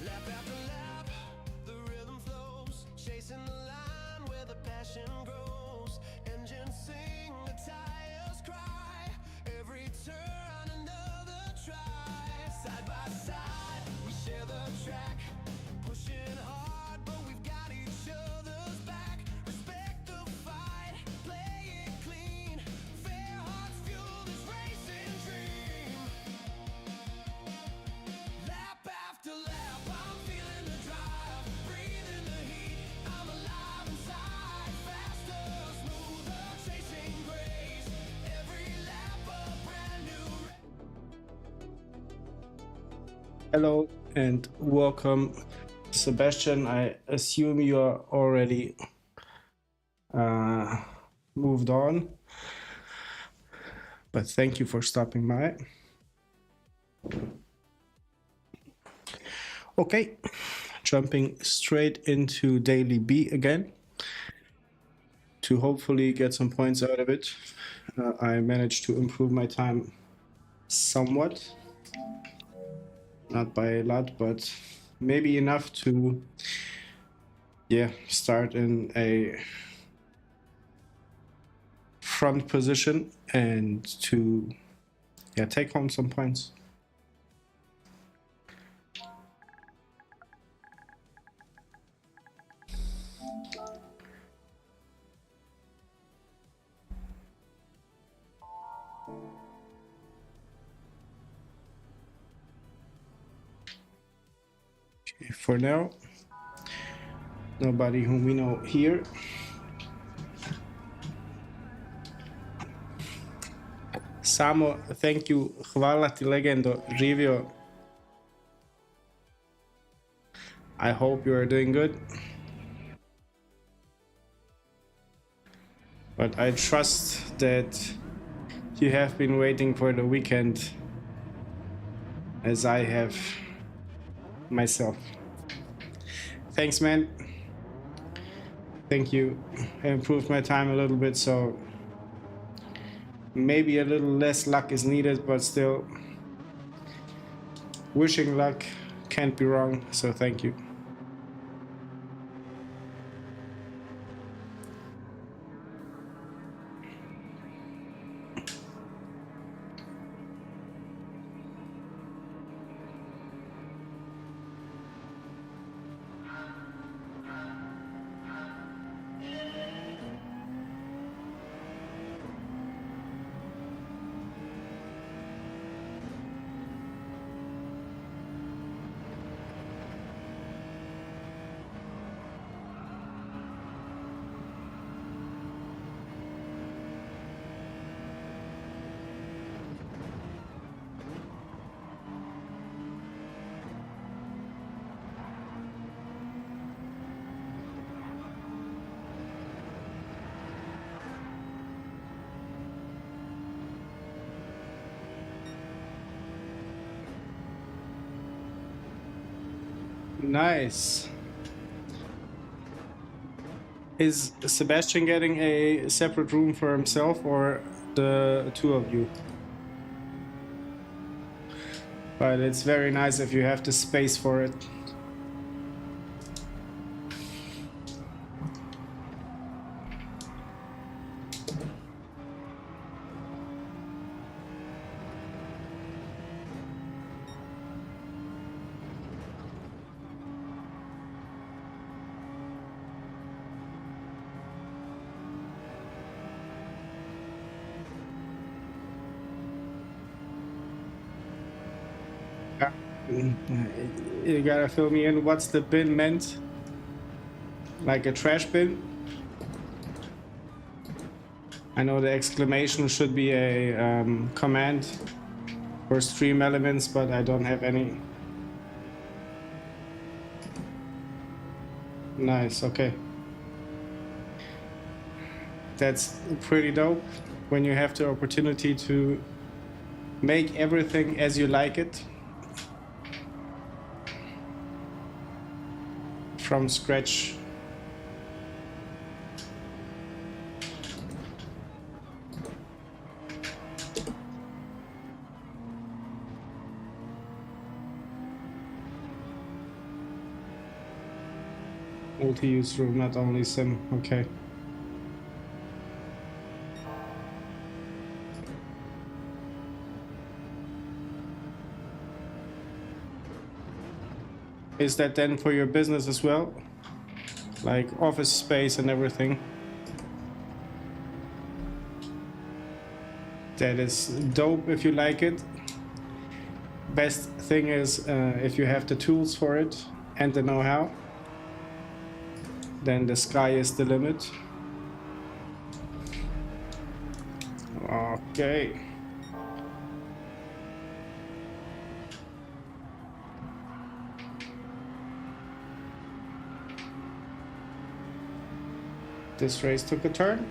Lap after lap, the rhythm flows, chasing the line where the passion grows. Engines sing, the tires cry, every turn another try. Side by side, we share the track, pushing hard, but we've got each other's back. Respect the fight, play it clean, fair hearts fuel this racing dream. Lap after lap, I'm feeling the drive, breathing the heat, I'm alive inside. Faster, smoother, chasing grace, every lap a brand new Hello and welcome, Sebastian. I assume you are already moved on, but thank you for stopping by. Okay, jumping straight into Daily B again to hopefully get some points out of it. I managed to improve my time somewhat. Not by a lot, but maybe enough to, start in a front position and to, take home some points. For now, nobody whom we know here. Samo, thank you, hvala ti legendo, živio. I hope you are doing good. But I trust that you have been waiting for the weekend as I have myself. Thanks, man. Thank you. I improved my time a little bit, so maybe a little less luck is needed, but still, wishing luck can't be wrong, so thank you. Nice. Is Sebastian getting a separate room for himself or the two of you? But it's very nice if you have the space for it. You gotta fill me in. What's the bin meant? Like a trash bin? I know the exclamation should be a command for stream elements, but I don't have any. Nice, okay. That's pretty dope when you have the opportunity to make everything as you like it from scratch. Multi-use room, not only sim. Okay. Is that then for your business as well? Like office space and everything? That is dope if you like it. Best thing is if you have the tools for it and the know-how, then the sky is the limit. Okay. This race took a turn.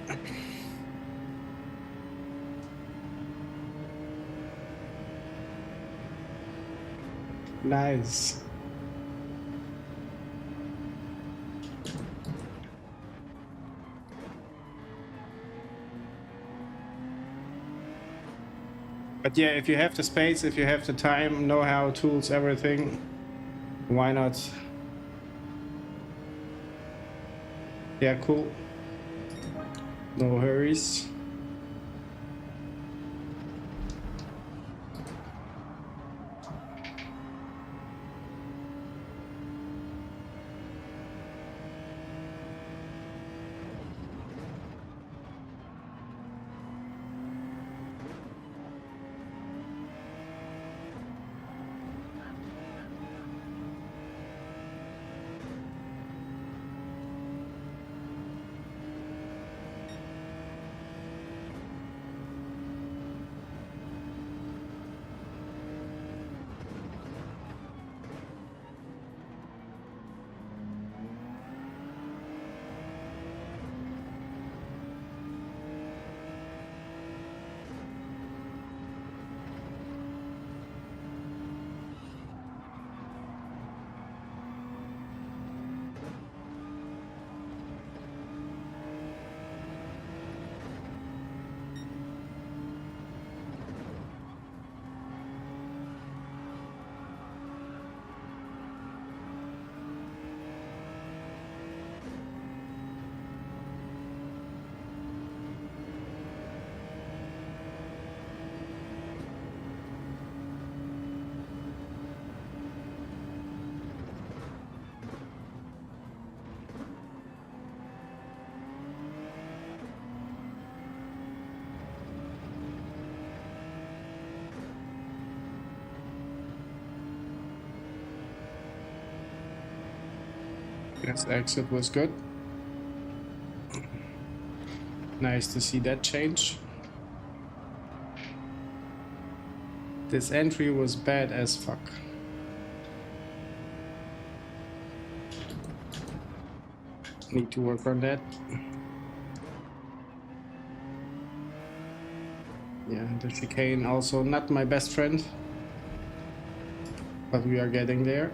Nice. But yeah, if you have the space, if you have the time, know-how, tools, everything, why not? Yeah, cool. No hurries. Yes, exit was good. Nice to see that change. This entry was bad as fuck. Need to work on that. Yeah, the chicane also not my best friend, but we are getting there.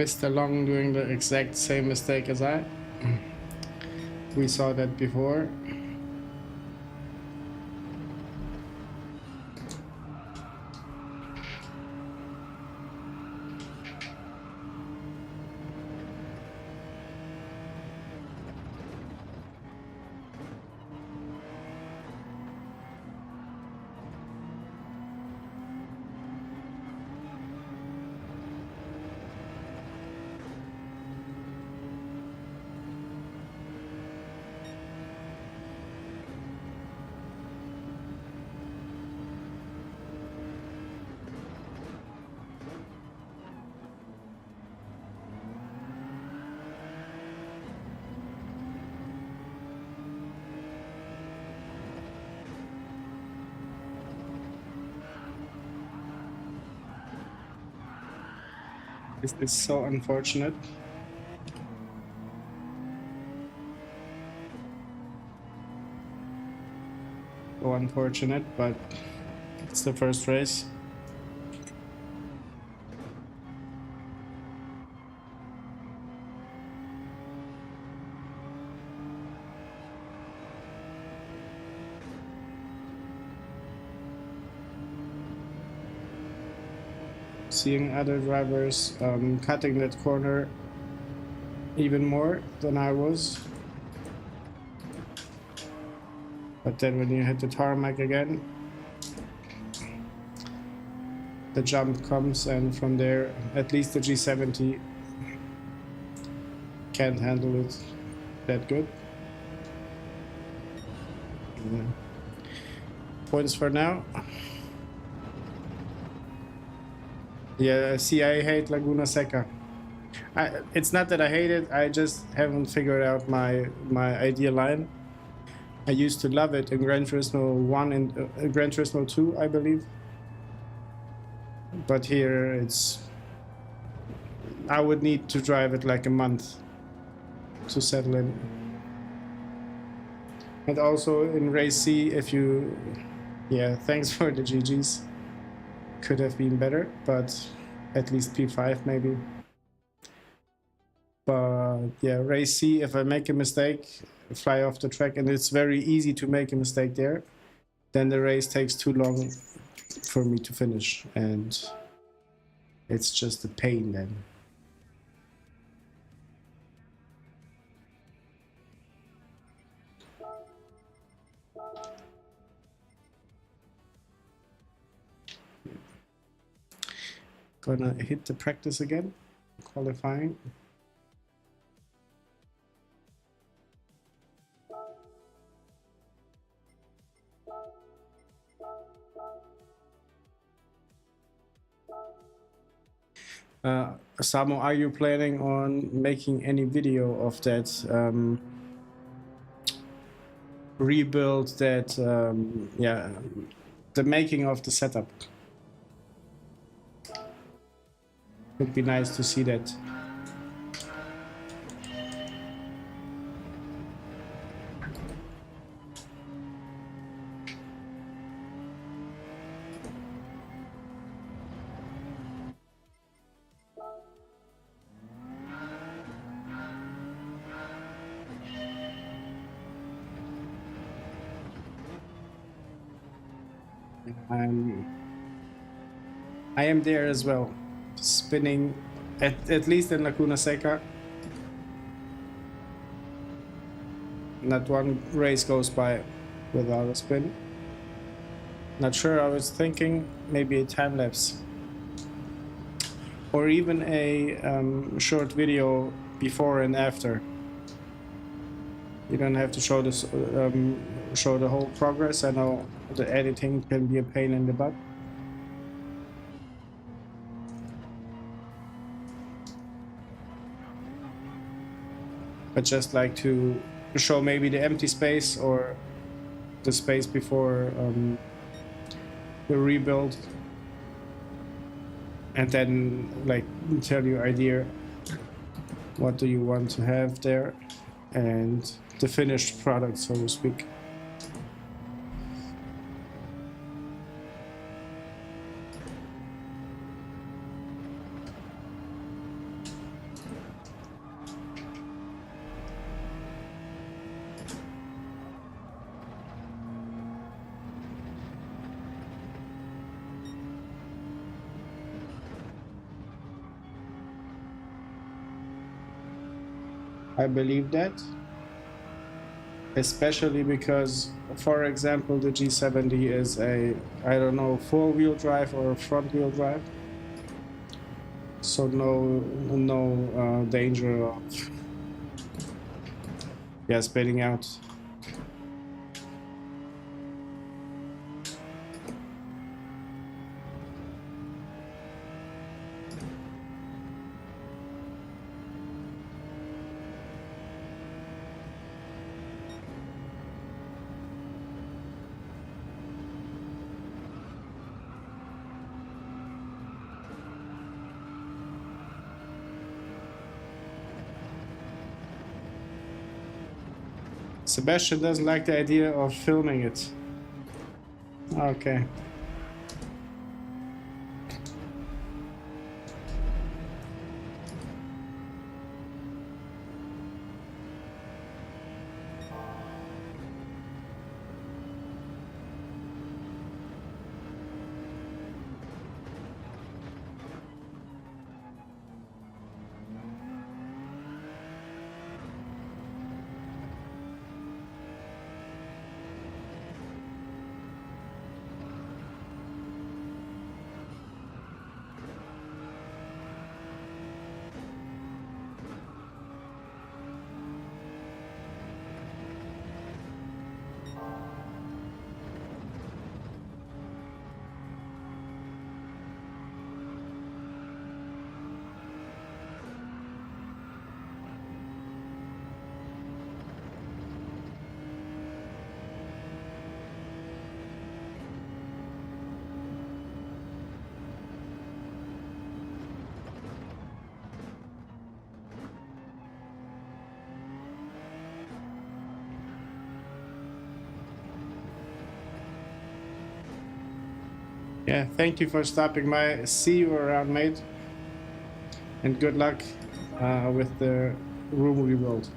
Mr. Long doing the exact same mistake as I. We saw that before. This is so unfortunate. So unfortunate, but it's the first race. Seeing other drivers cutting that corner even more than I was. But then when you hit the tarmac again, the jump comes, and from there, at least the G70 can't handle it that good. Points for now. Yeah, see, I hate Laguna Seca. It's not that I hate it, I just haven't figured out my ideal line. I used to love it in Gran Turismo 1 and Gran Turismo 2, I believe. But here I would need to drive it like a month to settle in. And also in Race C, if you... Yeah, thanks for the GGs. Could have been better, but at least P5 maybe. But yeah, Race C, if I make a mistake, fly off the track, and it's very easy to make a mistake there, then the race takes too long for me to finish, and it's just a pain then. Gonna hit the practice again, qualifying. Samo, are you planning on making any video of that rebuild, that yeah, the making of the setup? Would be nice to see that. I am there as well, spinning at least in Laguna Seca. Not one race goes by without a spin. Not sure, I was thinking maybe a time lapse. Or even a short video before and after. You don't have to show this, show the whole progress. I know the editing can be a pain in the butt. But just like to show maybe the empty space or the space before the rebuild, and then like tell your idea what do you want to have there and the finished product, so to speak. I believe that. Especially because, for example, the G70 is a, I don't know, four-wheel drive or front-wheel drive. So no danger of spinning out. Sebastian doesn't like the idea of filming it. Okay. Yeah, thank you for stopping by. See you around, mate. And good luck with the room rebuild.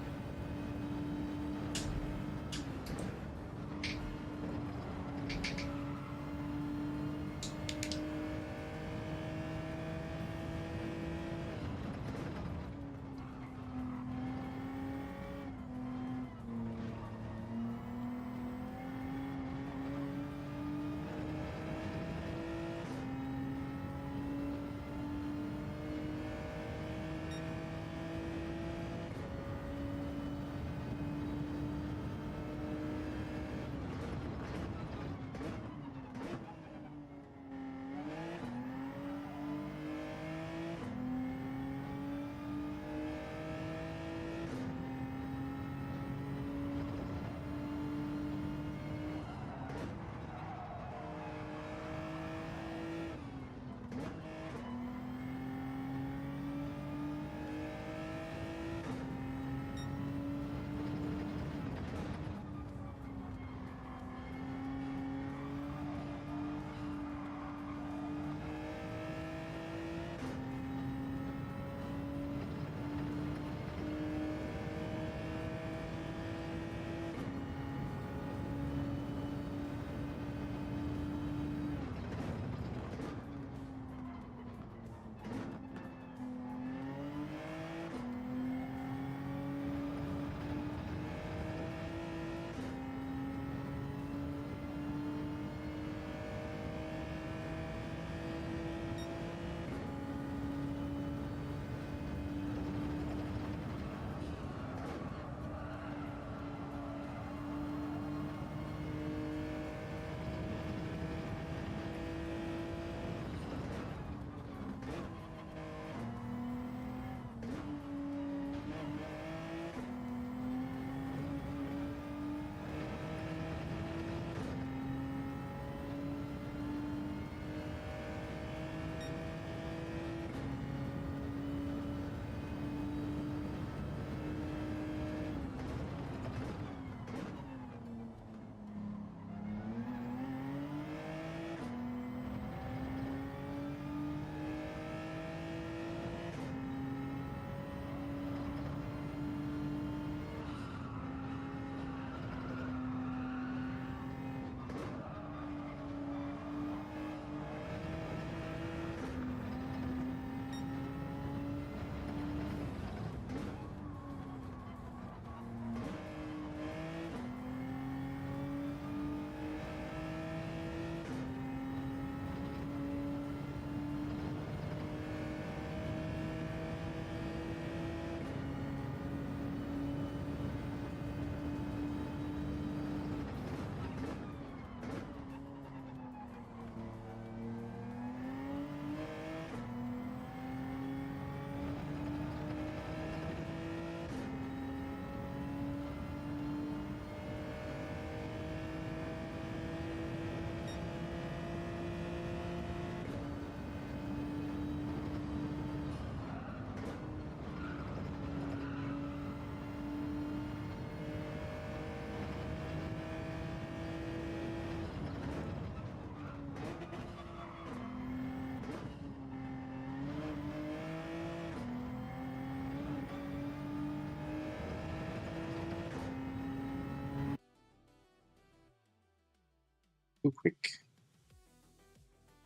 too quick.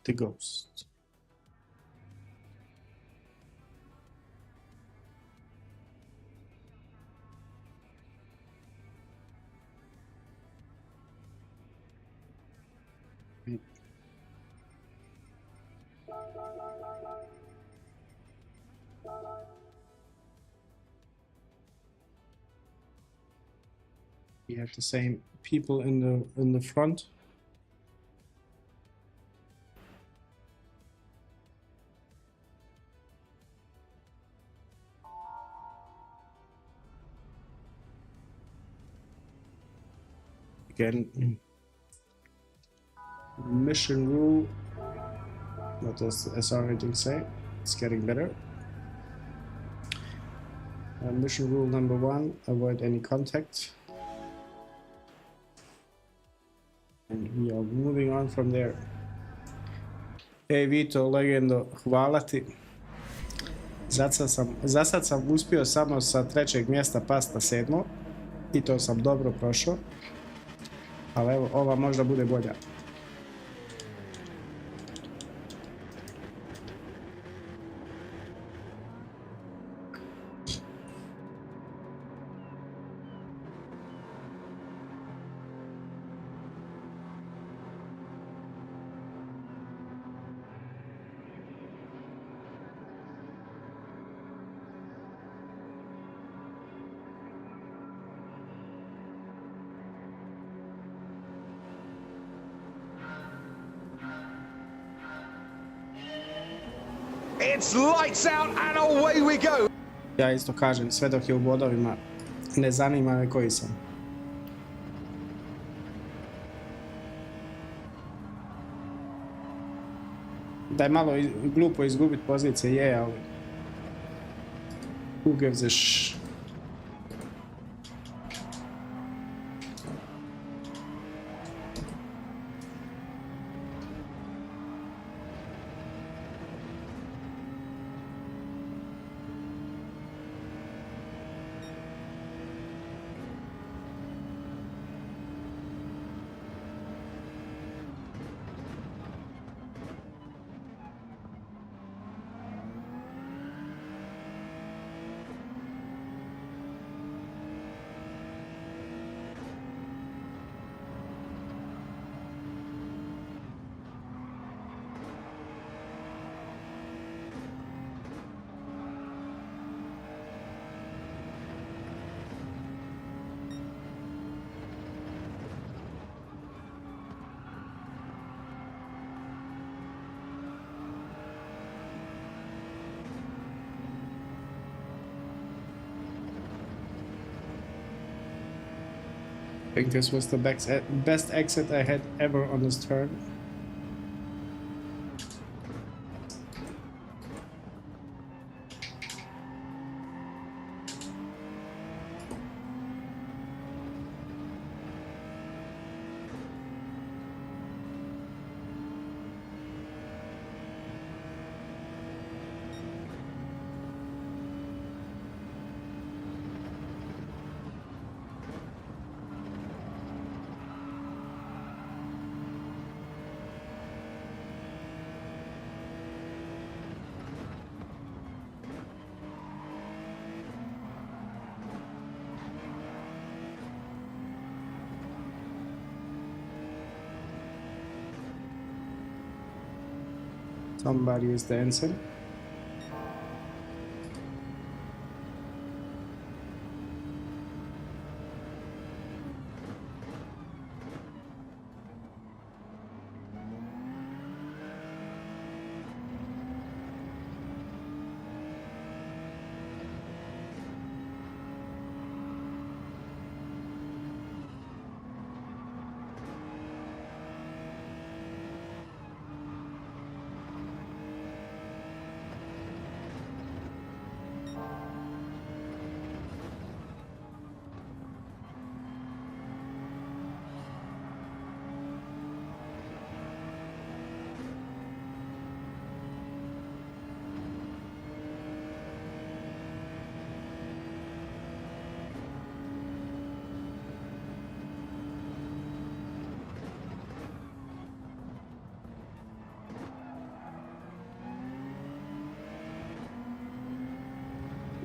The ghost. We have the same people in the front. Again, mission rule. What does the SR rating say? It's getting better. Mission rule number 1: avoid any contact. And we are moving on from there. Ej Vito, legendo, hvala ti. Za sad sam uspio samo sa 3. mjesta past na 7. I to sam dobro prošao. Ali evo, ova možda bude bolja. It's lights out and away we go. Ja isto kažem, sve dok je u bodovima, ne zanima me koji sam. Da je malo glupo izgubiti pozicije, je, ali... Who gives a sh... I think this was the best exit I had ever on this turn. Somebody is dancing.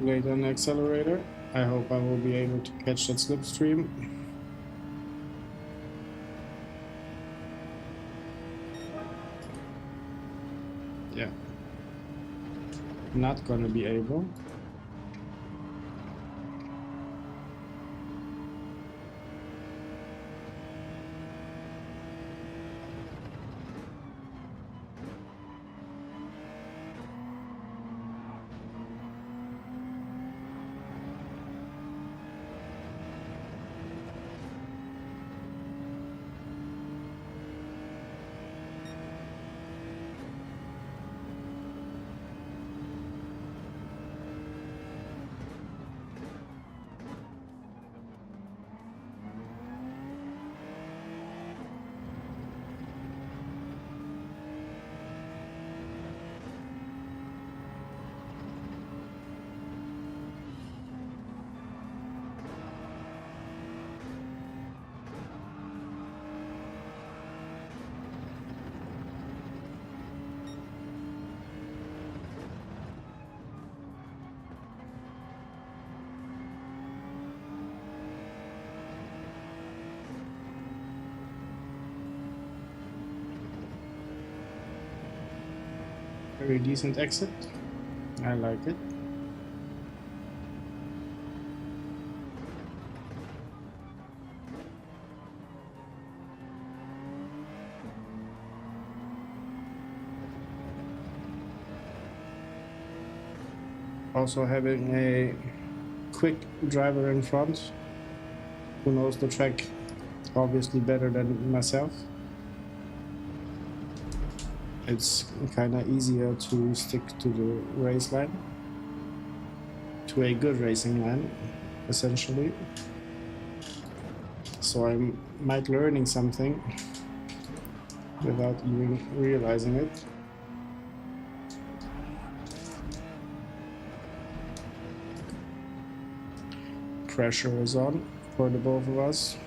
late on the accelerator. I hope I will be able to catch that slipstream. Yeah. Not gonna be able. Very decent exit. I like it. Also having a quick driver in front who knows the track obviously better than myself. It's kind of easier to stick to the race line, to a good racing line, essentially. So I might learning something without even realizing it. Pressure is on for the both of us.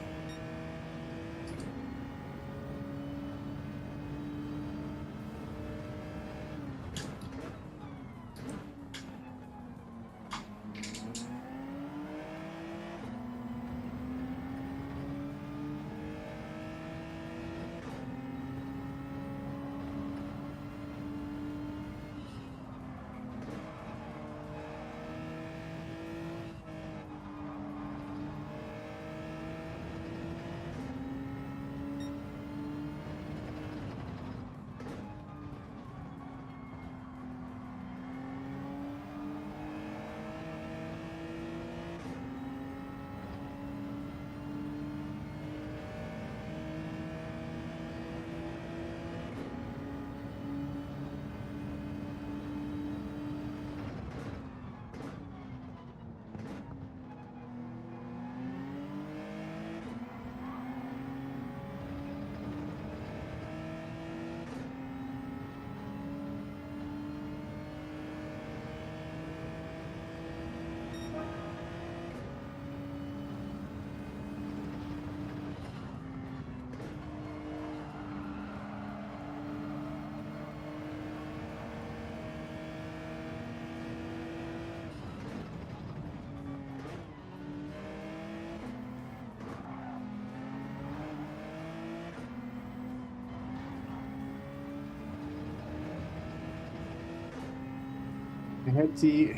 I had the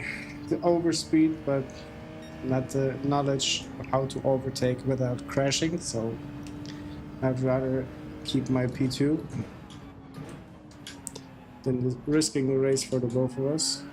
overspeed, but not the knowledge how to overtake without crashing, so I'd rather keep my P2 than risking the race for the both of us.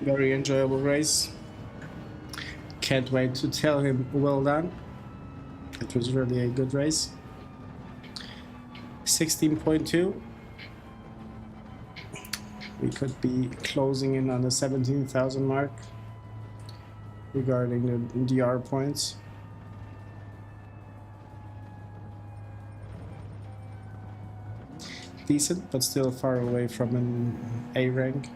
Very enjoyable race. Can't wait to tell him well done. It was really a good race. 16.2. We could be closing in on the 17,000 mark regarding the DR points. Decent, but still far away from an A rank.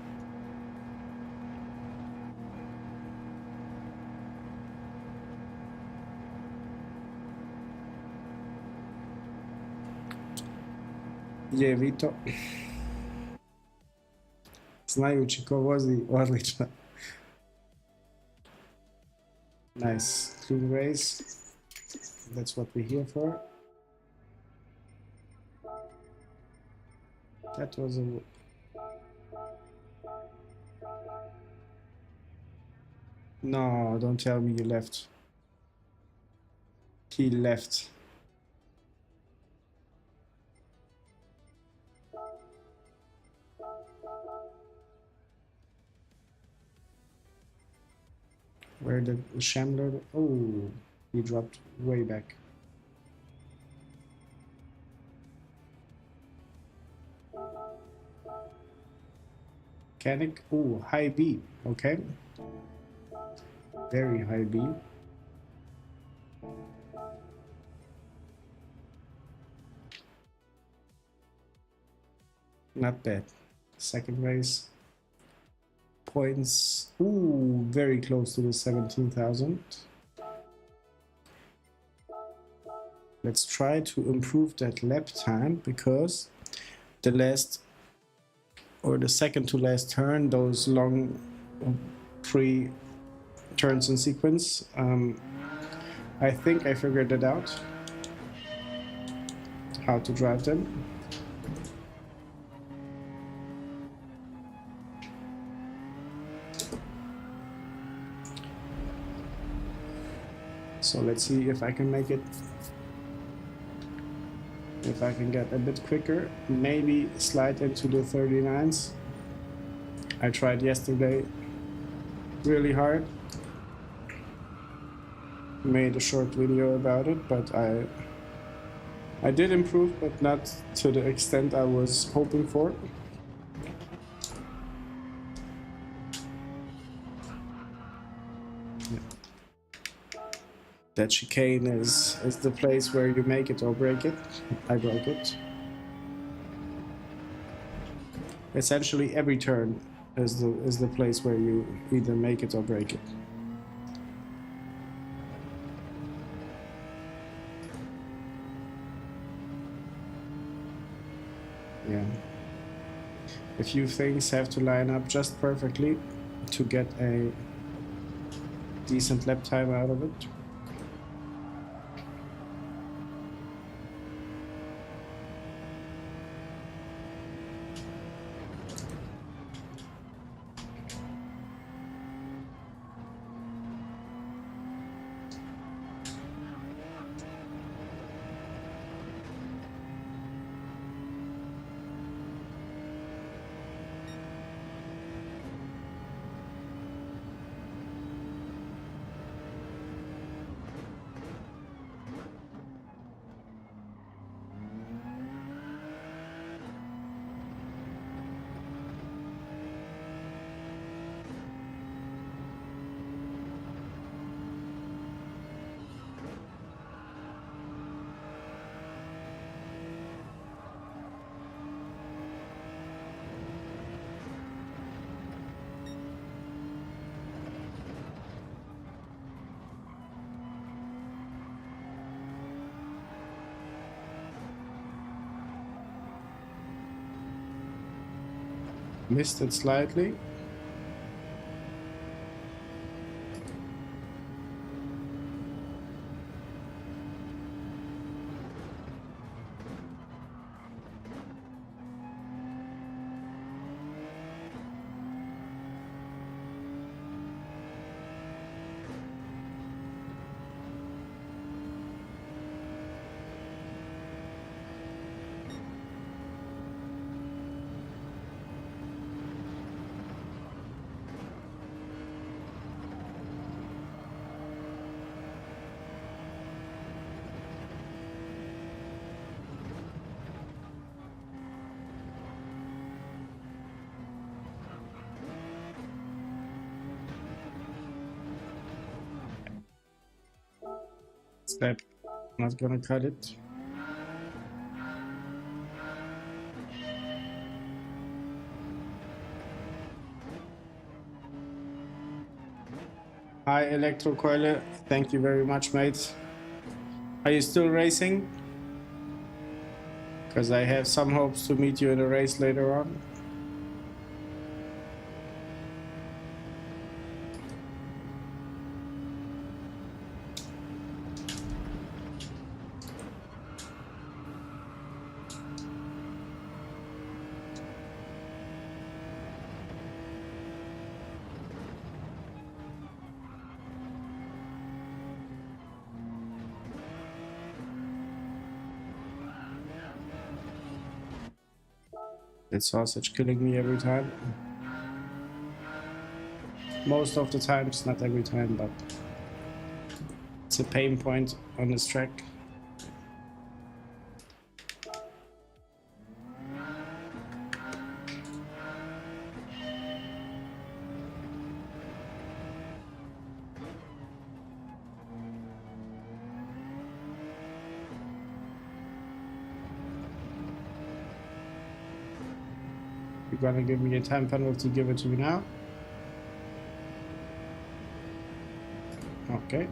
Je, Vito. Znajući ko vozi, odlično. Nice, clean race. That's what we're here for. That was a... No, don't tell me you left. He left. Where did the Shambler? Oh, he dropped way back. Mechanic. Oh, high B. Okay. Very high B. Not bad. Second race. Points. Ooh, very close to the 17,000. Let's try to improve that lap time, because the last or the second to last turn, those long three turns in sequence, I think I figured it out, how to drive them. So let's see if I can make it, if I can get a bit quicker, maybe slide into the 39s. I tried yesterday really hard, made a short video about it, but I did improve, but not to the extent I was hoping for. That chicane is the place where you make it or break it. I broke it. Essentially every turn is the place where you either make it or break it. Yeah. A few things have to line up just perfectly to get a decent lap time out of it. Missed it slightly. Step. Not gonna cut it. Hi, Electrocoile. Thank you very much, mate. Are you still racing? Because I have some hopes to meet you in a race later on. That sausage killing me every time. Most of the times, not every time, but it's a pain point on this track. You're gonna give me a time penalty, give it to me now. Okay.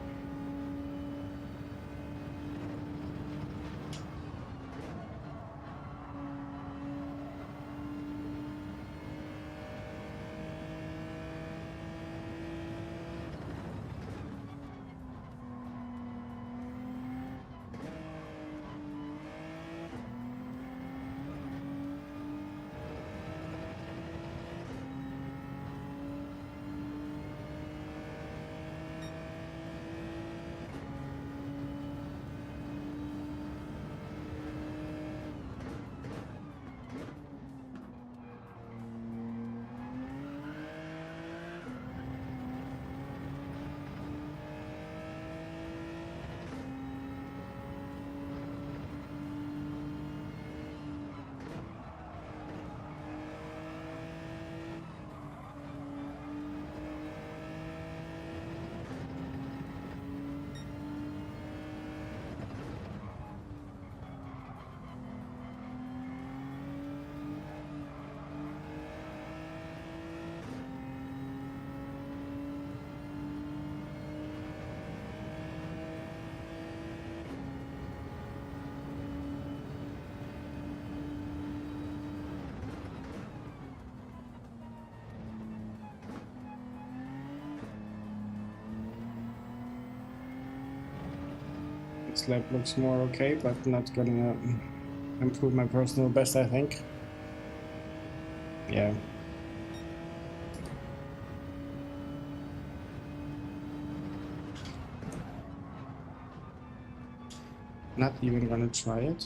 This lap looks more okay, but not gonna improve my personal best, I think. Yeah. Not even gonna try it.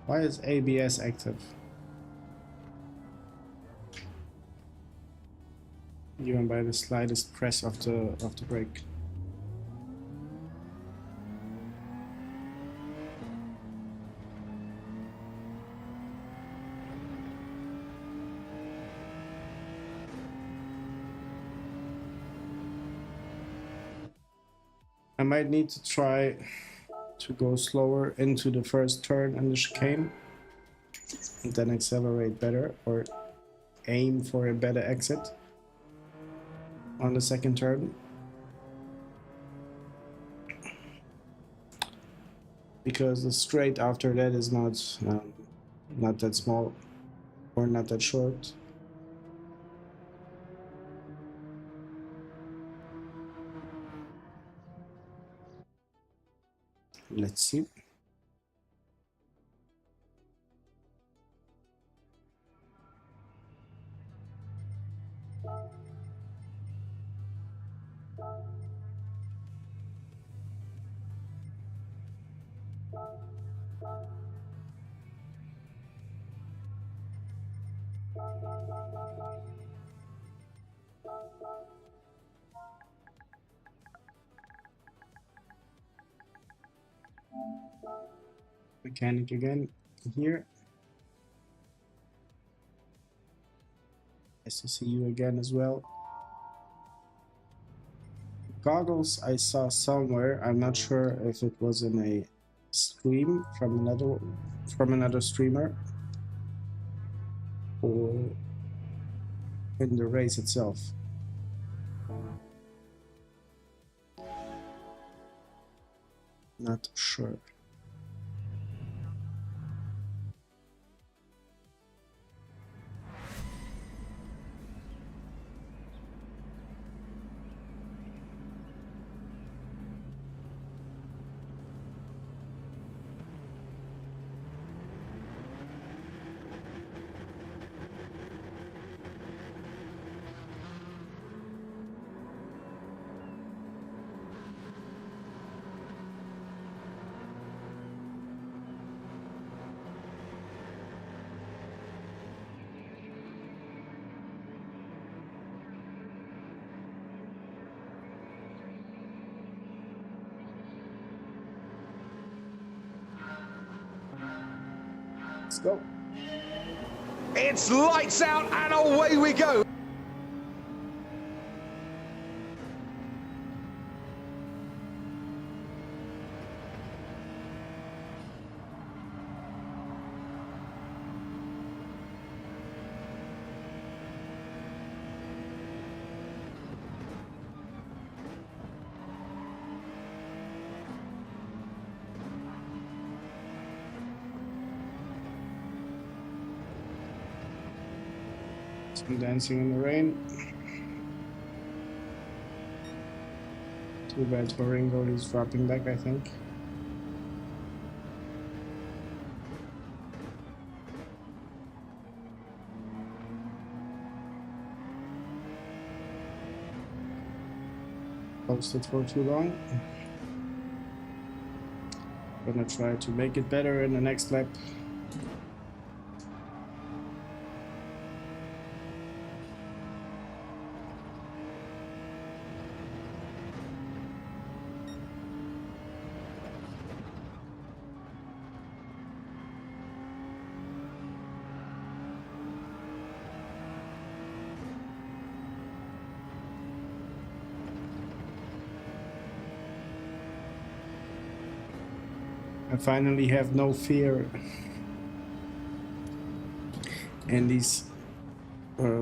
Why is ABS active? Even by the slightest press of the brake. I might need to try to go slower into the first turn in the chicane and then accelerate better, or aim for a better exit on the second turn. Because the straight after that is not that small or not that short. Let's see. Mechanic again here. Nice to see you again as well. Goggles I saw somewhere. I'm not sure if it was in a stream from another streamer or in the race itself. Not sure. Let's go. It's lights out and away we go. Some dancing in the rain. Too bad for Ringo, he's dropping back, I think. Posted for too long. Gonna try to make it better in the next lap. I finally have no fear in these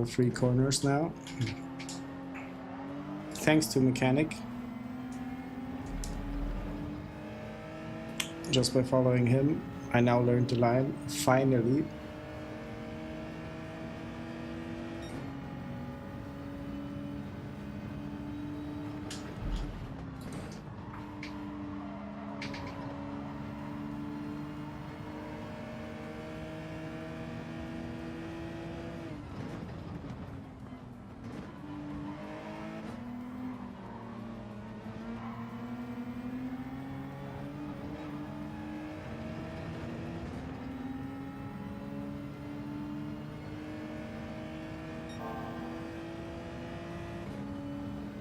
free corners now. Thanks to Mechanic. Just by following him, I now learned the line, finally.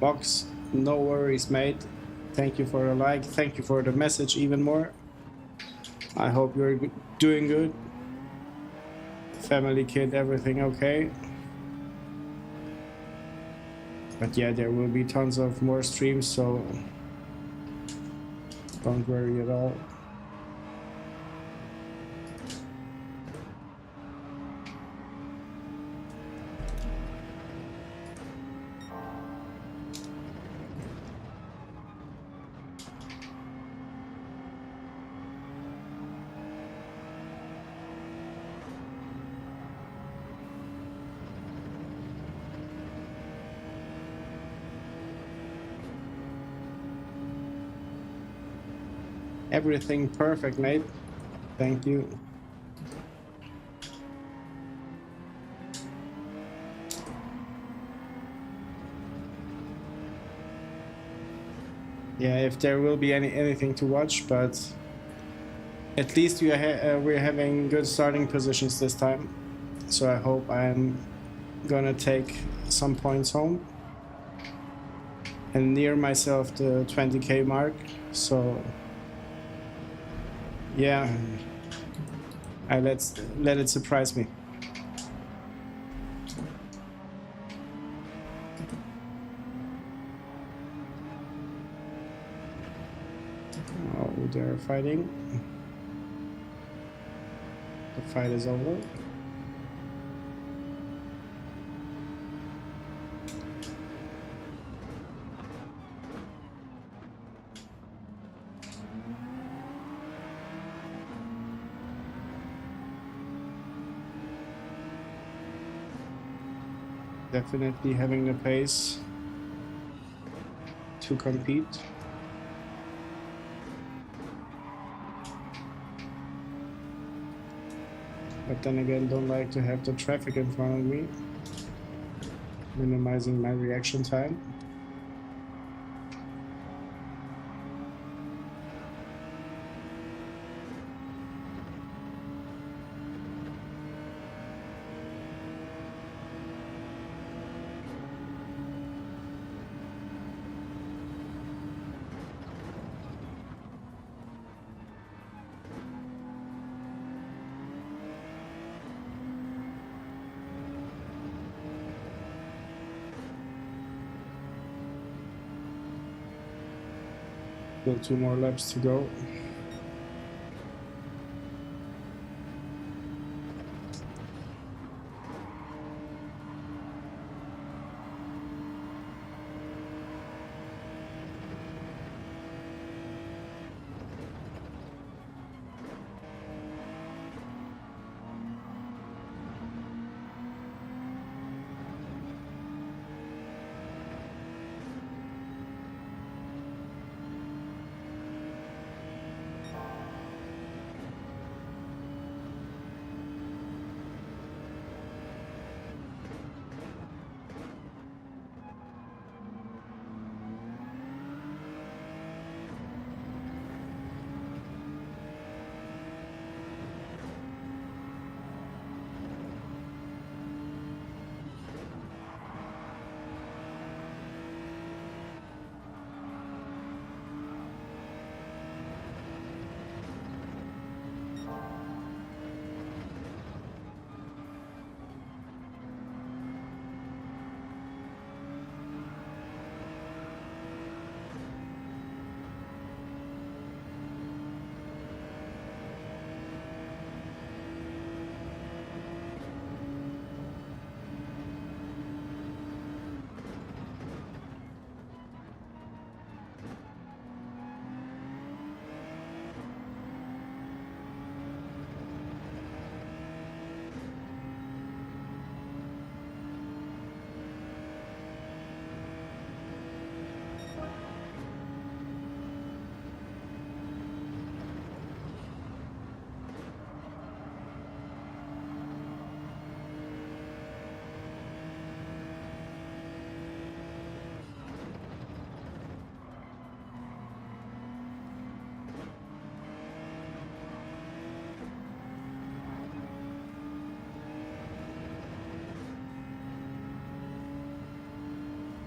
Box, no worries, mate. Thank you for the like. Thank you for the message even more. I hope you're doing good. Family, kid, everything okay. But yeah, there will be tons of more streams, so don't worry at all. Everything perfect, mate. Thank you. Yeah, if there will be anything to watch, but at least we're having good starting positions this time. So I hope I'm gonna take some points home and near myself the 20k mark. So yeah, let it surprise me. Oh, they're fighting. The fight is over. Definitely having the pace to compete. But then again, don't like to have the traffic in front of me, minimizing my reaction time. Still 2 more laps to go.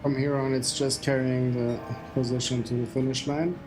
From here on, it's just carrying the position to the finish line.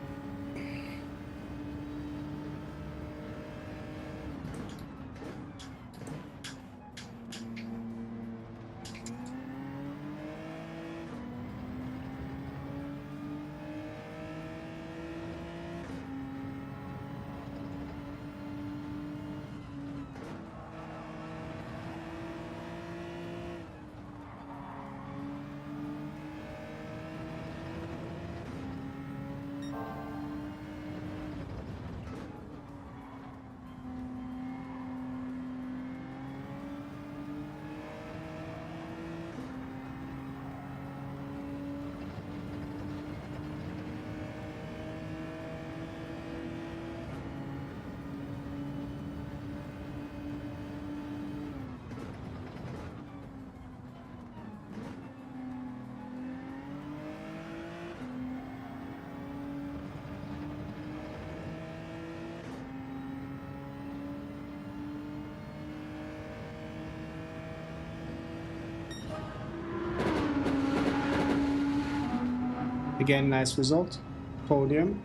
Again, nice result. Podium.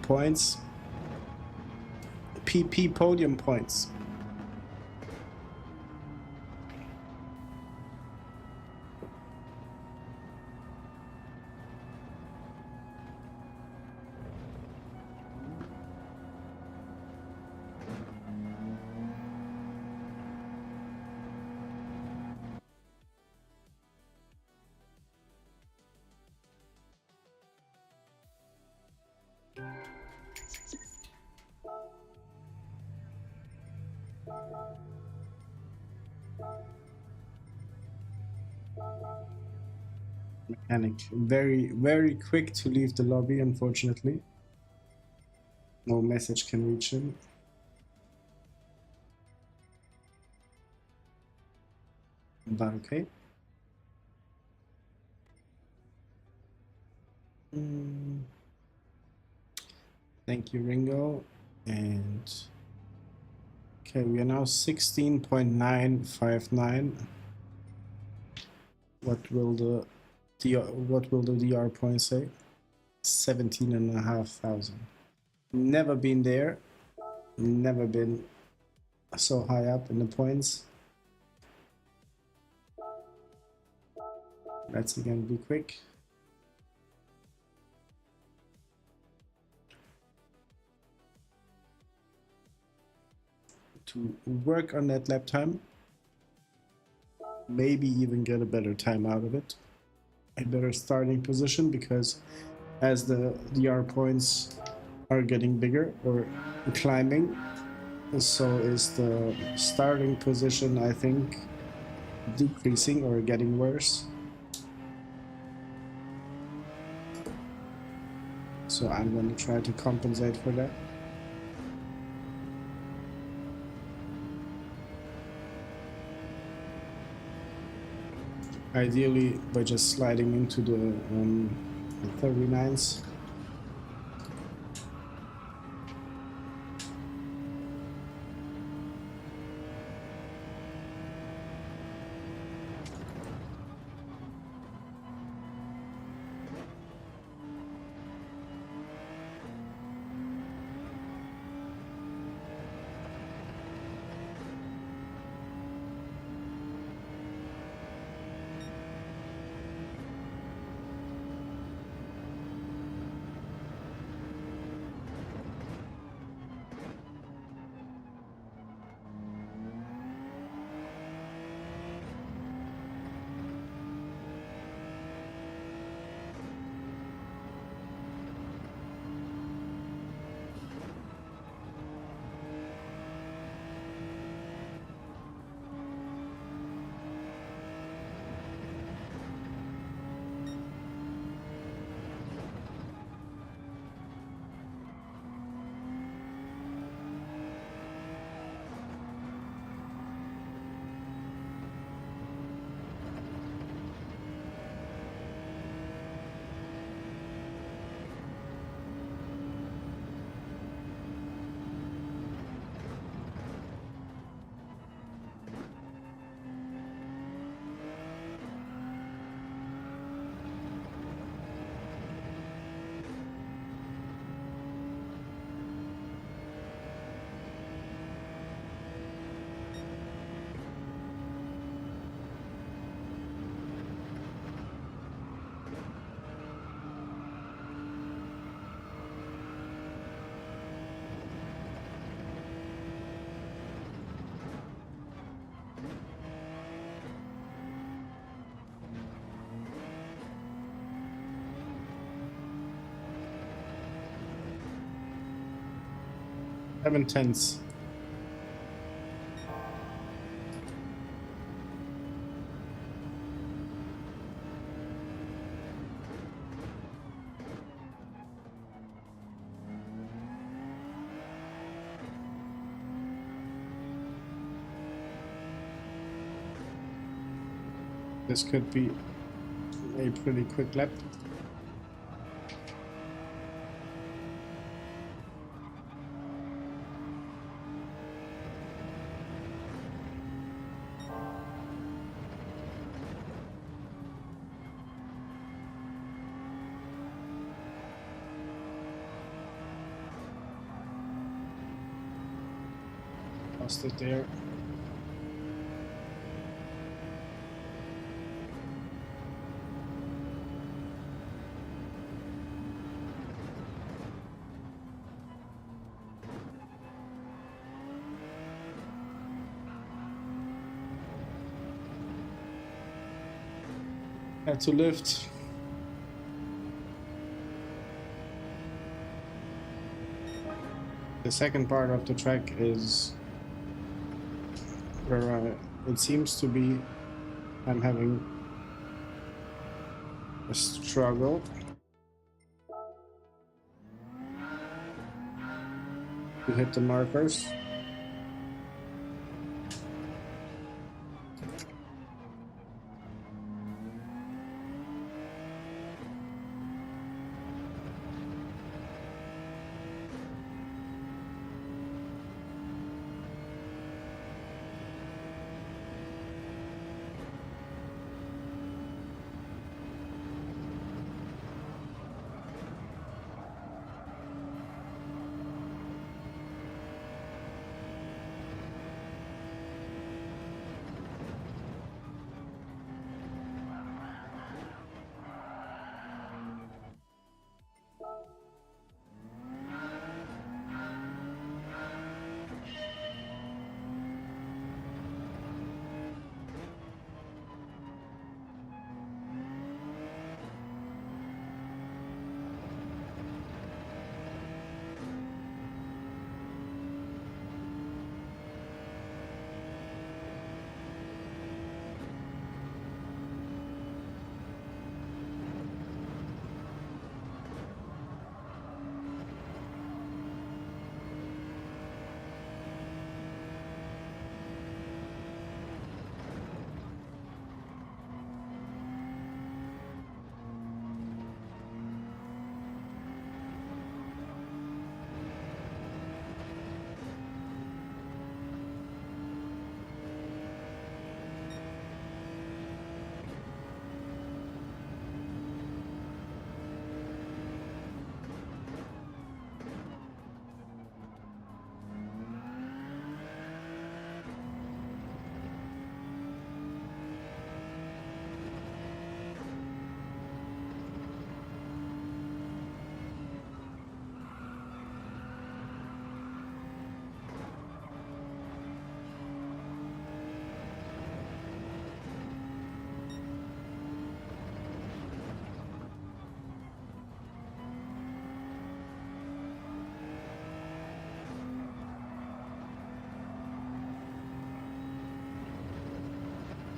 Points. PP podium points. Mechanic. Very, very quick to leave the lobby, unfortunately. No message can reach him. But okay. Thank you, Ringo. And okay, we are now 16.959. What will the DR point say? 17,500. Never been there. Never been so high up in the points. Let's again be quick. To work on that lap time. Maybe even get a better time out of it. A better starting position, because as the DR points are getting bigger or climbing, so is the starting position, I think, decreasing or getting worse. So I'm going to try to compensate for that. Ideally by just sliding into the 39s. Seven tenths. This could be a pretty quick lap. Lost it there. Had to lift. The second part of the track is where it seems to be I'm having struggle. To hit the markers.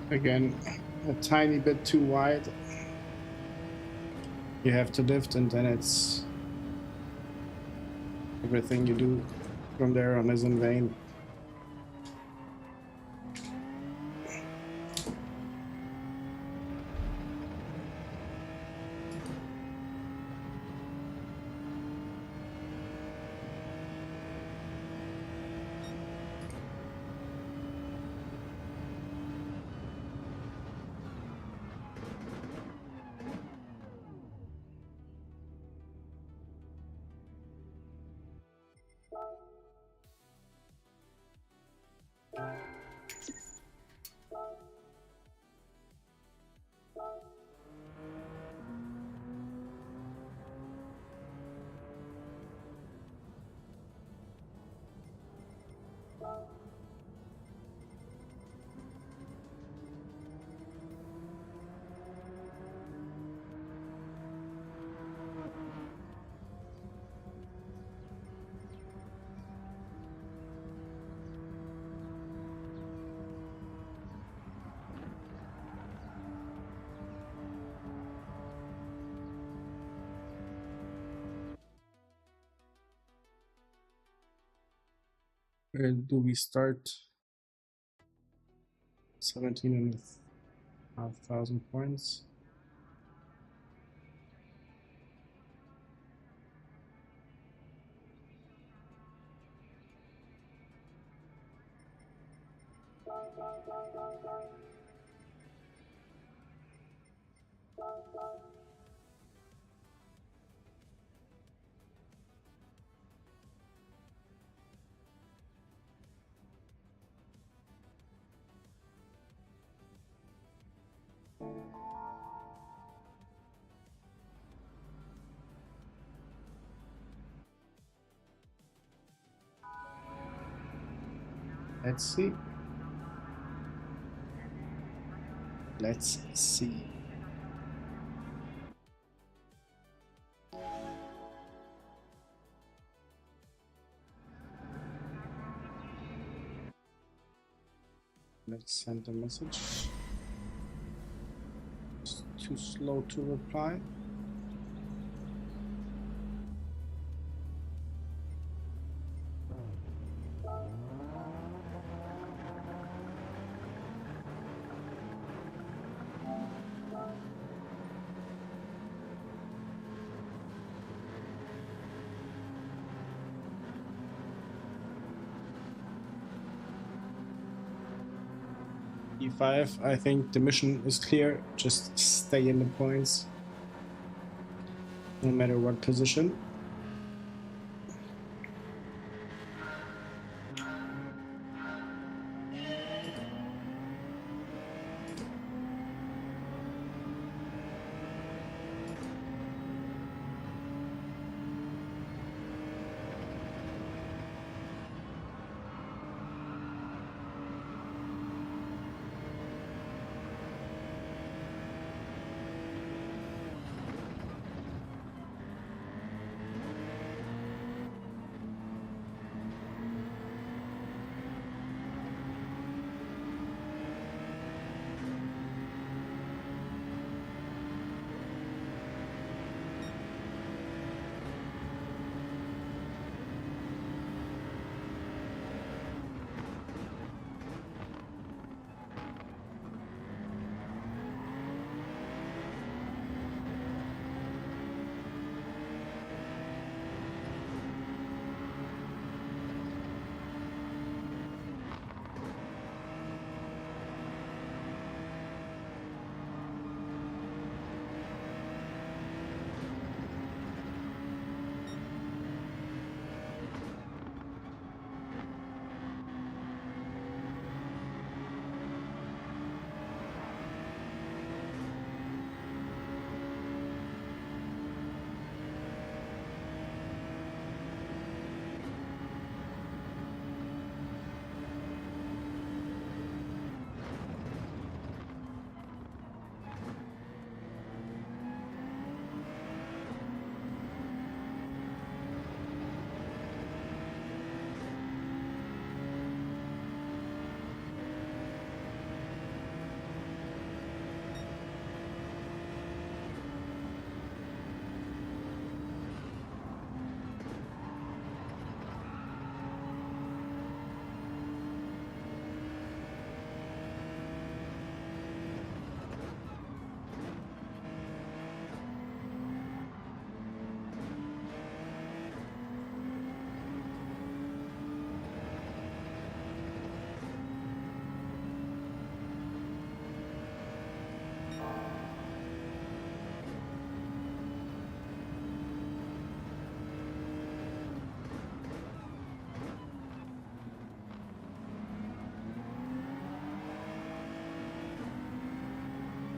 Again, a tiny bit too wide. You have to lift, and then it's everything you do from there on is in vain. Where do we start? 17,500 points. Let's see. Let's see. Let's send a message. too slow to reply. E5, I think the mission is clear. Just stay in the points, no matter what position.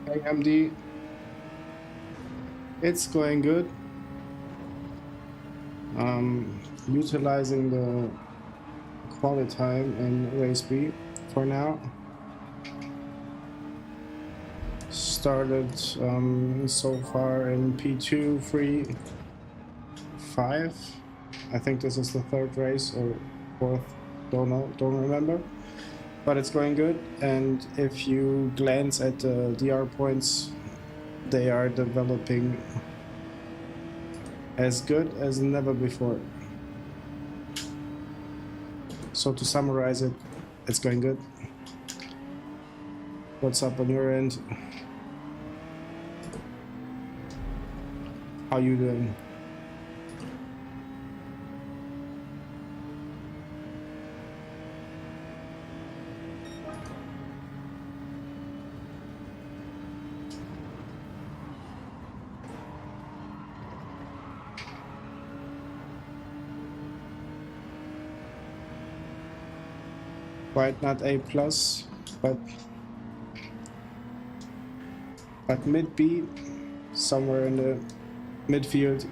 Hey MD, it's going good. Utilizing the quality time in race B for now. Started so far in P2, 3, 5. I think this is the third race or fourth, don't know, don't remember. But it's going good, and if you glance at the DR points, they are developing as good as never before. So to summarize it, it's going good. What's up on your end? How you doing? Quite not A plus, but mid B, somewhere in the midfield.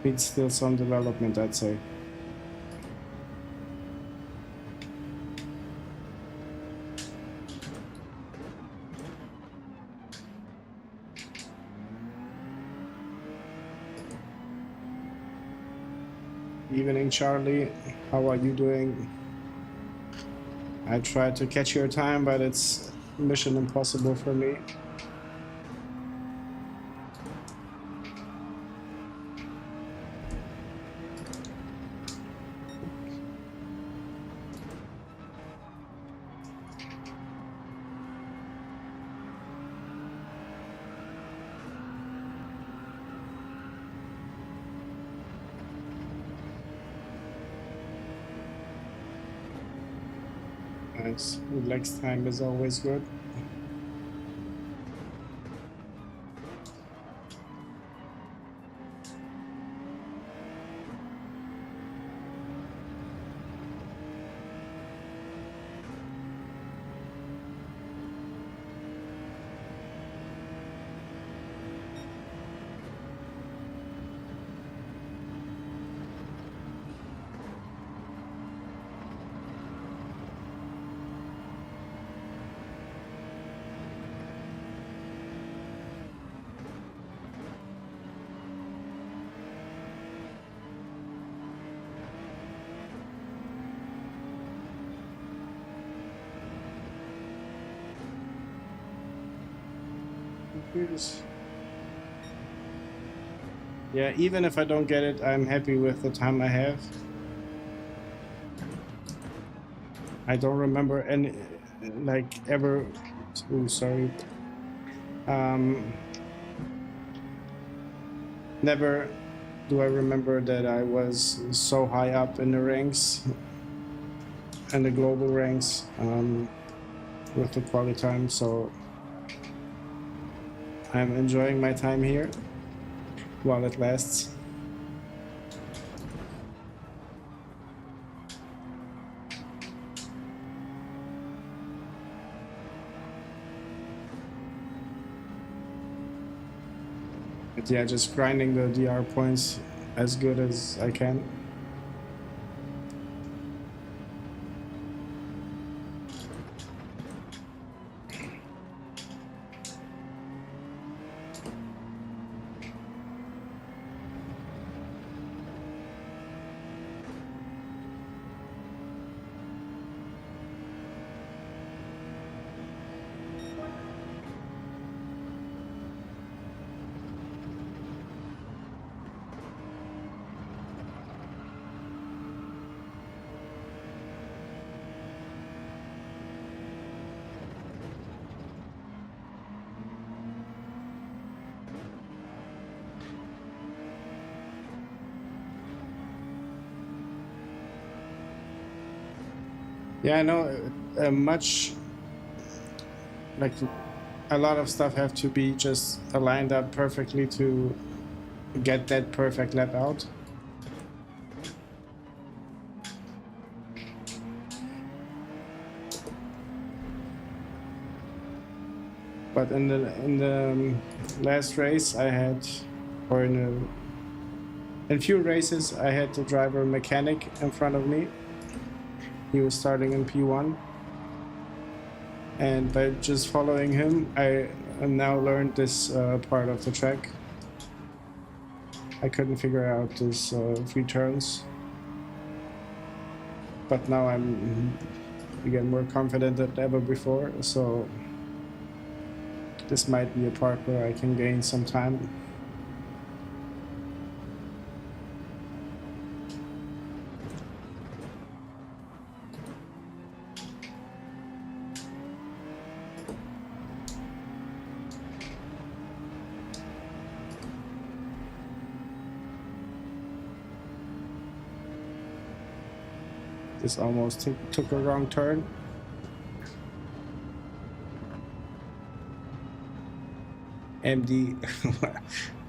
Needs still some development, I'd say. Evening, Charlie. How are you doing? I try to catch your time, but it's mission impossible for me. Nice. Relax time is always good. Yeah, even if I don't get it, I'm happy with the time I have. I don't remember any, like, ever. Oh, sorry. Never do I remember that I was so high up in the ranks and the global ranks with the quality time. So I'm enjoying my time here while it lasts. But yeah, just grinding the DR points as good as I can. Yeah, I know much, like a lot of stuff have to be just aligned up perfectly to get that perfect lap out. But in the last race I had, or in few races I had the driver mechanic in front of me. He was starting in P1, and by just following him, I now learned this part of the track. I couldn't figure out this free turns, but now I'm again more confident than ever before. So this might be a part where I can gain some time. This almost took a wrong turn. MD,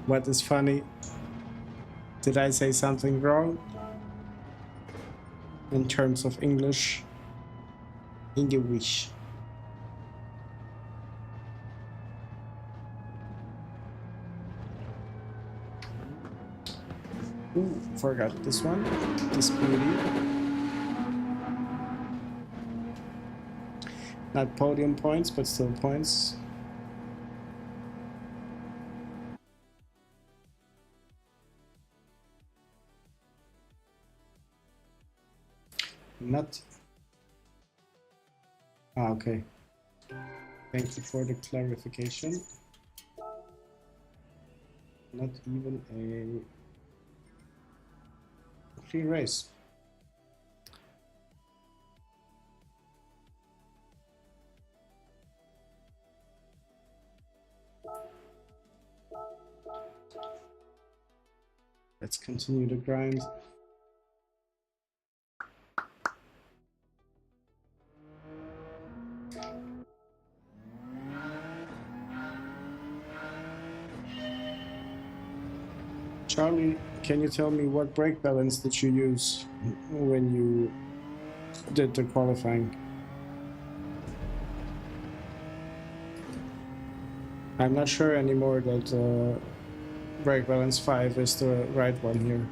what is funny? Did I say something wrong? In terms of English? English. Ooh, forgot this one. This beauty. Not podium points, but still points. Not Ah, okay. Thank you for the clarification. Not even a free race. Let's continue the grind. Charlie, can you tell me what brake balance did you use when you did the qualifying? I'm not sure anymore that brake balance 5 is the right one here.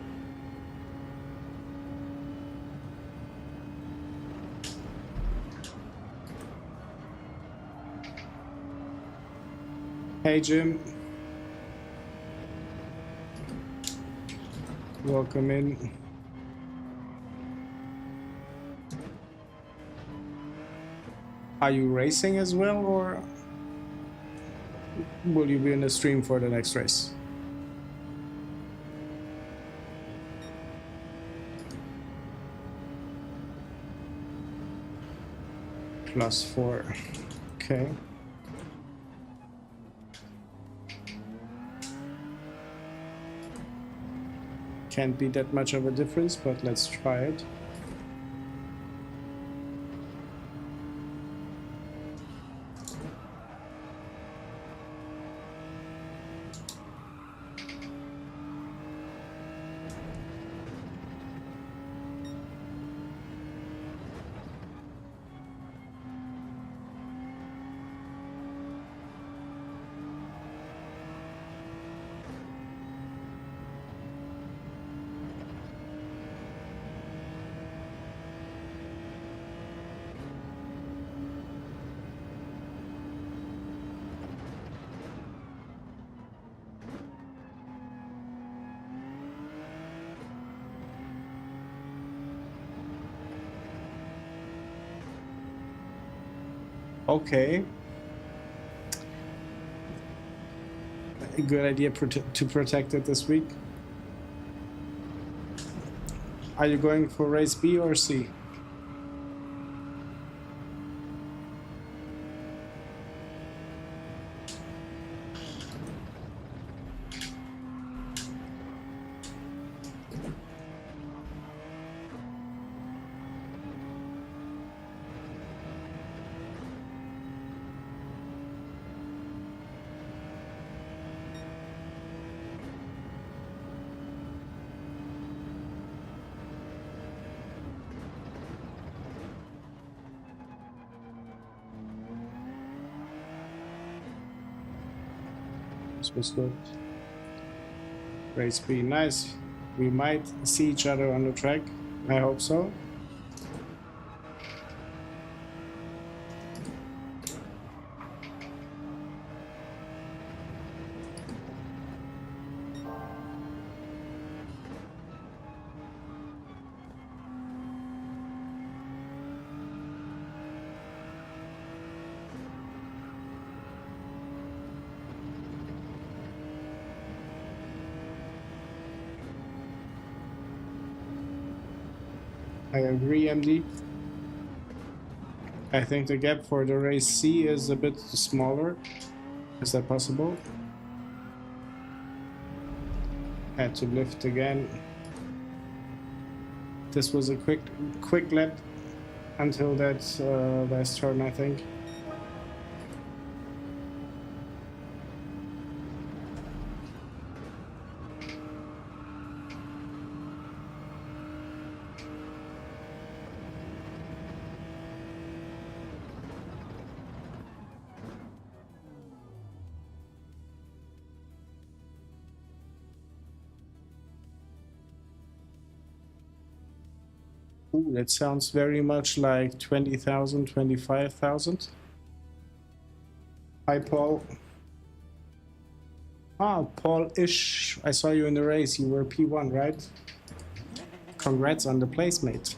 Hey Jim. Welcome in. Are you racing as well, or will you be in the stream for the next race? +4. Okay. Can't be that much of a difference, but let's try it. Okay. A good idea to protect it this week. Are you going for race B or C? This was good. Race B, nice. We might see each other on the track. I hope so. I agree, MD. I think the gap for the race C is a bit smaller. Is that possible? Had to lift again. This was a quick lap until that last turn, I think. Ooh, that sounds very much like 20,000, 25,000. Hi, Paul. Ah, Paul-ish. I saw you in the race. You were P1, right? Congrats on the placemate.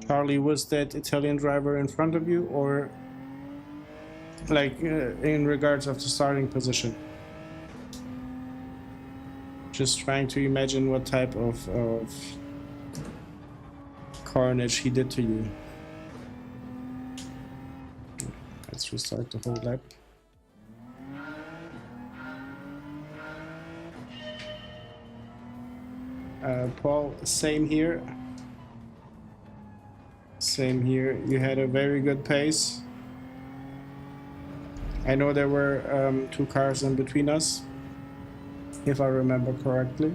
Charlie, was that Italian driver in front of you, or like in regards of the starting position? Just trying to imagine what type of carnage he did to you. Let's restart the whole lap. Paul, same here. Same here. You had a very good pace. I know there were 2 cars in between us, if I remember correctly.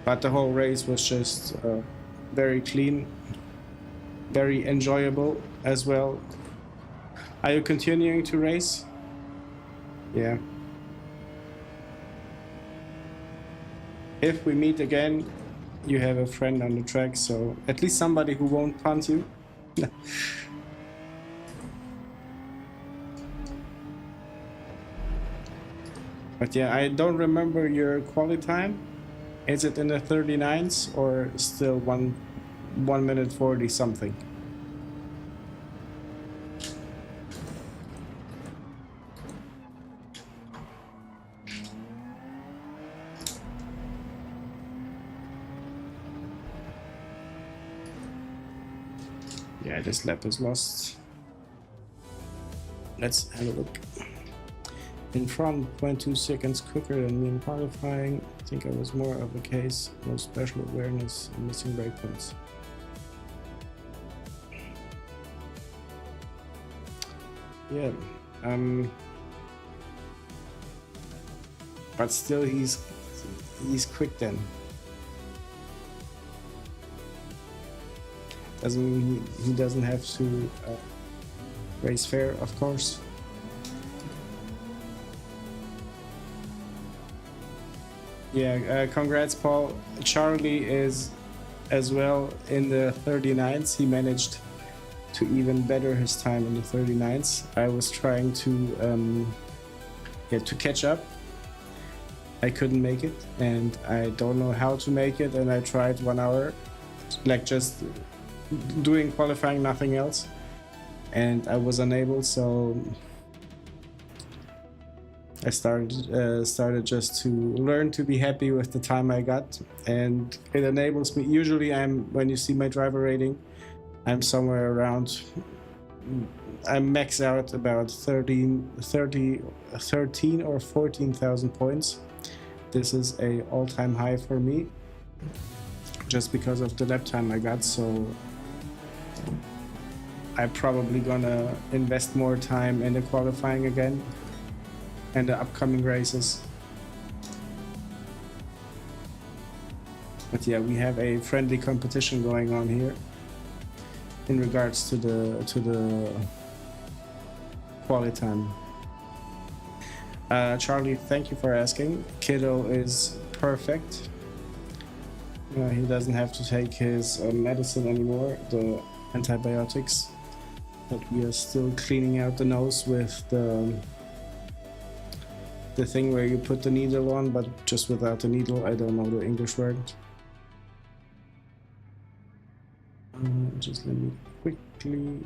But the whole race was just very clean, very enjoyable as well. Are you continuing to race? Yeah. If we meet again, you have a friend on the track, so at least somebody who won't punt you. But yeah, I don't remember your quali time. Is it in the 39s or still 1 minute 40 something? Yeah, this lap is lost. Let's have a look. In front, 0.2 seconds quicker than me in qualifying. I think I was more of a case, no special awareness and missing breakpoints. Yeah, but still he's quick then. Doesn't mean he doesn't have to race fair, of course. Yeah, congrats, Paul. Charlie is as well in the 39s. He managed to even better his time in the 39s. I was trying to catch up. I couldn't make it, and I don't know how to make it. And I tried 1 hour, like just doing qualifying, nothing else, and I was unable. So I started just to learn to be happy with the time I got, and it enables me. Usually, when you see my driver rating, I'm somewhere around. I max out about 13 or 14,000 points. This is a all-time high for me, just because of the lap time I got. So I'm probably gonna invest more time in the qualifying again and the upcoming races. But yeah, we have a friendly competition going on here in regards to the quali time. Charlie, thank you for asking. Kiddo is perfect. He doesn't have to take his medicine anymore, the antibiotics. But we are still cleaning out the nose with the thing where you put the needle on, but just without the needle. I don't know the English word. Just let me quickly...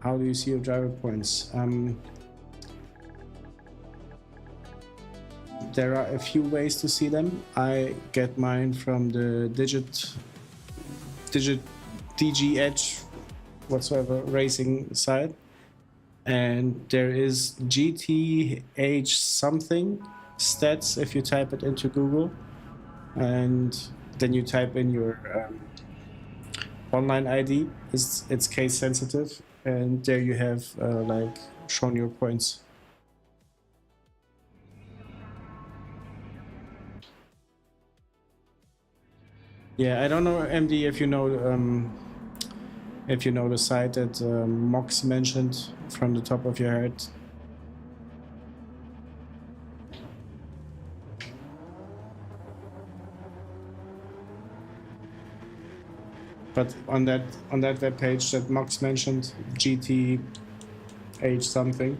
How do you see your driver points? There are a few ways to see them. I get mine from the digit DG Edge whatsoever racing side, and there is GTH something stats if you type it into Google, and then you type in your online ID. It's case sensitive, and there you have like shown your points. Yeah, I don't know, MD, if you know the site that Mox mentioned from the top of your head. But on that web page that Mox mentioned, GTH something,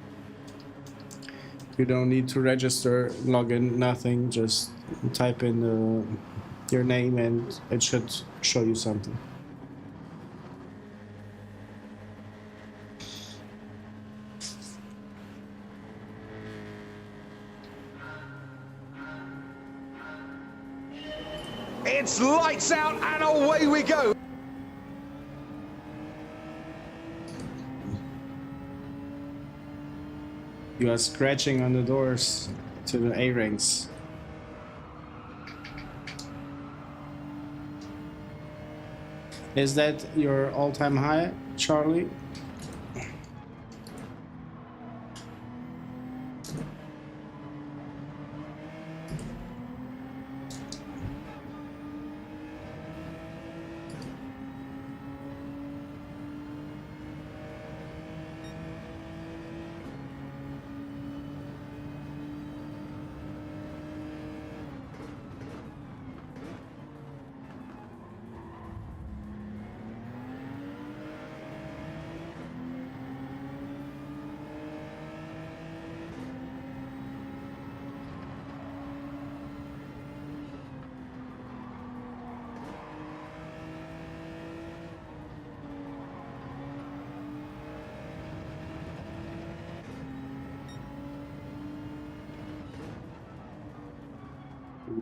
You don't need to register, log in, nothing. Just type in your name and it should show you something. It's lights out and away we go. You are scratching on the doors to the A-rings. Is that your all-time high, Charlie?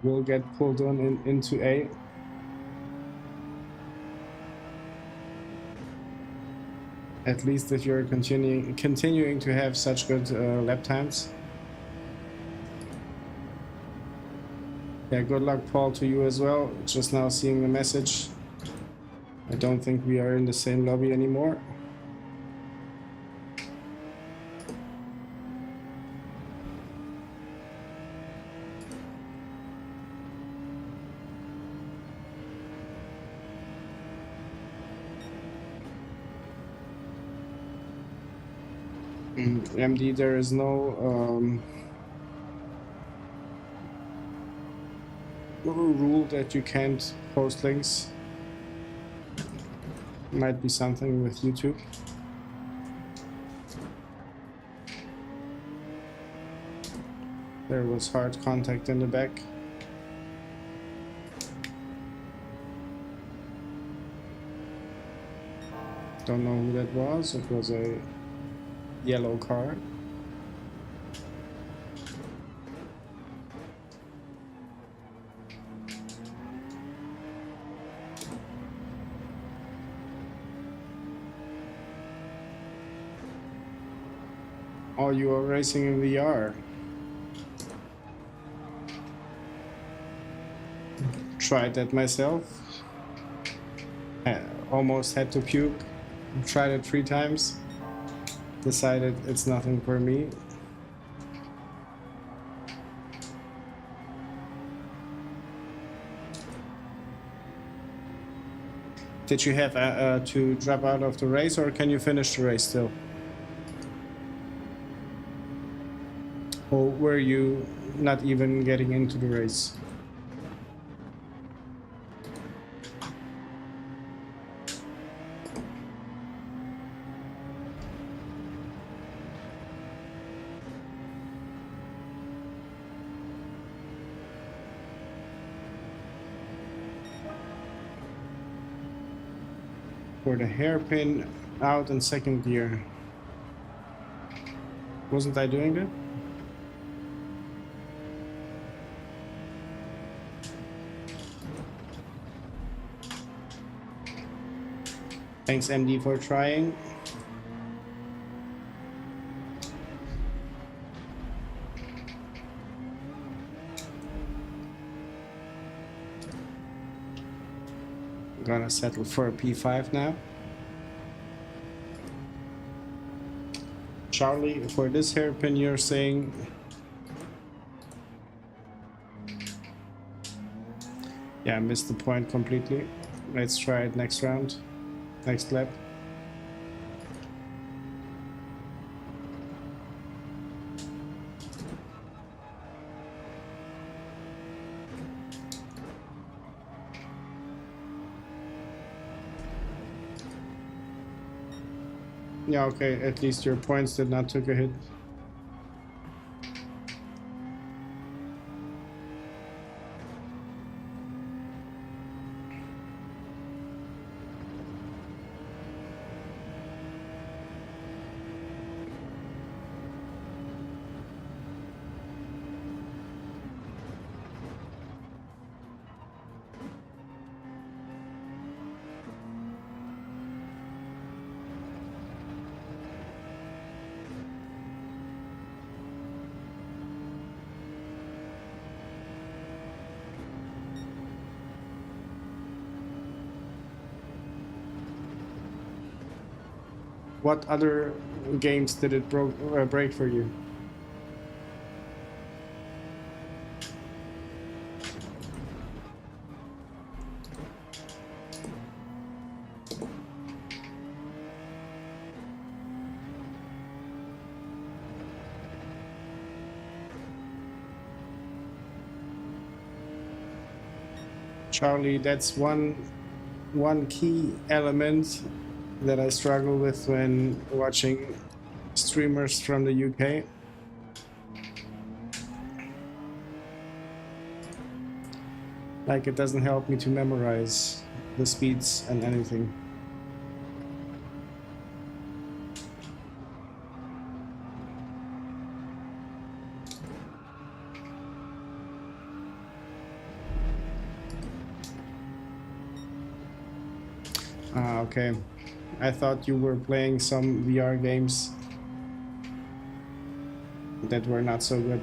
Will get pulled on into A. At least if you're continuing to have such good lap times. Yeah, good luck, Paul, to you as well. Just now seeing the message. I don't think we are in the same lobby anymore. MD, there is no rule that you can't post links. Might be something with YouTube. There was hard contact in the back. Don't know who that was. It was a yellow car. Oh, you are racing in VR. Tried that myself. Almost had to puke. Tried it 3 times. Decided it's nothing for me. Did you have to drop out of the race, or can you finish the race still? Or were you not even getting into the race? For the hairpin out in 2nd gear. Wasn't I doing that? Thanks, MD, for trying. Gonna settle for a P5 now. Charlie, for this hairpin you're saying... Yeah, I missed the point completely. Let's try it next round. Next lap. Yeah, okay, at least your points did not take a hit. what other games did it break for you? Charlie, that's one key element that I struggle with when watching streamers from the UK. Like, it doesn't help me to memorize the speeds and anything. Ah, okay. I thought you were playing some VR games that were not so good.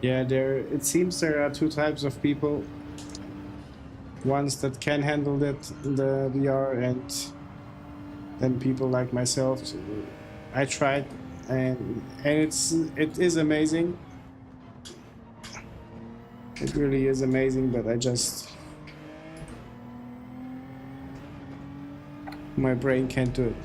Yeah, it seems there are two types of people. Ones that can handle the VR, and then people like myself. I tried, and it is amazing. It really is amazing, but my brain can't do it.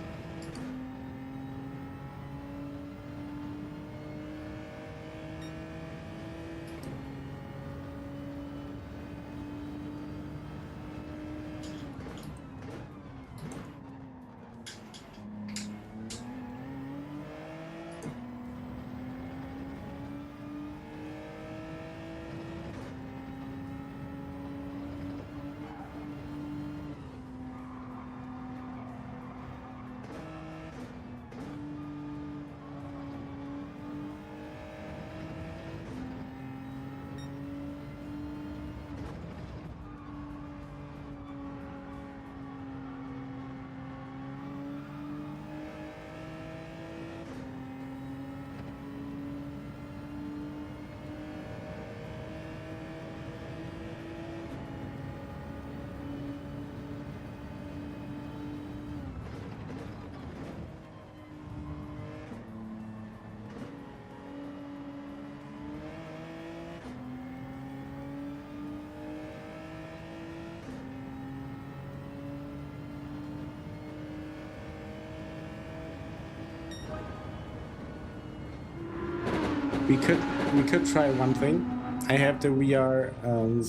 We could try one thing. I have the VR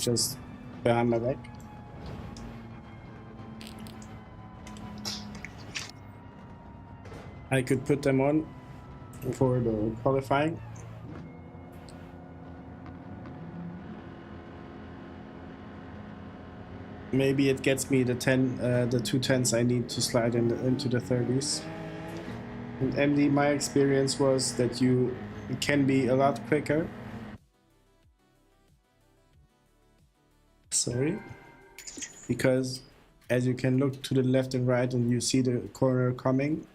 just behind my back. I could put them on for the qualifying. Maybe it gets me the 210s I need to slide into the 30s. And MD, my experience was that it can be a lot quicker. Sorry. Because as you can look to the left and right and you see the corner coming,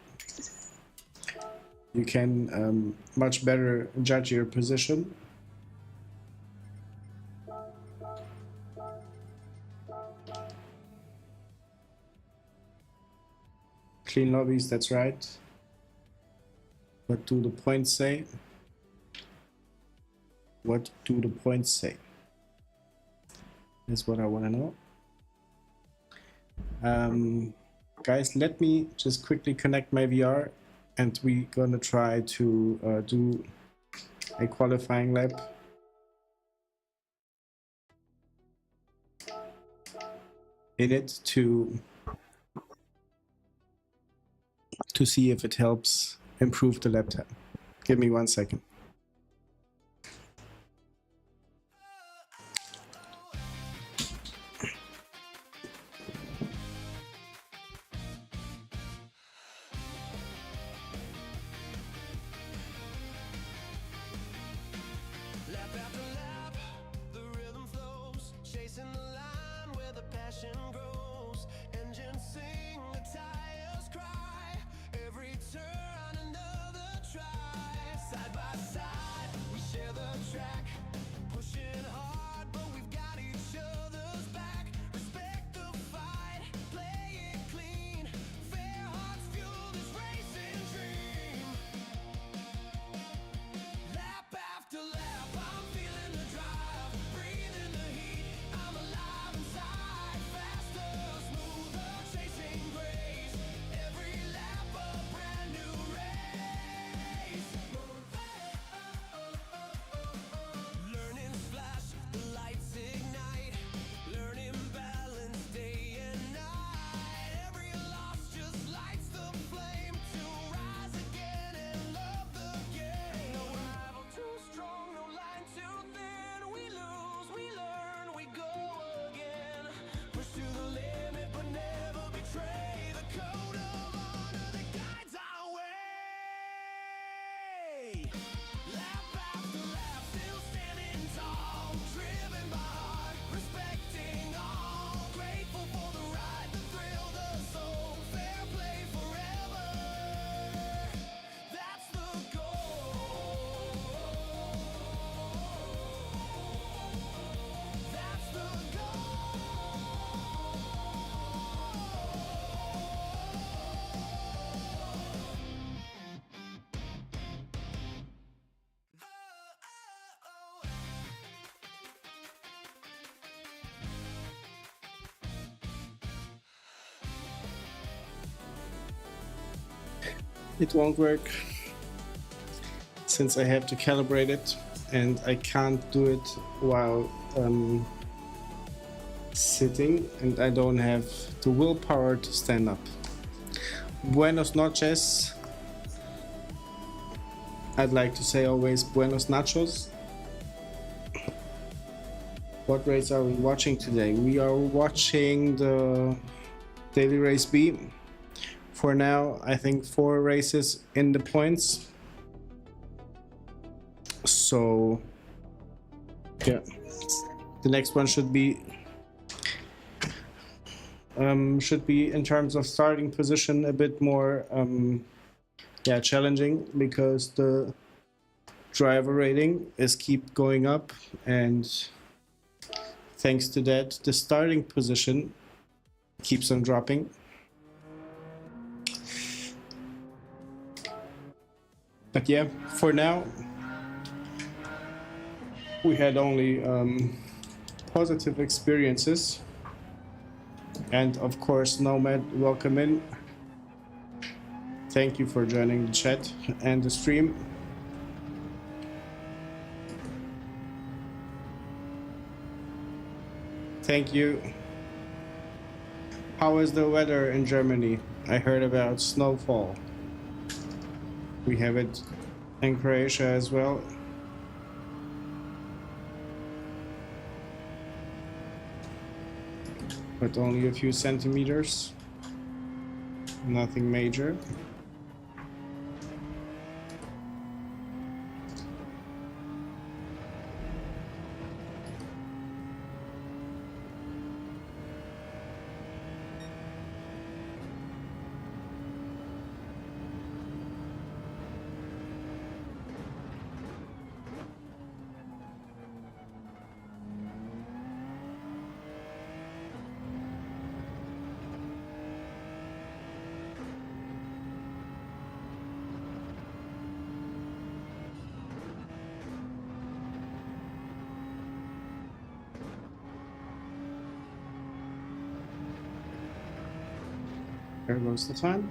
you can much better judge your position. Clean lobbies, that's right. What do the points say? What do the points say? That's what I want to know. Guys, let me just quickly connect my VR, and we're gonna try to do a qualifying lap. In it to see if it helps improve the lap time. Give me 1 second. Lap after lap, still standing tall, driven by heart, respecting all, grateful for the ride, the thrill, the soul, fair play forever. That's the goal. That's the goal. It won't work since I have to calibrate it, and I can't do it while sitting, and I don't have the willpower to stand up. Buenos noches. I'd like to say always buenos nachos. What race are we watching today? We are watching the Daily Race B. For now, I think 4 races in the points. So, yeah, the next one should be in terms of starting position a bit more challenging, because the driver rating is keep going up, and thanks to that the starting position keeps on dropping. But yeah, for now we had only positive experiences. And of course, Nomad, welcome in. Thank you for joining the chat and the stream. Thank you. How is the weather in Germany? I heard about snowfall. We have it in Croatia as well. But only a few centimeters. Nothing major. There goes the time.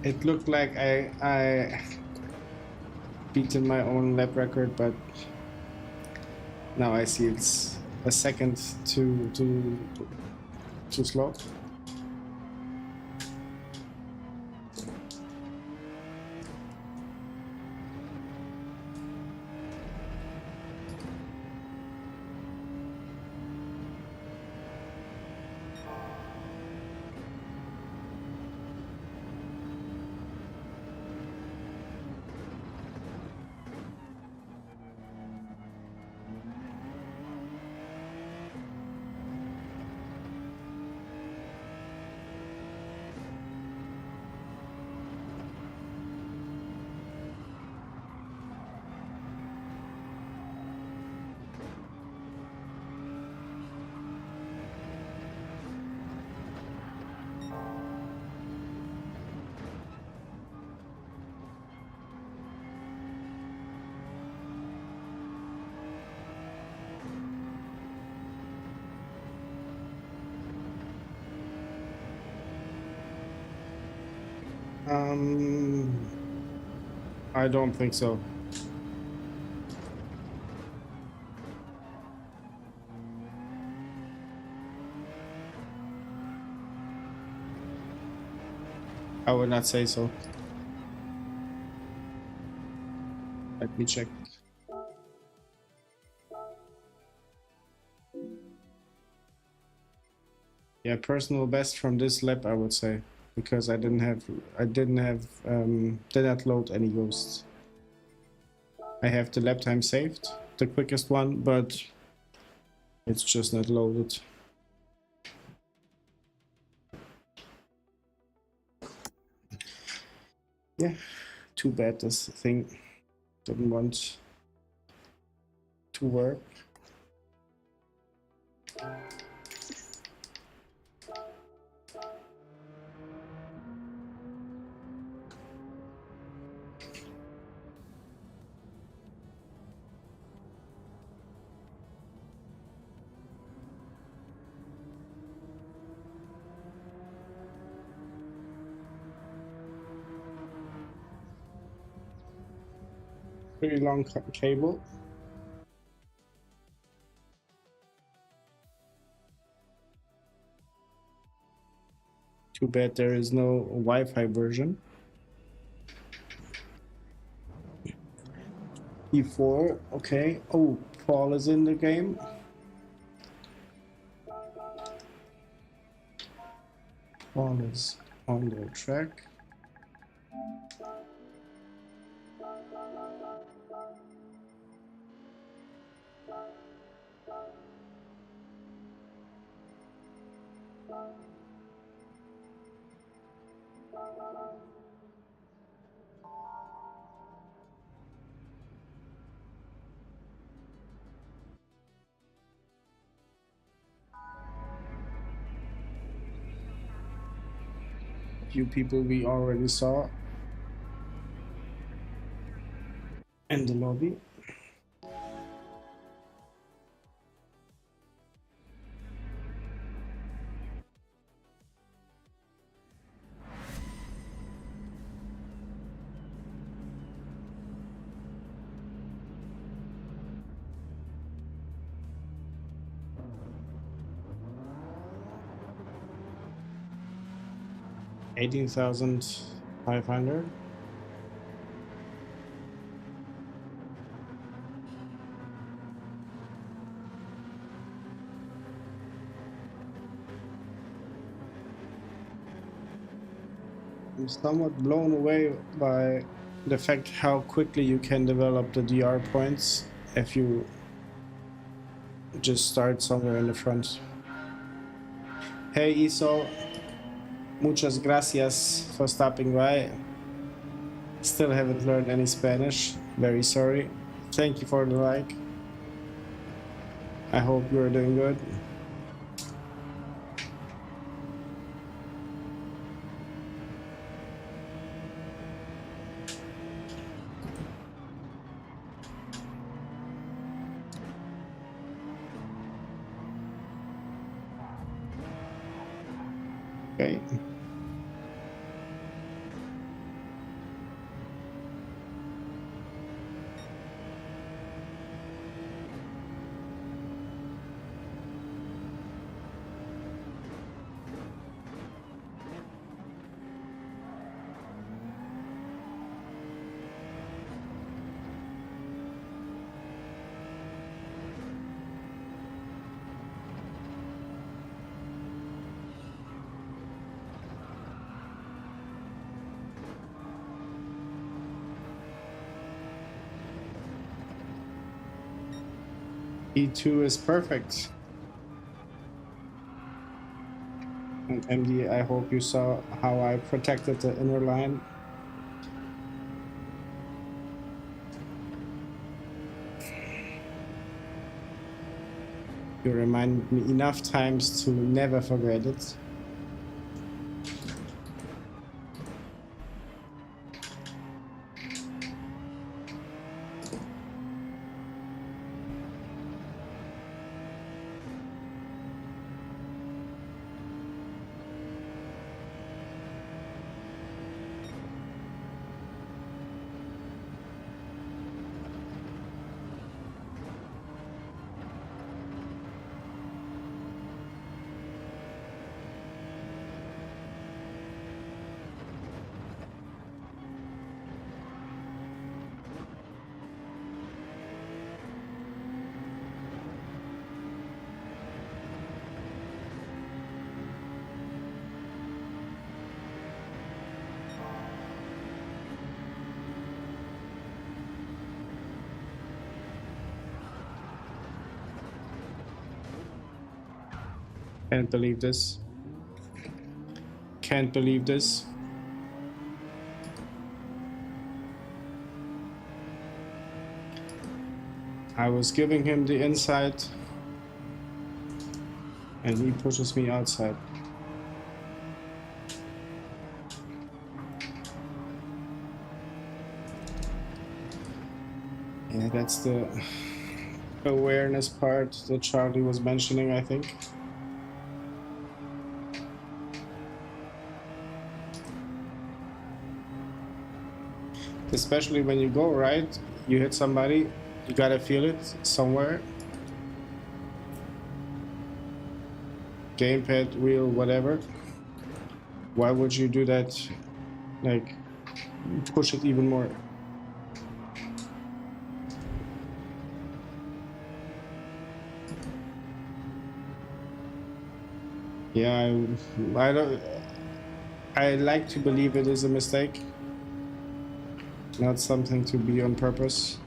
It looked like I beaten my own lap record, but now I see it's a second too slow. I don't think so. I would not say so. Let me check. Yeah, personal best from this lap, I would say, because I did not load any ghosts. I have the lap time saved, the quickest one, but it's just not loaded. Yeah, too bad this thing didn't want to work. Pretty long cable. Too bad there is no Wi-Fi version. E4, okay. Oh, Paul is in the game. Paul is on the track. Few people we already saw in the lobby. $18,500. I'm somewhat blown away by the fact how quickly you can develop the DR points if you just start somewhere in the front. Hey Iso, muchas gracias for stopping by. Still haven't learned any Spanish, very sorry. Thank you for the like. I hope you're doing good. Okay. E2 is perfect. And MD, I hope you saw how I protected the inner line. You reminded me enough times to never forget it. Can't believe this. Can't believe this. I was giving him the inside and he pushes me outside. Yeah, that's the awareness part that Charlie was mentioning, I think. Especially when you go right, you hit somebody, you gotta feel it somewhere. Gamepad, wheel, whatever. Why would you do that? Like, push it even more. Yeah, I don't. I like to believe it is a mistake, not something to be on purpose.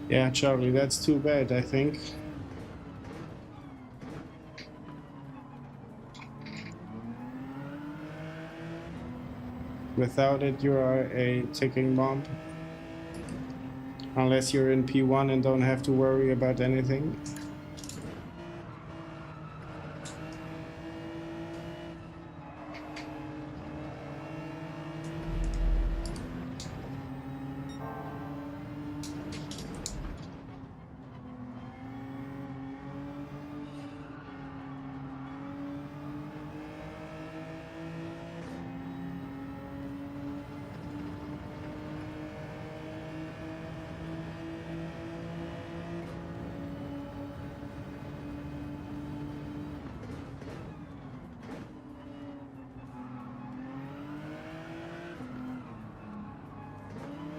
Yeah, Charlie, that's too bad, I think. Without it, you are a ticking bomb. Unless you're in P1 and don't have to worry about anything.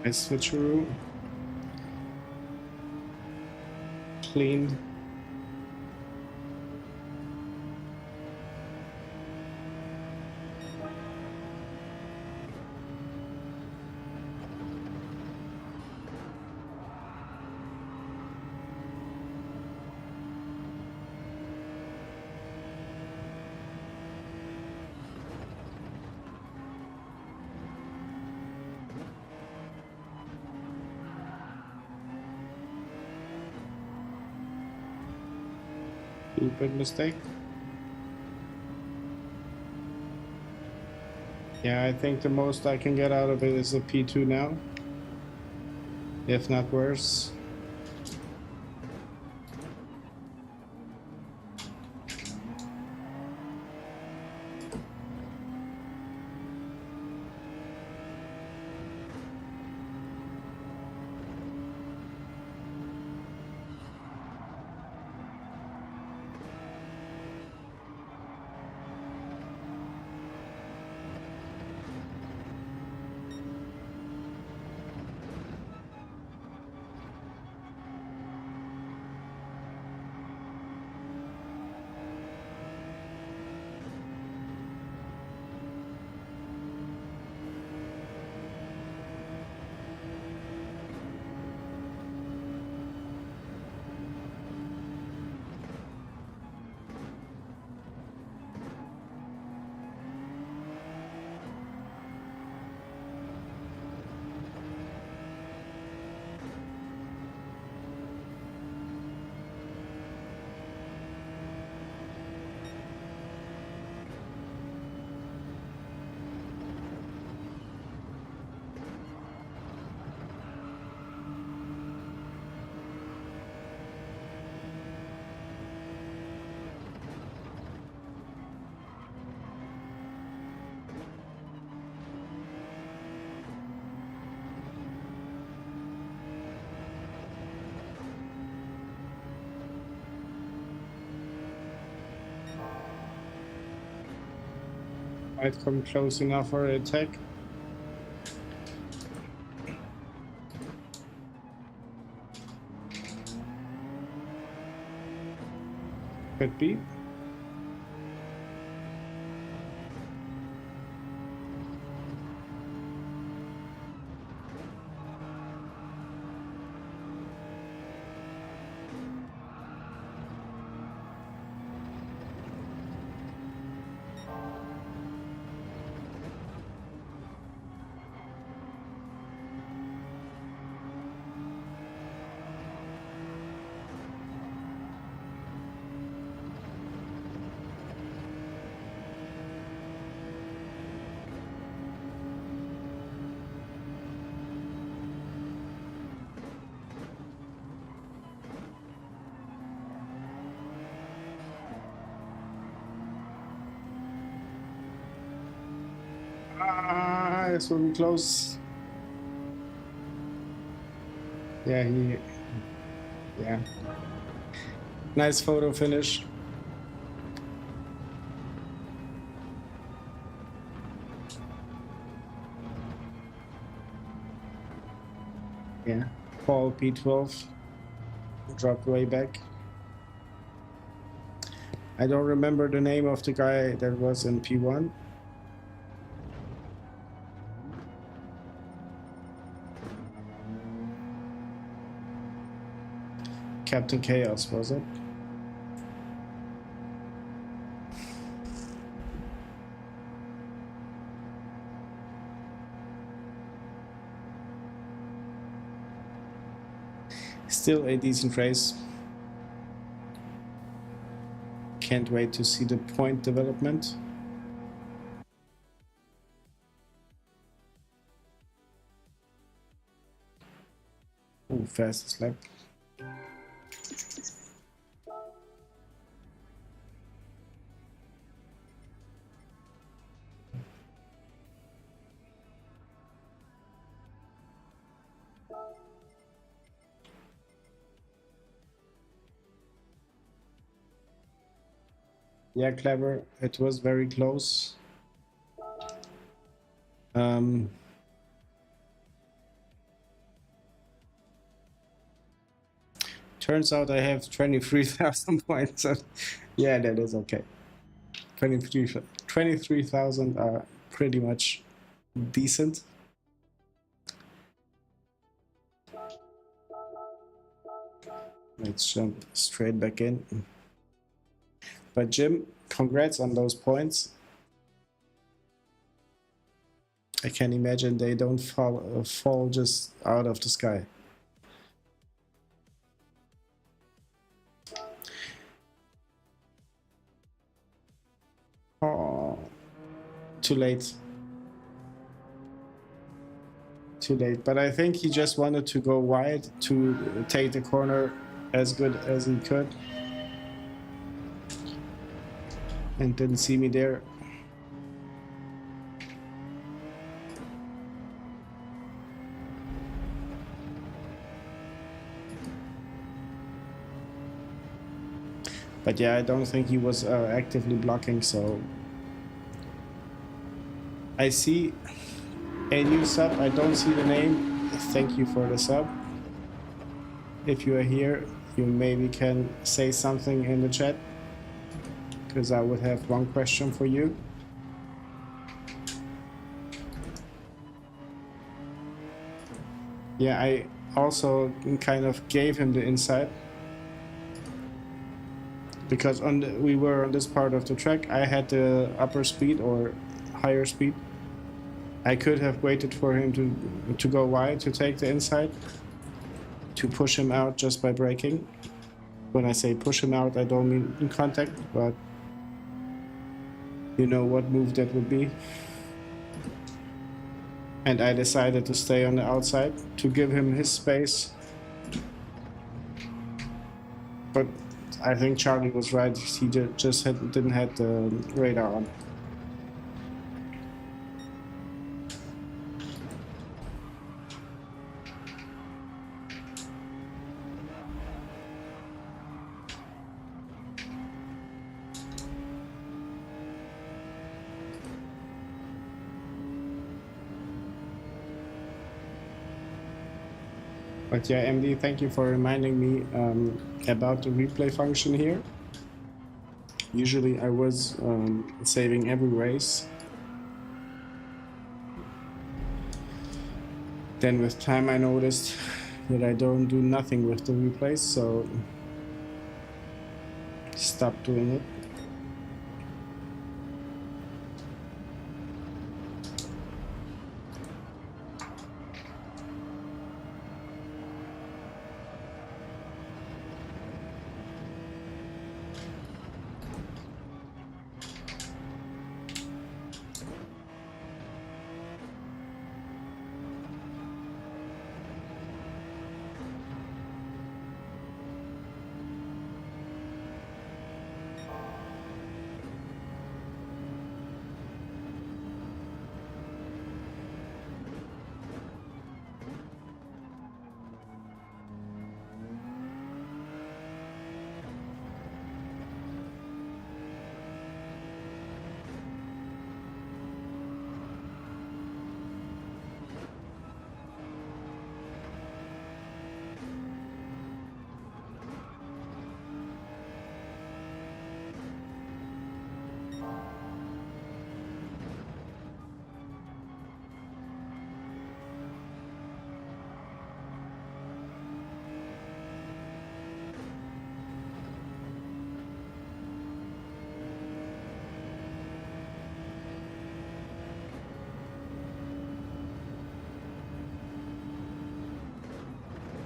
I switcheroo. Clean. Stupid mistake. Yeah, I think the most I can get out of it is a P2 now. If not worse. Might come close enough for an attack. Could be. Ah, this will be close. Yeah, yeah. Nice photo finish. Yeah, Paul P12 dropped way back. I don't remember the name of the guy that was in P1. Captain Chaos, was it? Still a decent race. Can't wait to see the point development. Ooh, fastest lap. Yeah, clever. It was very close. Turns out I have 23,000 points. So yeah, that is okay. 23,000 are pretty much decent. Let's jump straight back in. But Jim, congrats on those points. I can imagine they don't fall just out of the sky. Oh, too late. Too late. But I think he just wanted to go wide to take the corner as good as he could. And didn't see me there. But yeah, I don't think he was actively blocking, so... I see a new sub. I don't see the name. Thank you for the sub. If you are here, you maybe can say something in the chat, because I would have one question for you. Yeah, I also kind of gave him the insight, because we were on this part of the track. I had the upper speed or higher speed. I could have waited for him to go wide to take the inside, to push him out just by braking. When I say push him out, I don't mean in contact, but you know what move that would be. And I decided to stay on the outside to give him his space. But I think Charlie was right. He just didn't have the radar on. But yeah, MD, thank you for reminding me about the replay function here. Usually I was saving every race. Then with time I noticed that I don't do nothing with the replays, so stopped doing it.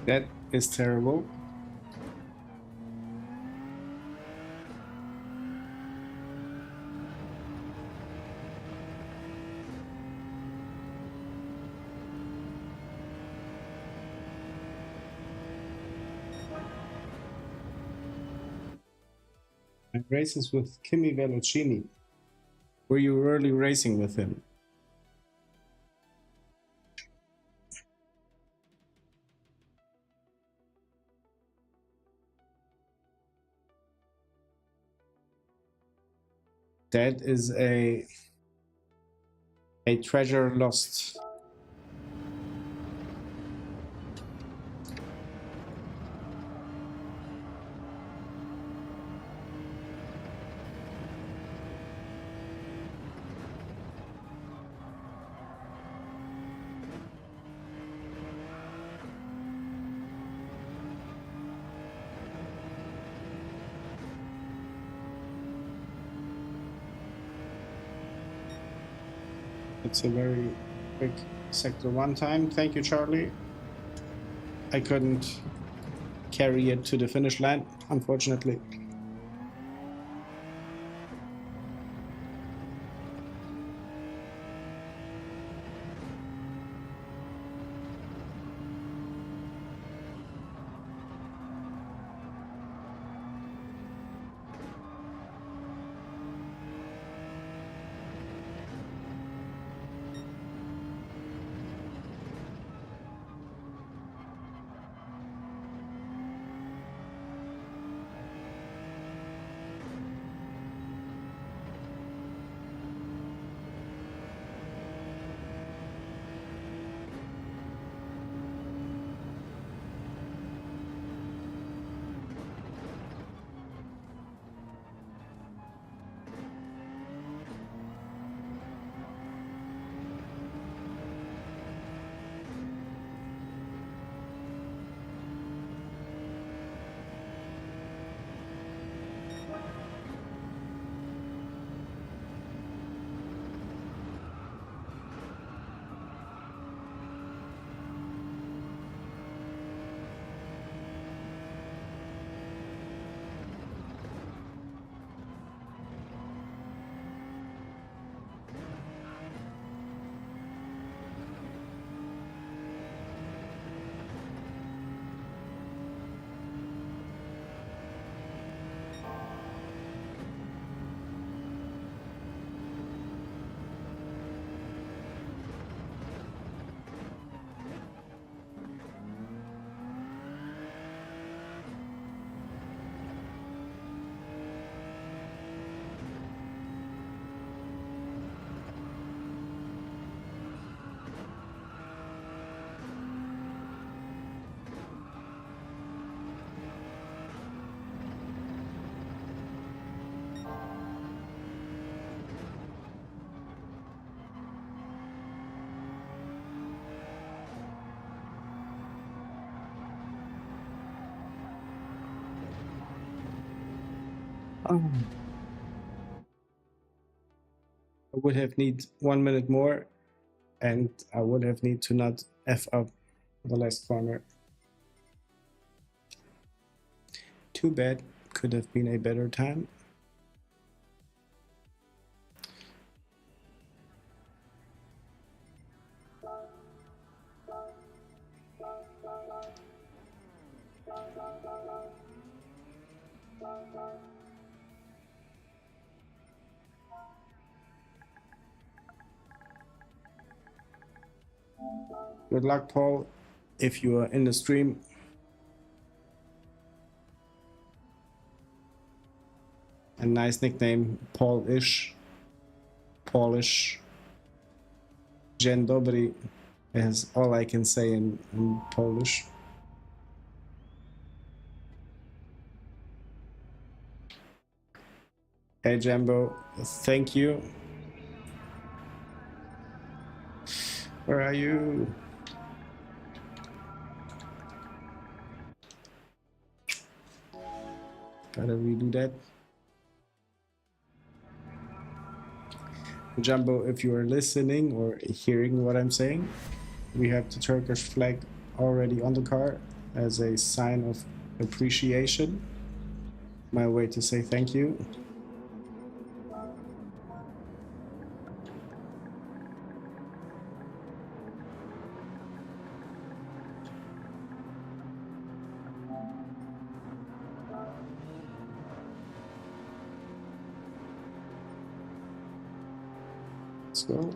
That is terrible. My races with Kimi Velocini. Were you early racing with him? That is a treasure lost. It's a very quick sector 1 time. Thank you, Charlie. I couldn't carry it to the finish line, unfortunately. I would have need 1 minute more, and I would have need to not F up the last corner. Too bad, could have been a better time. Good luck, Paul, if you are in the stream. A nice nickname, Paul-ish. Polish. Dzień dobry is all I can say in Polish. Hey Jambo, thank you. Where are you? Gotta redo that. Jumbo, if you are listening or hearing what I'm saying, we have the Turkish flag already on the car as a sign of appreciation. My way to say thank you. Let's go.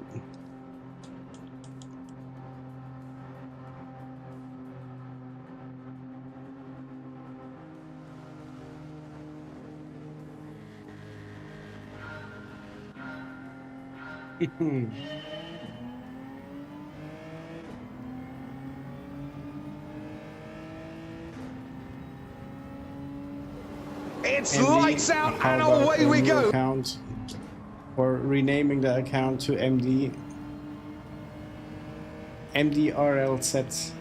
It's MD, lights out how and about away a we new go. account, or renaming the account to MD MDRLZ.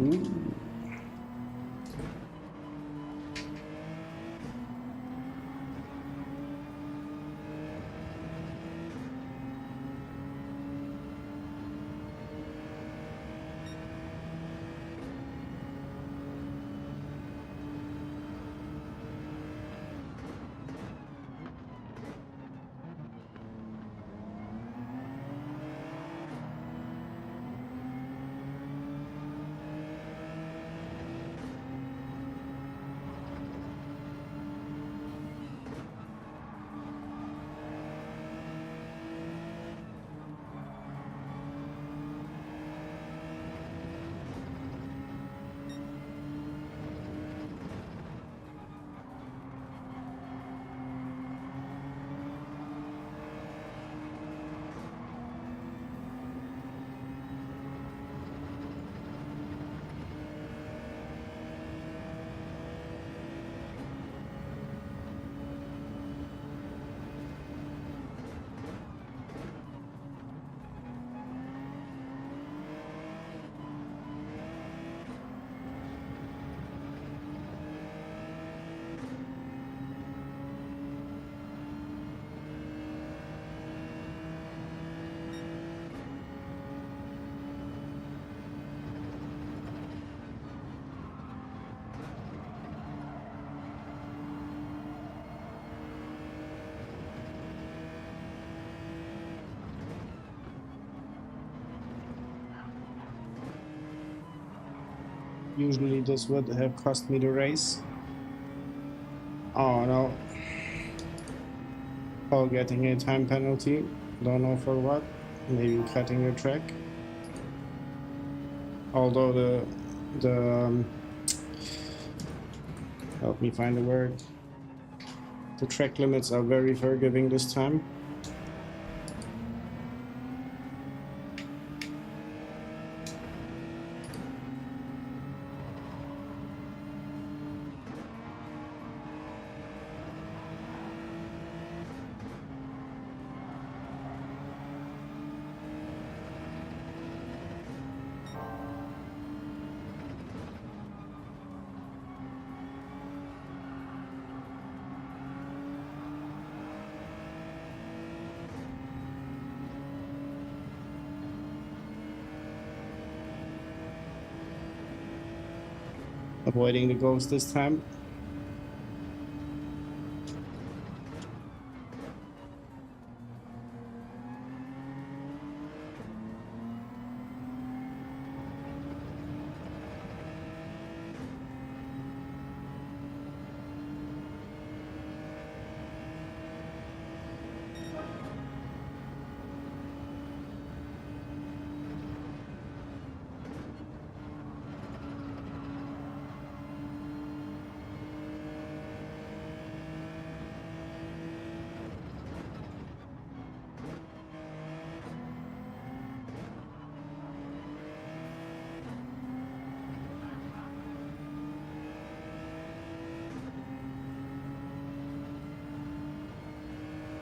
Ooh. Usually this would have cost me the race. Oh no. Paul getting a time penalty. Don't know for what. Maybe cutting the track. Although help me find the word. The track limits are very forgiving this time. Avoiding the ghost this time.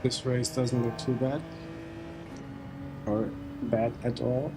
This race doesn't look too bad, or bad at all.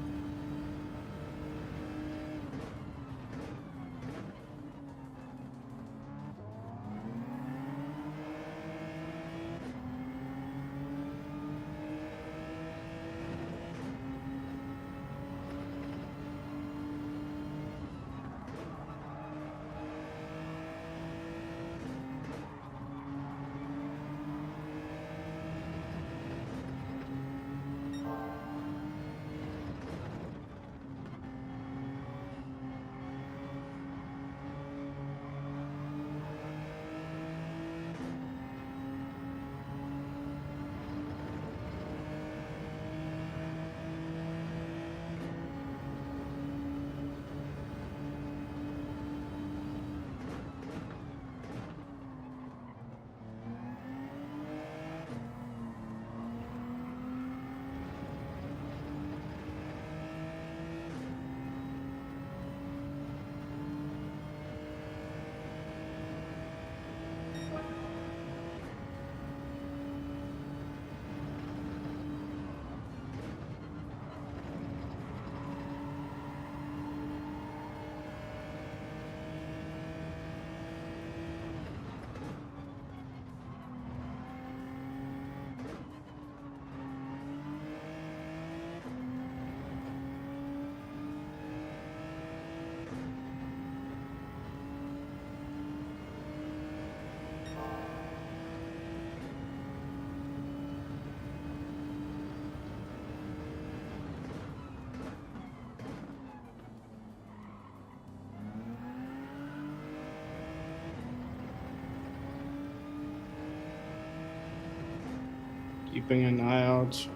Keeping an eye out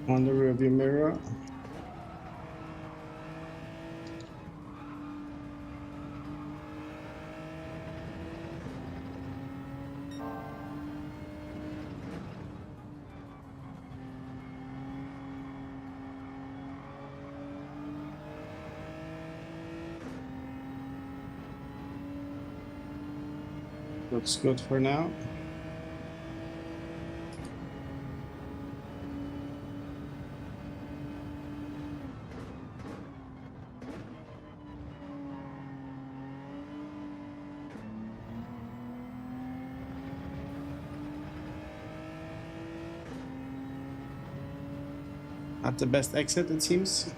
on the rearview mirror. Looks good for now. Not the best exit, it seems.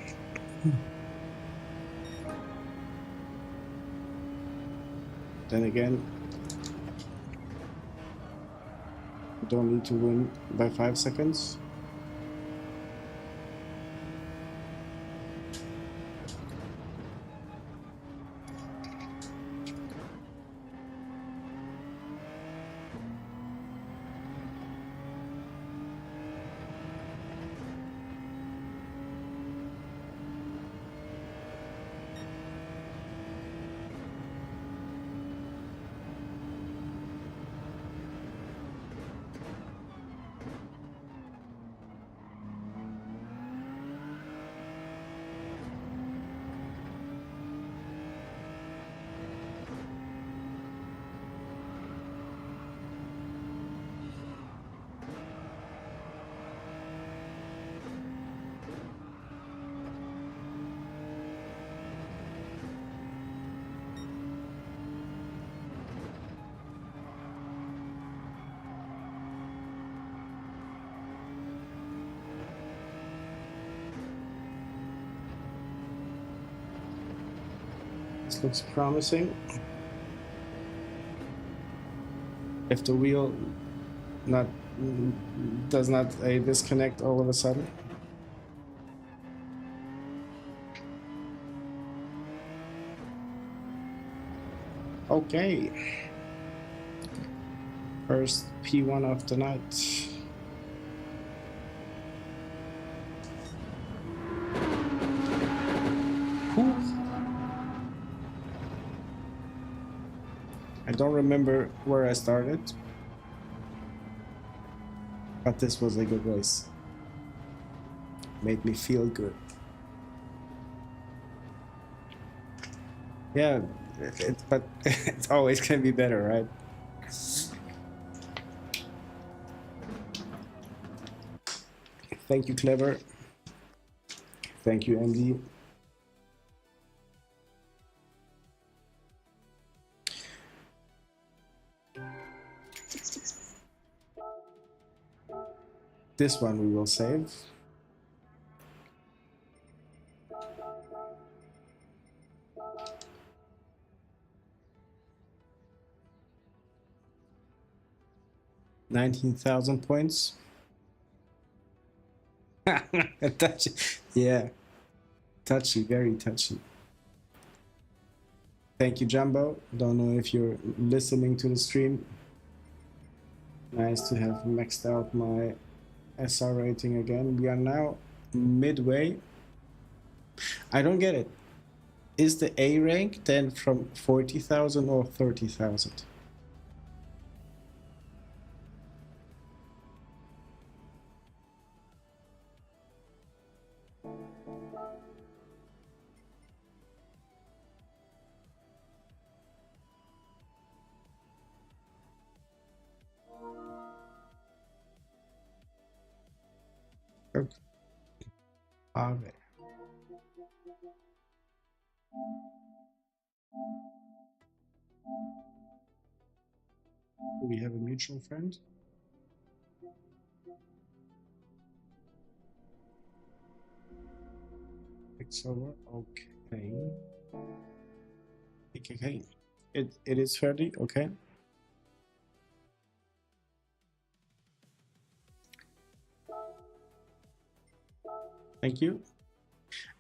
Then again, you don't need to win by 5 seconds. This looks promising. If the wheel does not disconnect all of a sudden. Okay. First P1 of the night. Whew. I don't remember where I started, but this was a good race. Made me feel good. Yeah, but it always can be better, right? Thank you, Clever. Thank you, Andy. This one we will save. $19,000 points. Touchy. Yeah. Touchy, very touchy. Thank you, Jumbo. Don't know if you're listening to the stream. Nice to have maxed out my SR rating again. We are now midway. I don't get it. Is the A rank then from 40,000 or 30,000? Okay. Do we have a mutual friend? It's over. Okay. Okay. It is 30. Okay. Thank you.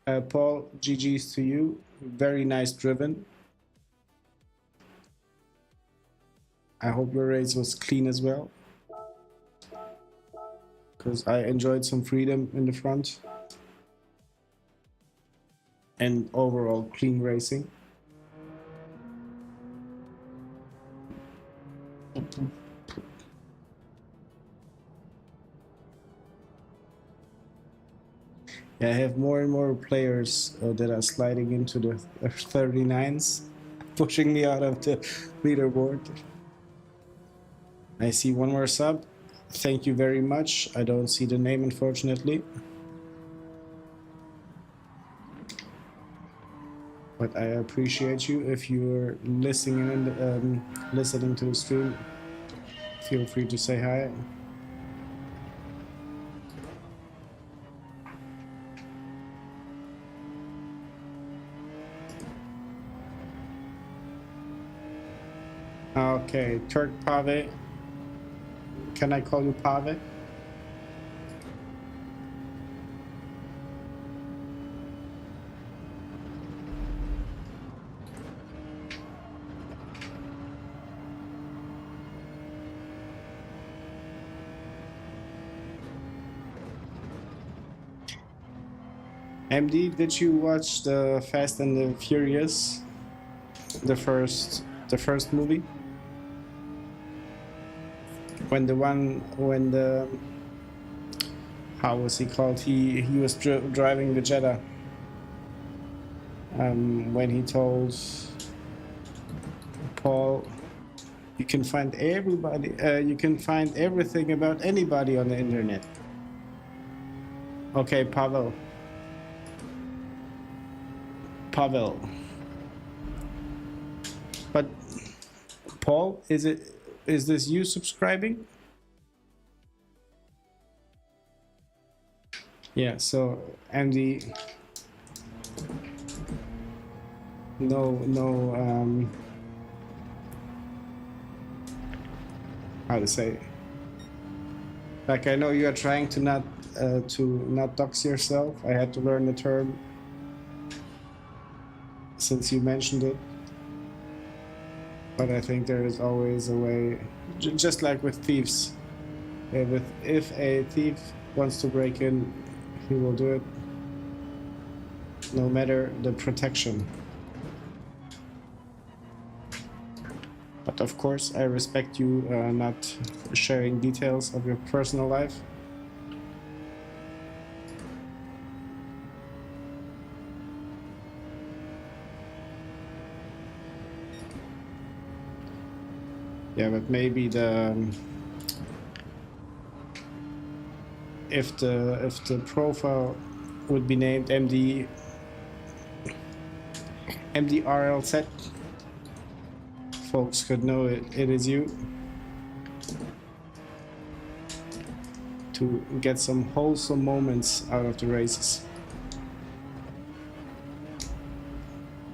Paul, GG's to you. Very nice driven. I hope your race was clean as well, because I enjoyed some freedom in the front and overall clean racing. Yeah, I have more and more players that are sliding into the 39s, pushing me out of the leaderboard. I see one more sub. Thank you very much. I don't see the name, unfortunately. But I appreciate you. If you're listening to the stream, feel free to say hi. Okay, Turk Pave. Can I call you Pave? MD, did you watch the Fast and the Furious? The first movie? When the how was he called? He was driving the Jetta. When he told Paul, you can find everybody. You can find everything about anybody on the internet. Okay, Pavel. But Paul, is this you subscribing? Yeah, so Andy, no, how to say, like, I know you are trying to not dox yourself. I had to learn the term since you mentioned it, but I think there is always a way, just like with thieves. If a thief wants to break in, he will do it, no matter the protection. But of course, I respect you not sharing details of your personal life. Yeah, but maybe if the profile would be named MDRLZ, folks could know it is you, to get some wholesome moments out of the races.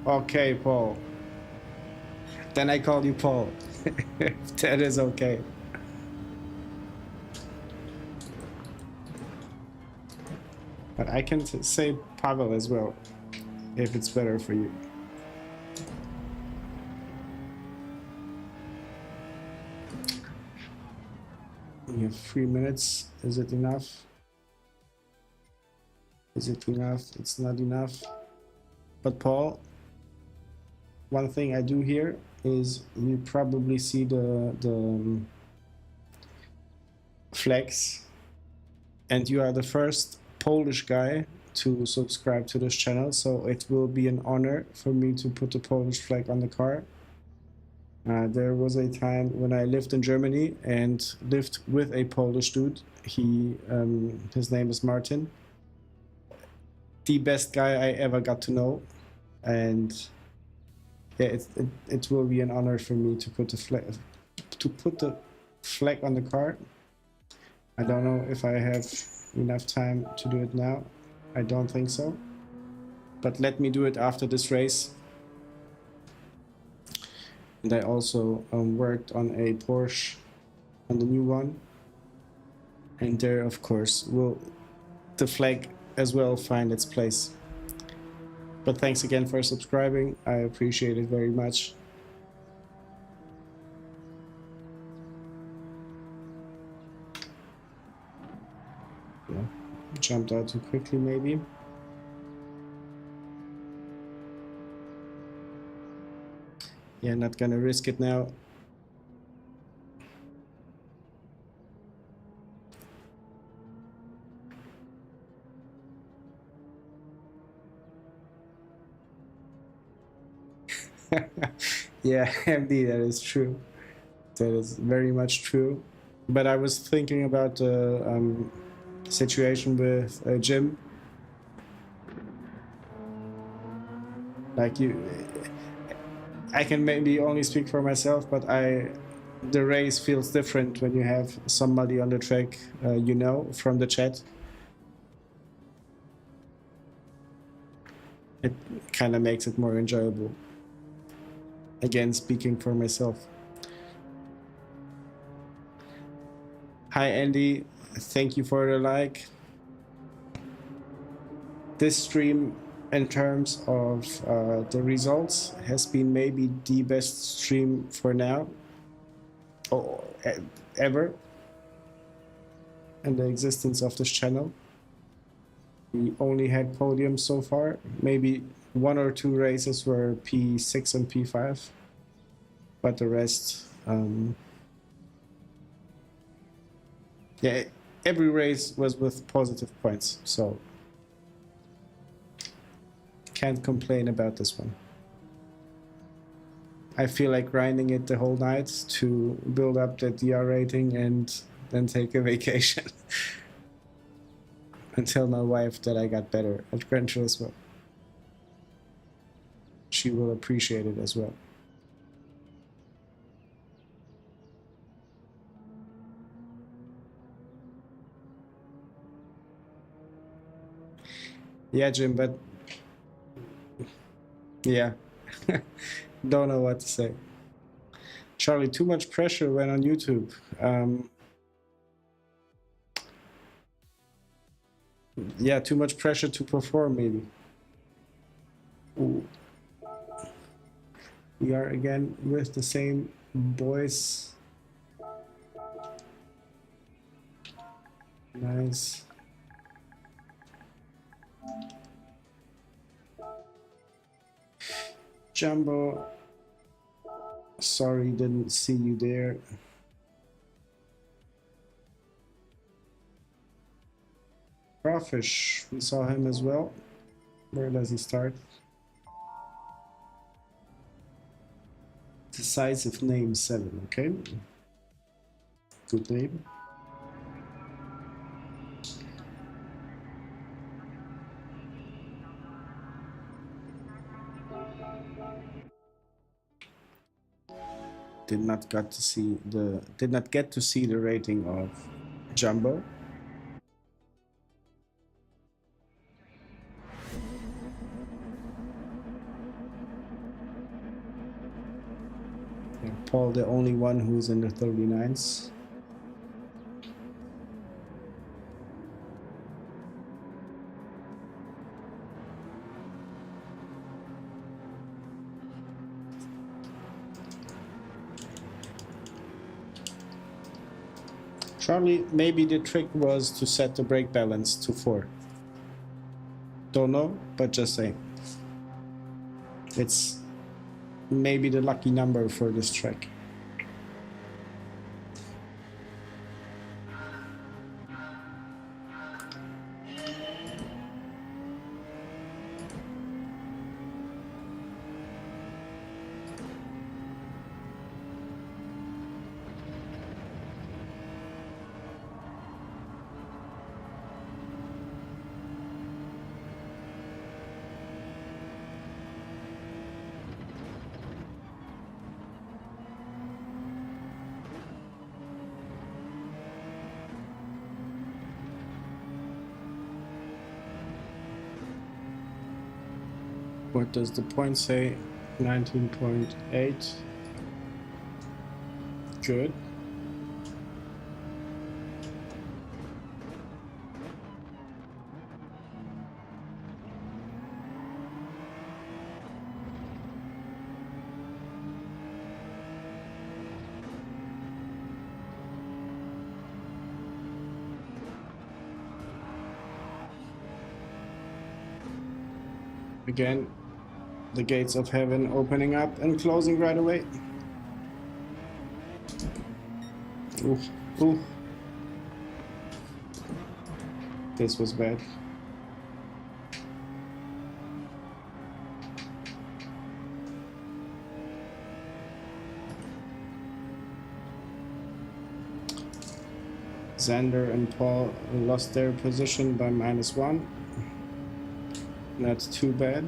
Okay, Paul. Then I call you Paul. That is okay. But I can say Pavel as well, if it's better for you. We have 3 minutes. Is it enough? Is it enough? It's not enough. But Paul, one thing I do here is you probably see the flags, and you are the first Polish guy to subscribe to this channel, so it will be an honor for me to put the Polish flag on the car. There was a time when I lived in Germany and lived with a Polish dude. His name is Martin. The best guy I ever got to know, and yeah, it will be an honor for me to put the flag on the car. I don't know if I have enough time to do it now. I don't think so, but let me do it after this race. And I also worked on a Porsche, on the new one, and there of course will the flag as well find its place. But thanks again for subscribing. I appreciate it very much. Yeah, jumped out too quickly maybe. Yeah, not gonna risk it now. Yeah, MD, that is true. That is very much true. But I was thinking about the situation with Jim. Like I can maybe only speak for myself, but the race feels different when you have somebody on the track, you know, from the chat. It kind of makes it more enjoyable. Again, speaking for myself. Hi Andy, thank you for the like. This stream, in terms of the results, has been maybe the best stream for now, or ever, in the existence of this channel. We only had podiums so far. Maybe 1 or 2 races were P6 and P5, but the rest, yeah, every race was with positive points, so can't complain about this one. I feel like grinding it the whole night to build up the DR rating and then take a vacation. And tell my wife that I got better at Gran Turismo. She will appreciate it as well. Yeah, Jim, but yeah, Don't know what to say. Charlie, too much pressure when on YouTube. Yeah, too much pressure to perform, maybe. Ooh. We are again with the same boys. Nice. Jumbo. Sorry, didn't see you there. Crawfish, we saw him as well. Where does he start? Decisive name 7, okay. Good name. Did not get to see the rating of Jumbo. Paul, the only one who's in the 39s. Charlie, maybe the trick was to set the brake balance to 4. Don't know, but just saying. It's maybe the lucky number for this track. What does the point say? 19.8. Good. Again, the gates of heaven opening up and closing right away. Ooh, ooh. This was bad. Xander and Paul lost their position by -1. Not too bad.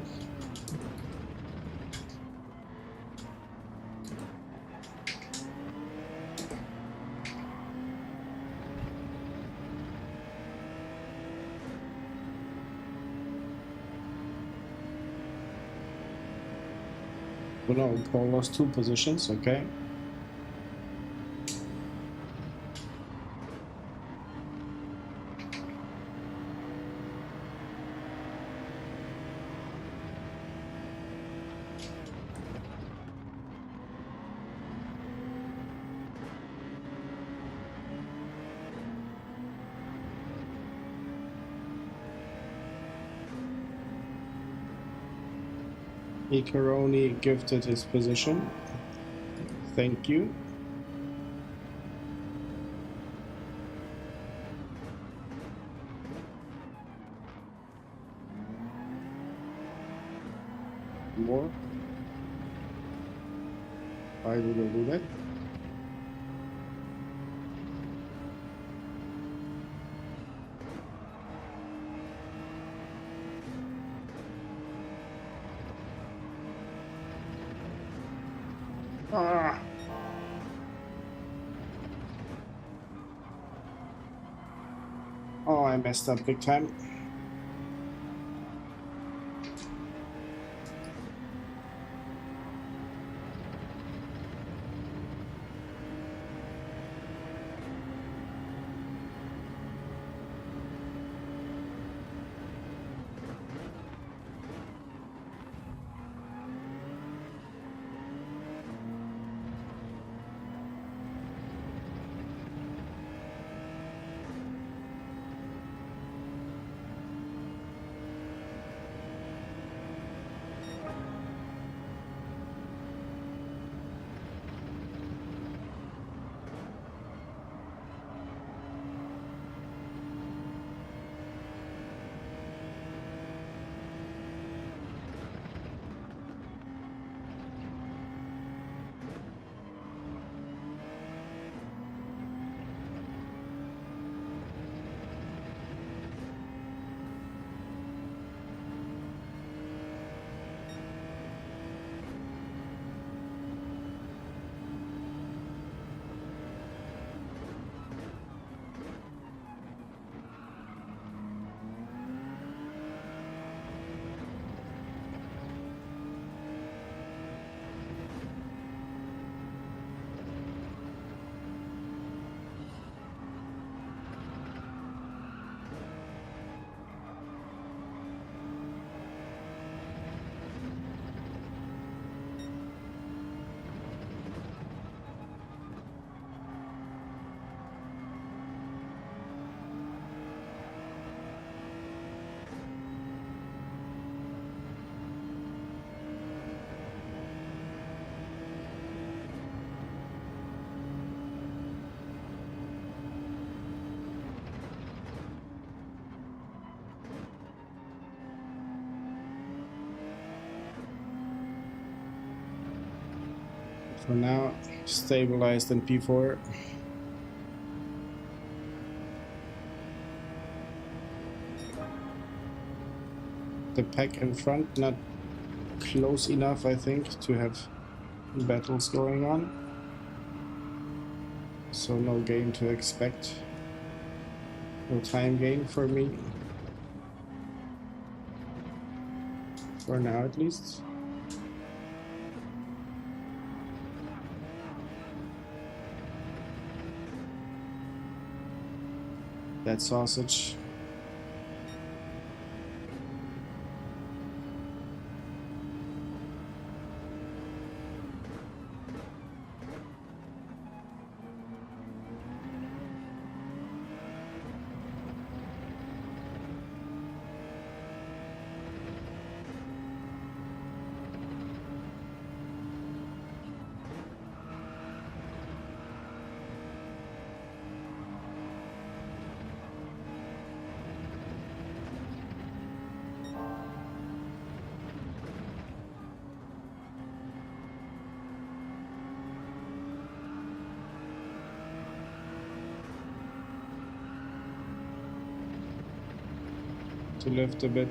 Oh no, Paul lost 2 positions, okay. Icaroni gifted his position. Thank you. More. I will do that. Ah. Oh, I messed up big time. For now, stabilized in P4. The pack in front not close enough, I think, to have battles going on. So no gain to expect. No time gain for me. For now, at least. That sausage. To lift a bit.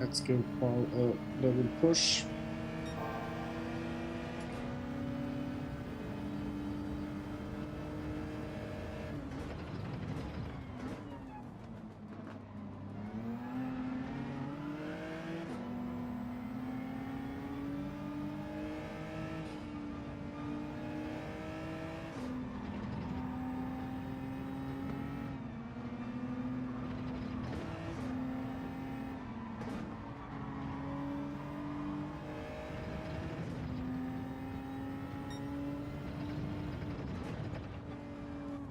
Let's give Paul a little push.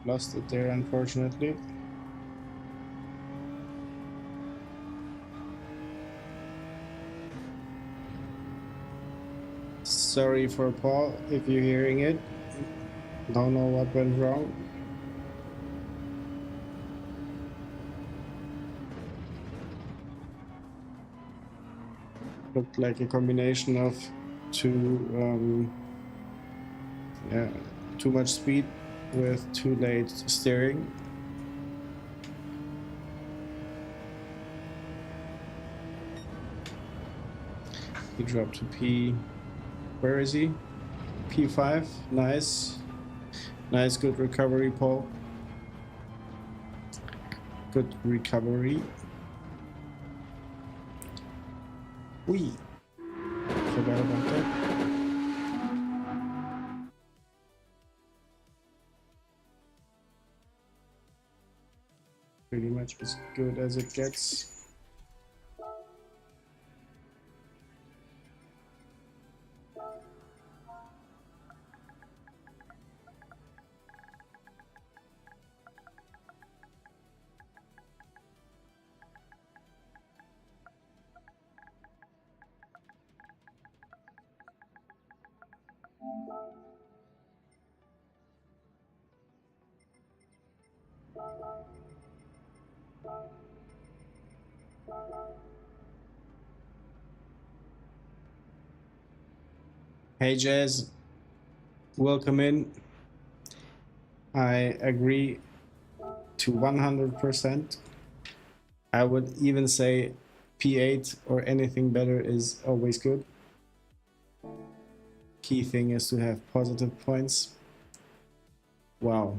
Lost it there, unfortunately. Sorry for Paul if you're hearing it. Don't know what went wrong. Looked like a combination of too much speed with too late steering. He dropped to P. Where is he? P5. Nice. Nice, good recovery, Paul. Good recovery. Wee. Forgot about that. Pretty much as good as it gets. Hey Jazz, welcome in. I agree to 100%. I would even say P8 or anything better is always good. Key thing is to have positive points. Wow,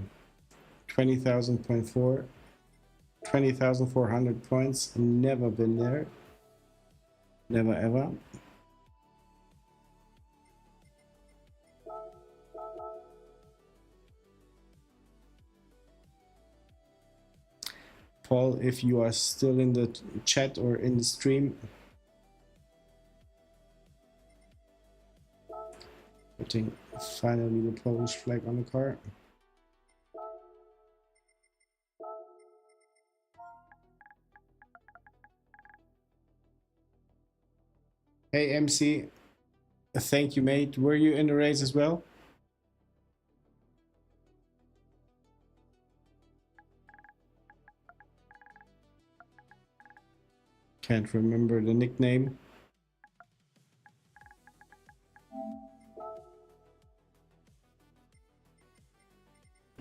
20,000.4. 20,400 points. Never been there. Never ever. Paul, if you are still in the chat or in the stream, putting finally the Polish flag on the car. Hey MC, thank you mate. Were you in the race as well? Can't remember the nickname.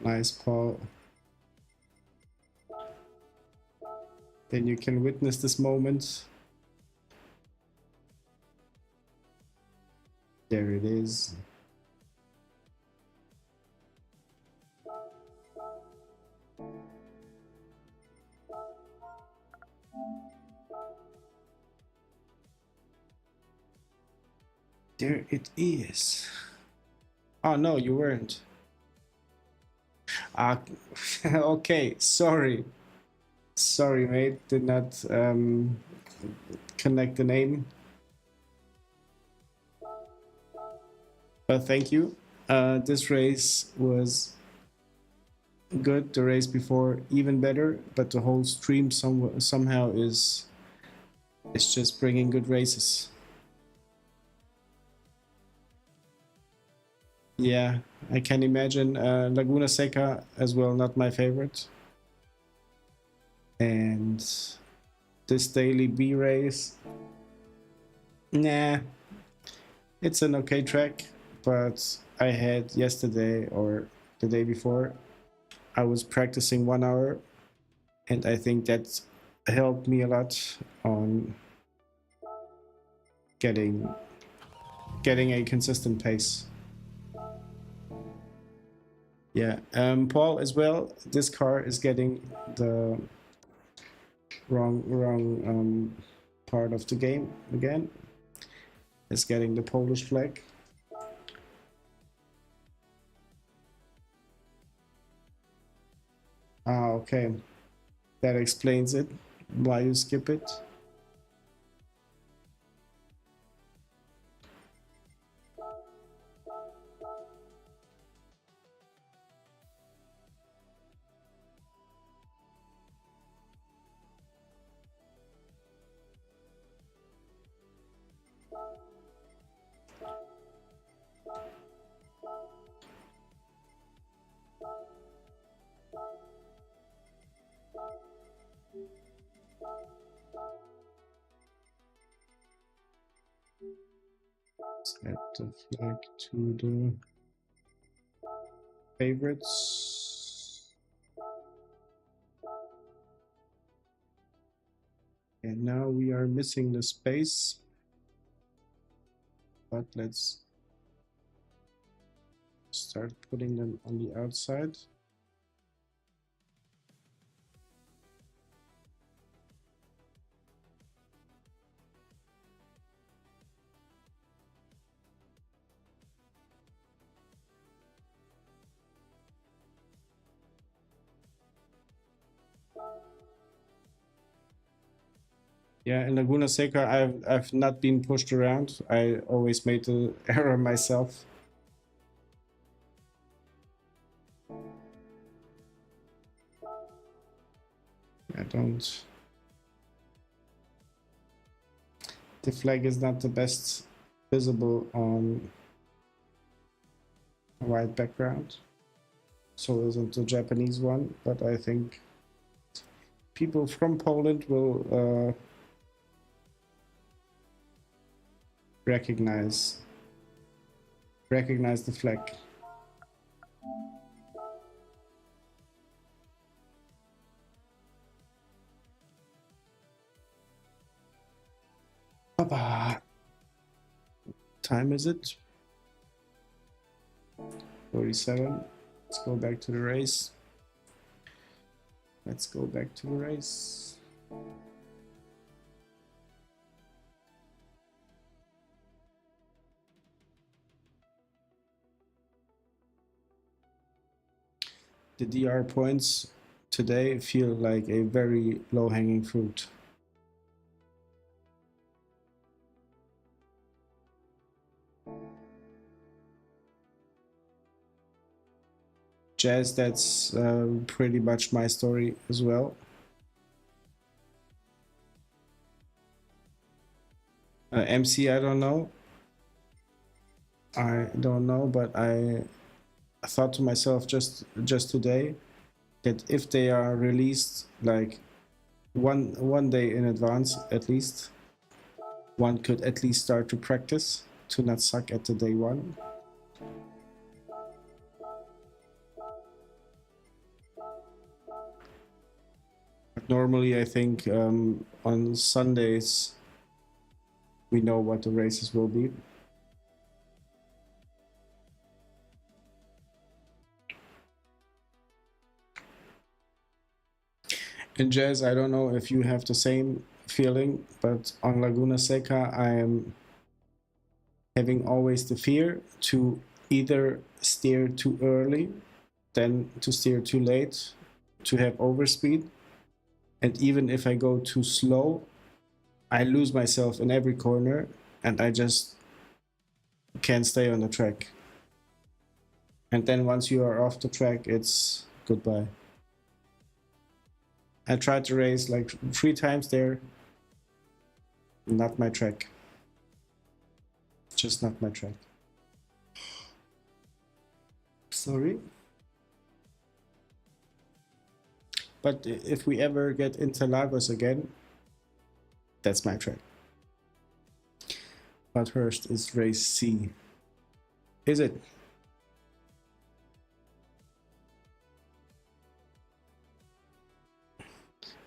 Nice, Paul. Then you can witness this moment. There it is. There it is. Oh no, you weren't. Okay, sorry. Sorry, mate. Did not connect the name. But thank you. This race was good. The race before even better. But the whole stream somehow is just bringing good races. Yeah, I can imagine. Laguna Seca as well, not my favorite. And this daily B race, nah, it's an okay track, but I had yesterday or the day before, I was practicing 1 hour, and I think that helped me a lot on getting a consistent pace. Yeah, Paul as well. This car is getting the wrong part of the game again. It's getting the Polish flag. Ah, okay. That explains it. Why you skip it. Set the flag to the favorites. And now we are missing the space. But let's start putting them on the outside. Yeah, in Laguna Seca, I've not been pushed around. I always made the error myself. I don't. The flag is not the best visible on a white background. So isn't the Japanese one, but I think people from Poland will recognize the flag. Baba. Time is it? 47. Let's go back to the race. Let's go back to the race. The DR points today feel like a very low-hanging fruit. Jazz, that's pretty much my story as well. MC, I don't know. But I thought to myself just today that if they are released like one day in advance at least, one could at least start to practice to not suck at the day one. Normally, I think on Sundays we know what the races will be. In Jazz, I don't know if you have the same feeling, but on Laguna Seca, I am having always the fear to either steer too early, then to steer too late, to have overspeed. And even if I go too slow, I lose myself in every corner and I just can't stay on the track. And then once you are off the track, it's goodbye. I tried to race like 3 times there. Not my track. Just not my track. Sorry. But if we ever get Interlagos again, that's my track. Bathurst is race C. Is it?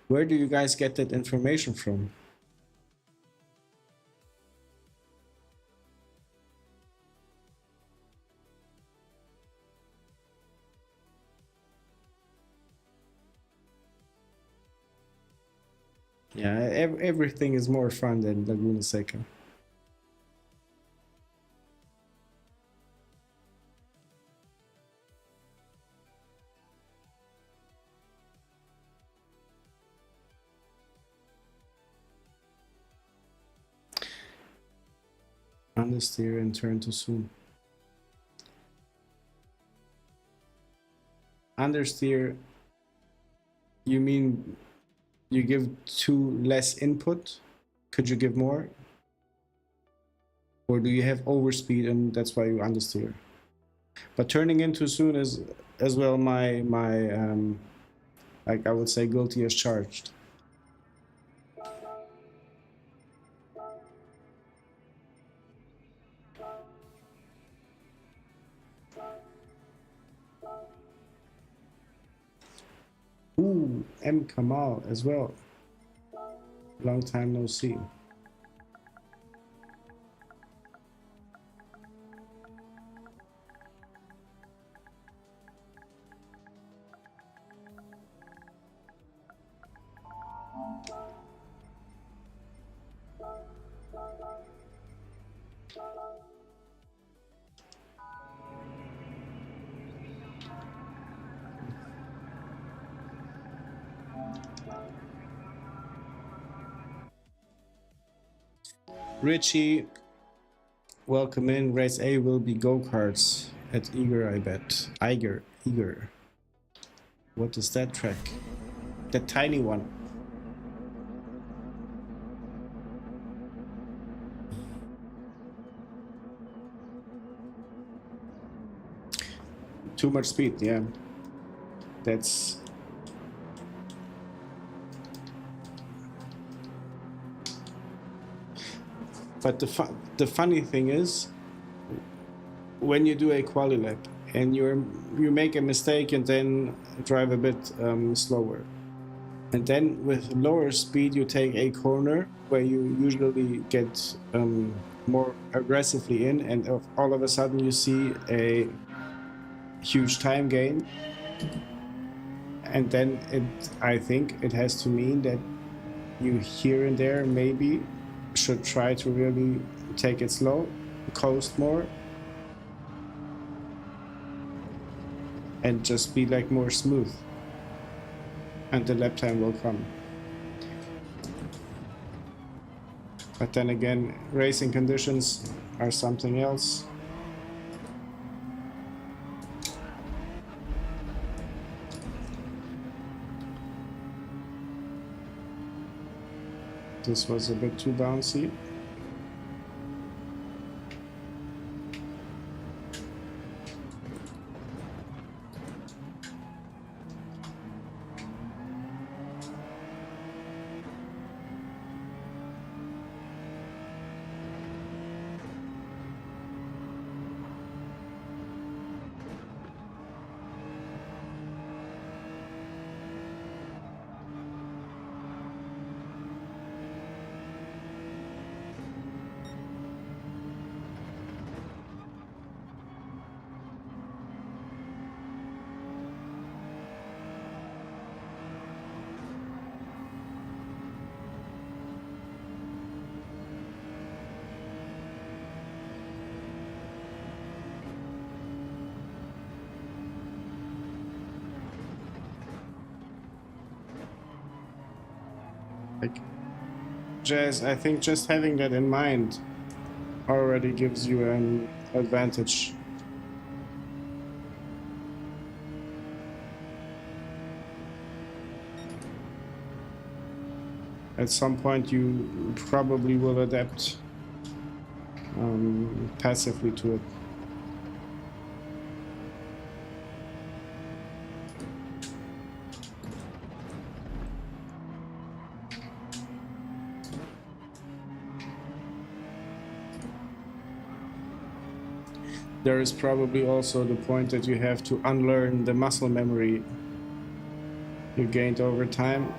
Where do you guys get that information from? Yeah, everything is more fun than Laguna Seca. Understeer and turn too soon. Understeer, you mean you give too less input? Could you give more? Or do you have overspeed and that's why you understeer? But turning in too soon is as well my like I would say guilty as charged. Ooh, M. Kamal as well. Long time no see. Richie, welcome in. Race A will be go-karts at Eager, I bet. Eager. What is that track? That tiny one. Too much speed, yeah. That's... But the funny thing is, when you do a quali lap and you make a mistake and then drive a bit slower, and then with lower speed you take a corner where you usually get more aggressively in, and all of a sudden you see a huge time gain, and then I think it has to mean that you here and there maybe should try to really take it slow, coast more, and just be like more smooth, and the lap time will come. But then again, racing conditions are something else. This was a bit too bouncy. Like, Jazz, I think just having that in mind already gives you an advantage. At some point you probably will adapt passively to it. There is probably also the point that you have to unlearn the muscle memory you gained over time,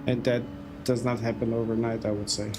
and that does not happen overnight, I would say.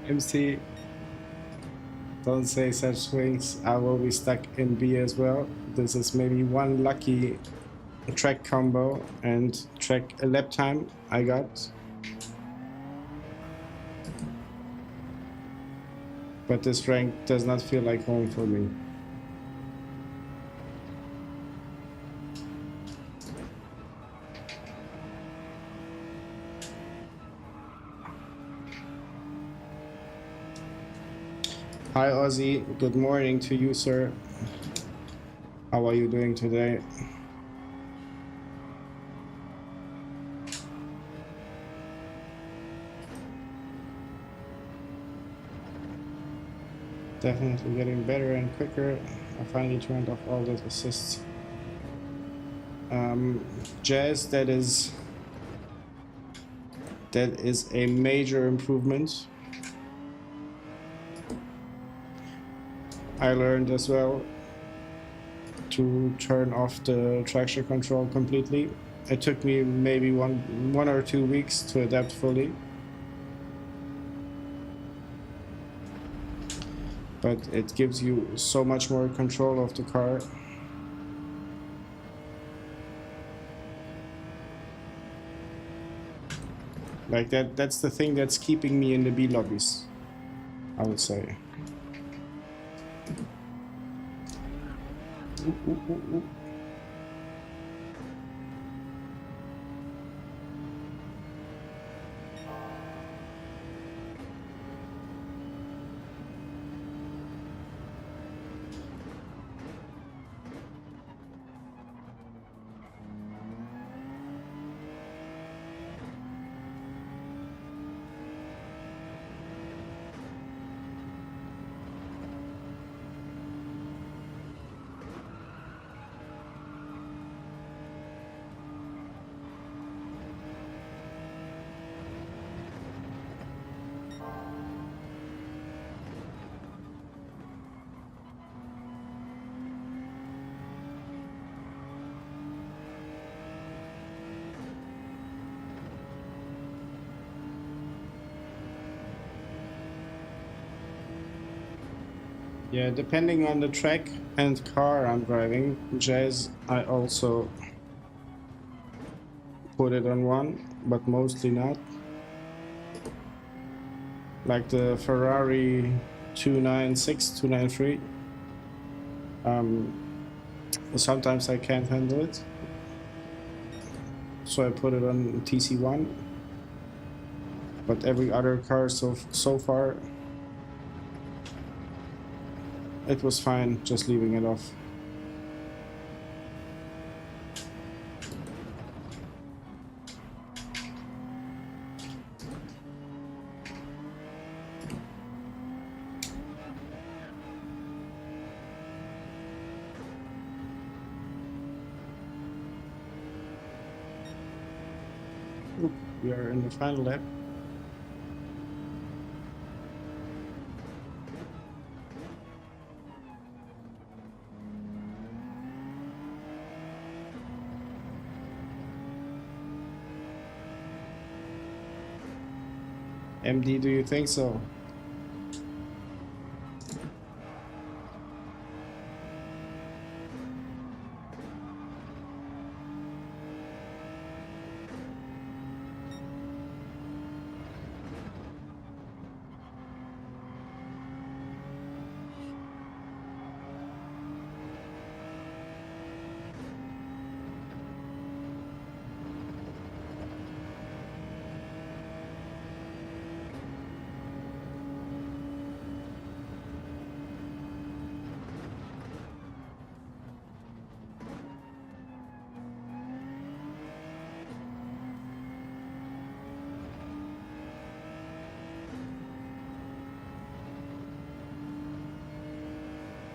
MC, don't say such things. I will be stuck in B as well. This is maybe one lucky track combo and track lap time I got. But this rank does not feel like home for me. Hi Ozzy, good morning to you, sir. How are you doing today? Definitely getting better and quicker. I finally turned off all those assists. Jazz, that is a major improvement. I learned as well to turn off the traction control completely. It took me maybe one or 2 weeks to adapt fully. But it gives you so much more control of the car. Like that's the thing that's keeping me in the B lobbies, I would say. Ooh, ooh, ooh, ooh. Yeah, depending on the track and car I'm driving, Jazz, I also put it on 1, but mostly not. Like the Ferrari 296, 293. Sometimes I can't handle it, so I put it on TC1. But every other car so far, it was fine just leaving it off. Oop, we are in the final lap. MD, do you think so?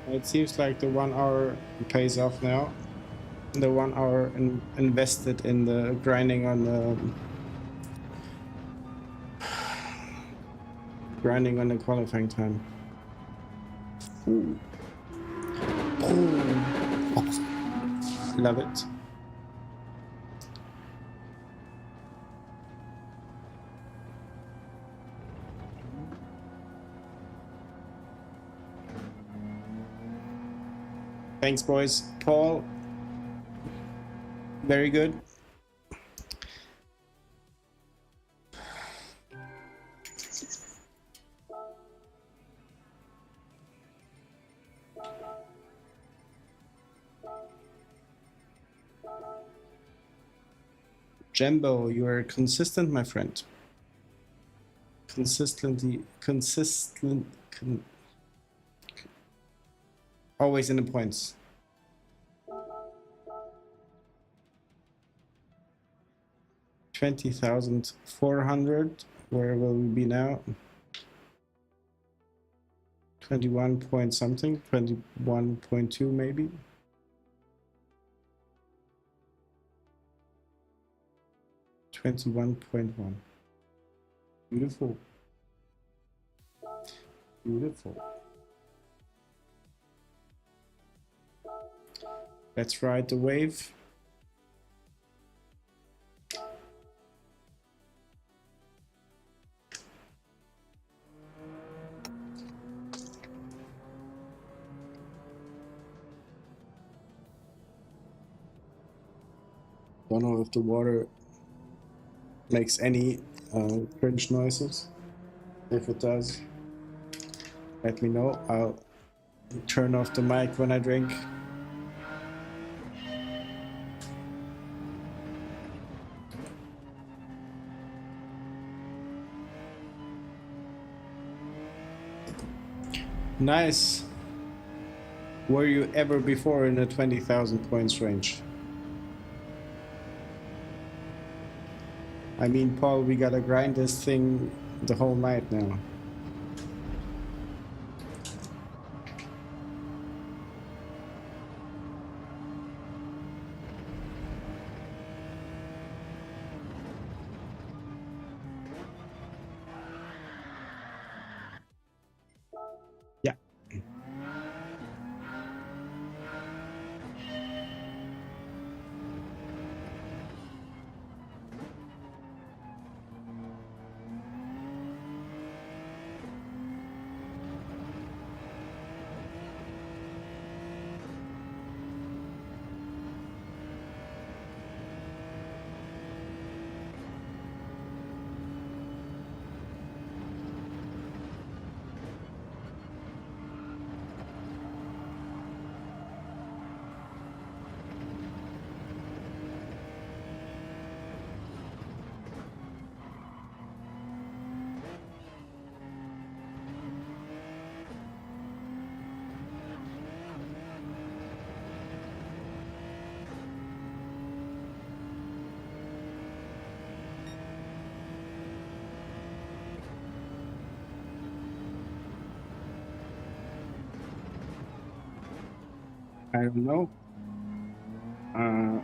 It seems like the 1 hour pays off now. The 1 hour invested in the grinding on the qualifying time. Ooh. Ooh. Love it. Thanks, boys. Paul, very good. Jumbo, you are consistent, my friend. Always in the points. $20,400. Where will we be now? 21 point something, 21.2 maybe. $21.1. Beautiful. Beautiful. Let's ride the wave. Don't know if the water makes any cringe noises. If it does, let me know. I'll turn off the mic when I drink. Nice. Were you ever before in the 20,000 points range? I mean, Paul, we gotta grind this thing the whole night now. Yeah. I don't know.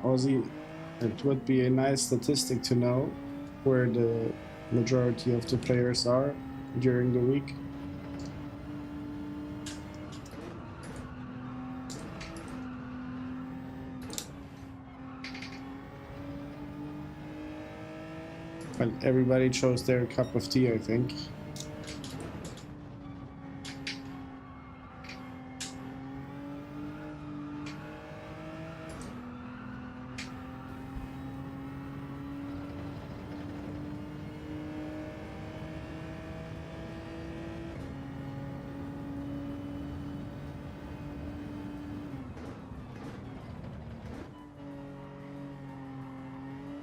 Aussie, it would be a nice statistic to know where the majority of the players are during the week. But everybody chose their cup of tea, I think.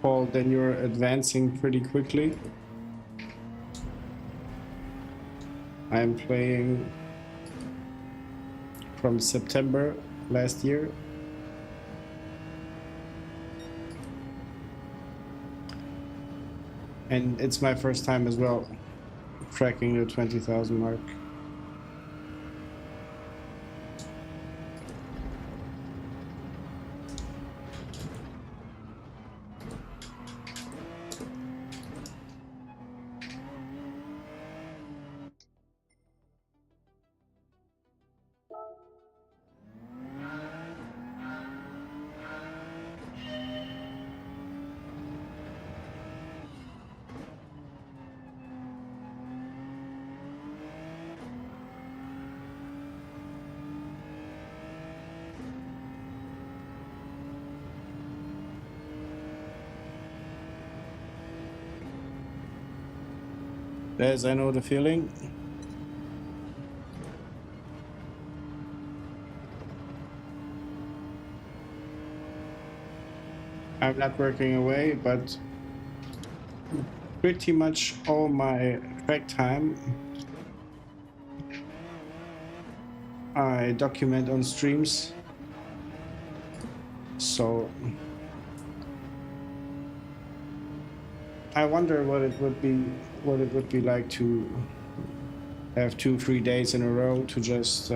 Paul, then you're advancing pretty quickly. I'm playing from September last year. And it's my first time as well cracking the 20,000 mark. As I know the feeling. I'm not working away, but pretty much all my track time I document on streams. So I wonder what it would be like to have 2-3 days in a row to just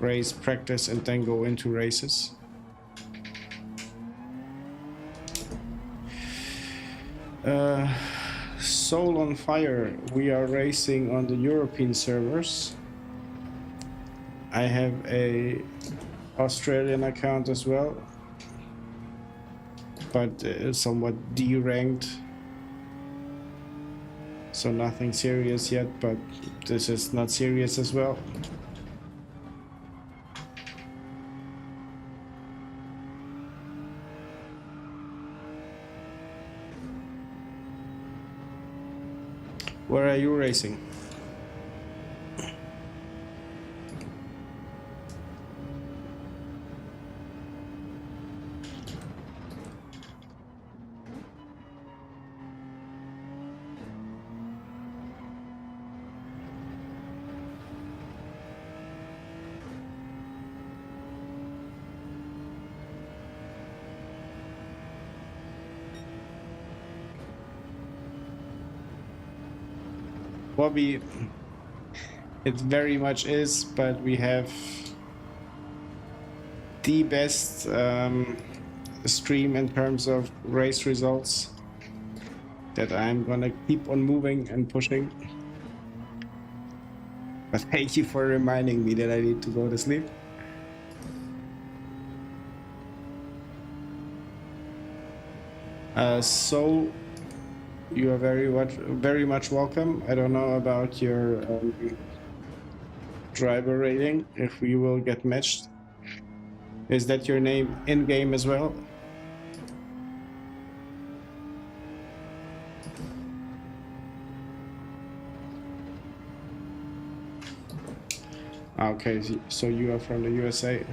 race, practice, and then go into races. Soul on Fire, we are racing on the European servers. I have a Australian account as well, but somewhat D-ranked, so nothing serious yet, but this is not serious as well. Where are you racing? Bobby, it very much is, but we have the best stream in terms of race results that I'm gonna keep on moving and pushing. But thank you for reminding me that I need to go to sleep. So you are very much welcome. I don't know about your driver rating, if we will get matched. Is that your name in game as well? Okay, so you are from the USA.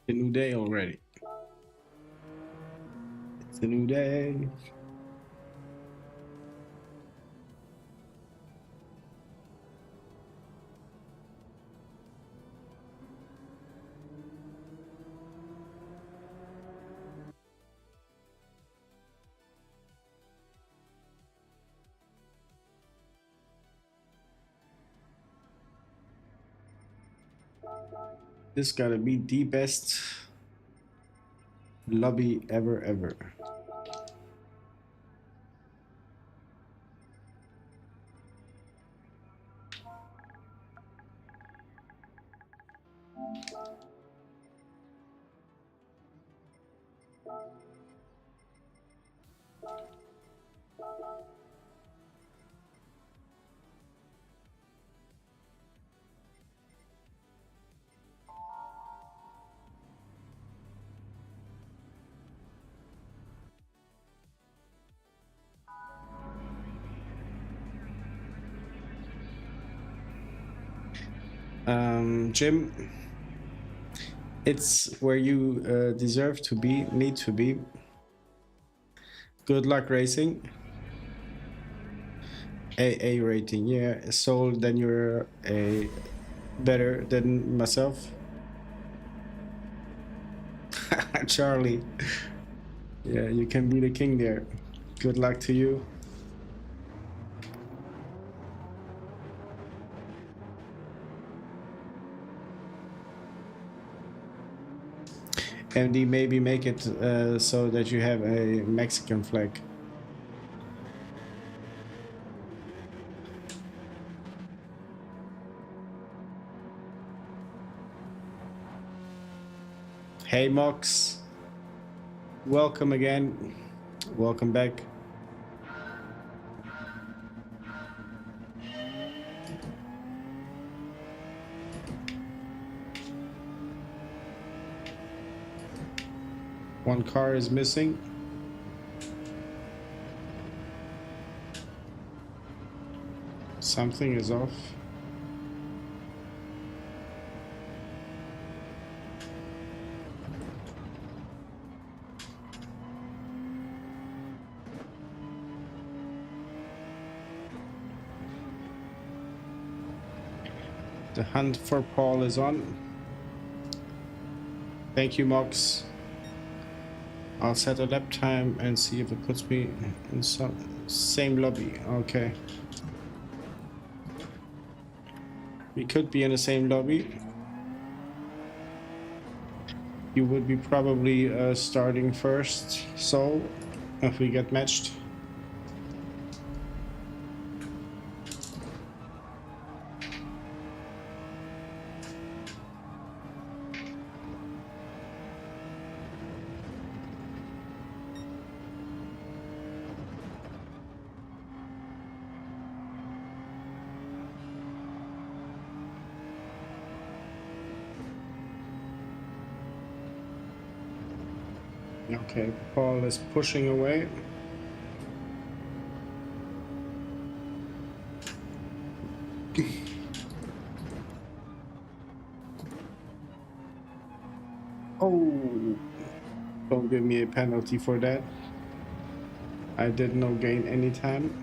A new day already. It's a new day. This gotta be the best lobby ever. Jim, it's where you deserve to be, need to be. Good luck racing. AA rating, yeah. So then you're a better than myself. Charlie, yeah, you can be the king there. Good luck to you. MD, maybe make it so that you have a Mexican flag. Hey Mox, welcome again, welcome back. One car is missing. Something is off. The hunt for Paul is on. Thank you, Mox. I'll set a lap time and see if it puts me in some same lobby. Okay. We could be in the same lobby. You would be probably starting first, so if we get matched. Okay, Paul is pushing away. Oh, don't give me a penalty for that. I did not gain any time.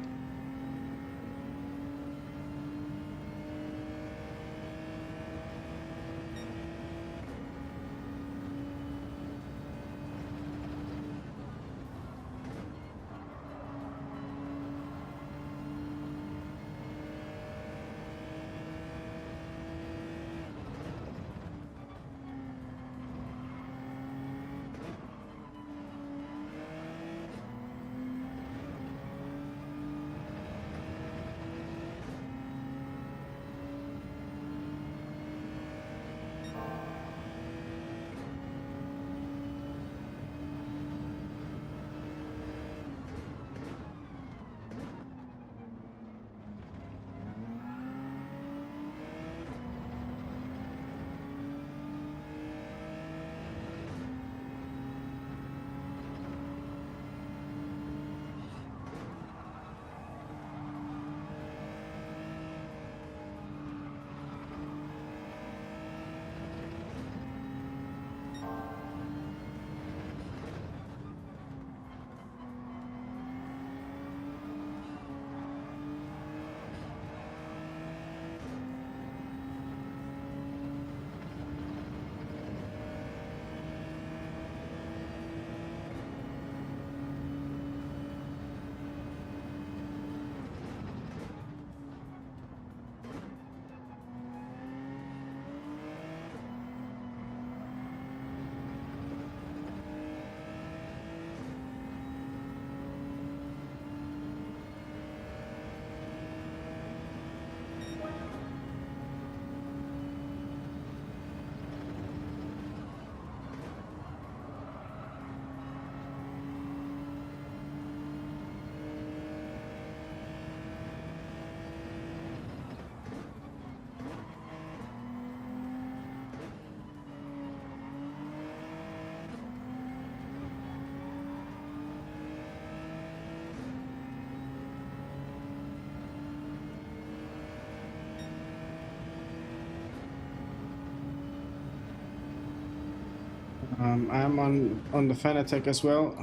I'm on the Fanatec as well.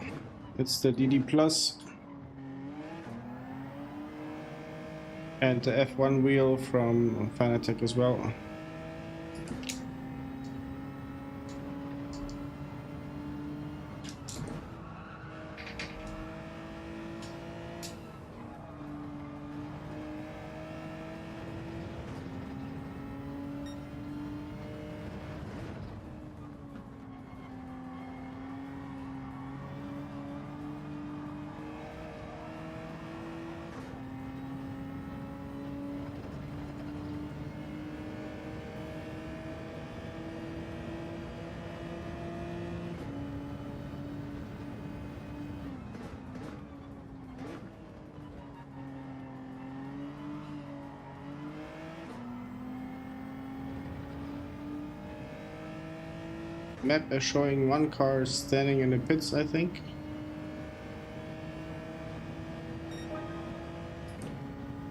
It's the DD Plus and the F1 Wheel from Fanatec as well. map is showing one car standing in the pits, I think.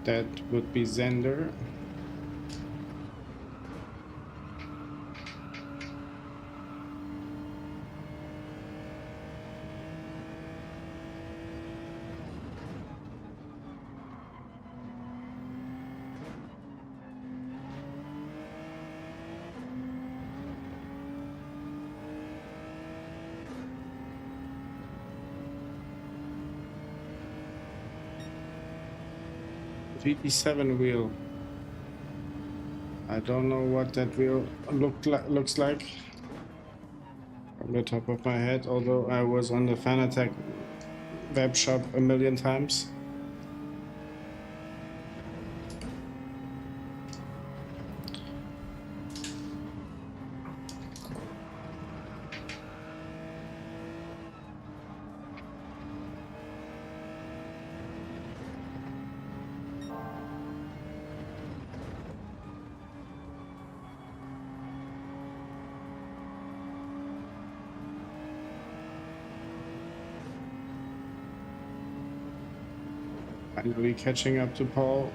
That would be Xander. VT7 wheel. I don't know what that wheel looks like from the top of my head, although I was on the Fanatec web shop a million times. Finally catching up to Paul.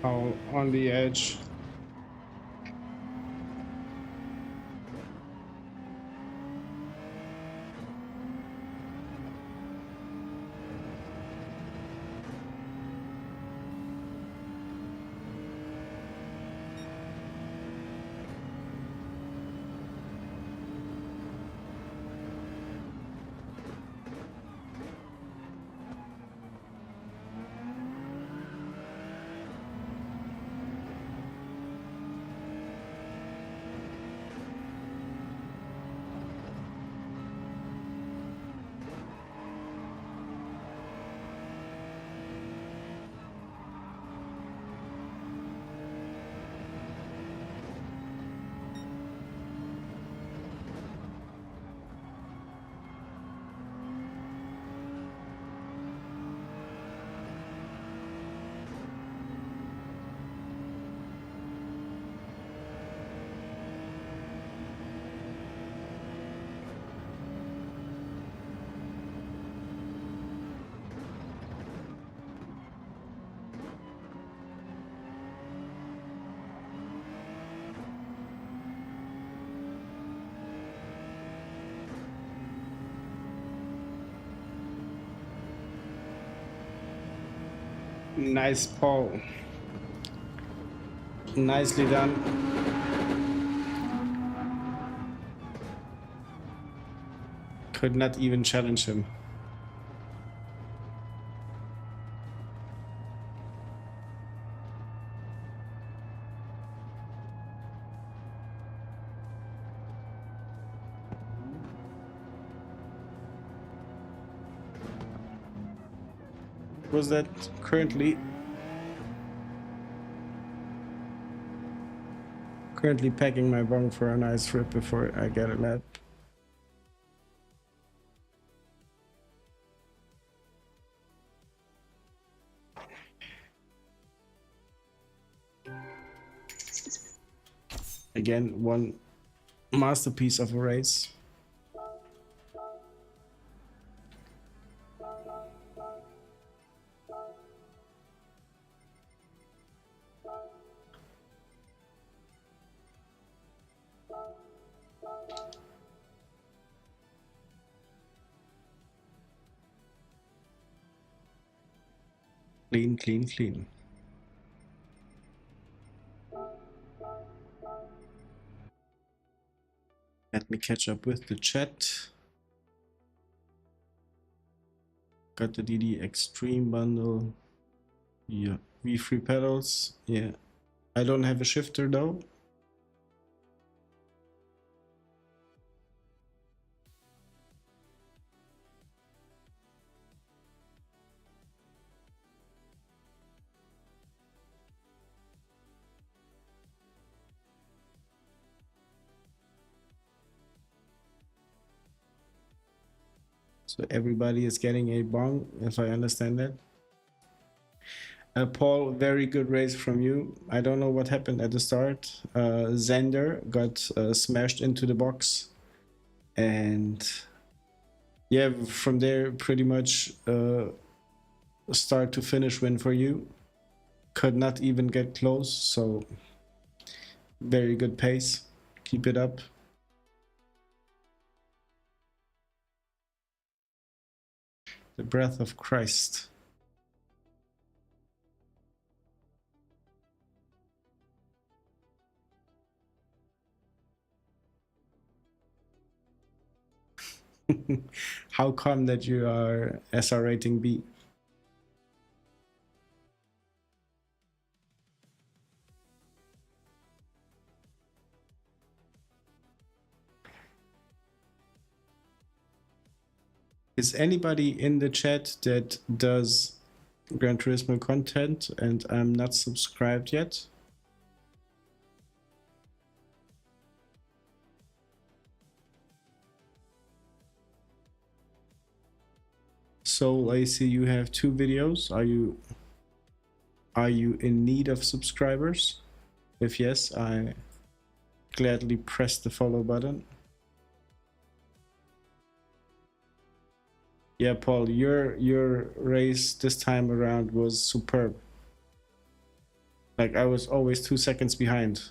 Paul on the edge. Nice, Paul. Nicely done. Could not even challenge him. Was that currently packing my bong for a nice trip before I get a lap? Again, one masterpiece of a race. Clean, clean, clean. Let me catch up with the chat. Got the DD Extreme bundle. Yeah, V3 pedals. Yeah, I don't have a shifter though. So everybody is getting a bong, if I understand that. Paul, very good race from you. I don't know what happened at the start. Xander got smashed into the box. And yeah, from there, pretty much start to finish win for you. Could not even get close, so very good pace. Keep it up. The breath of Christ. How come that you are SR rating B? Is anybody in the chat that does Gran Turismo content and I'm not subscribed yet? So I see you have 2 videos. Are you in need of subscribers? If yes, I gladly press the follow button. Yeah, Paul, your race this time around was superb. Like, I was always 2 seconds behind.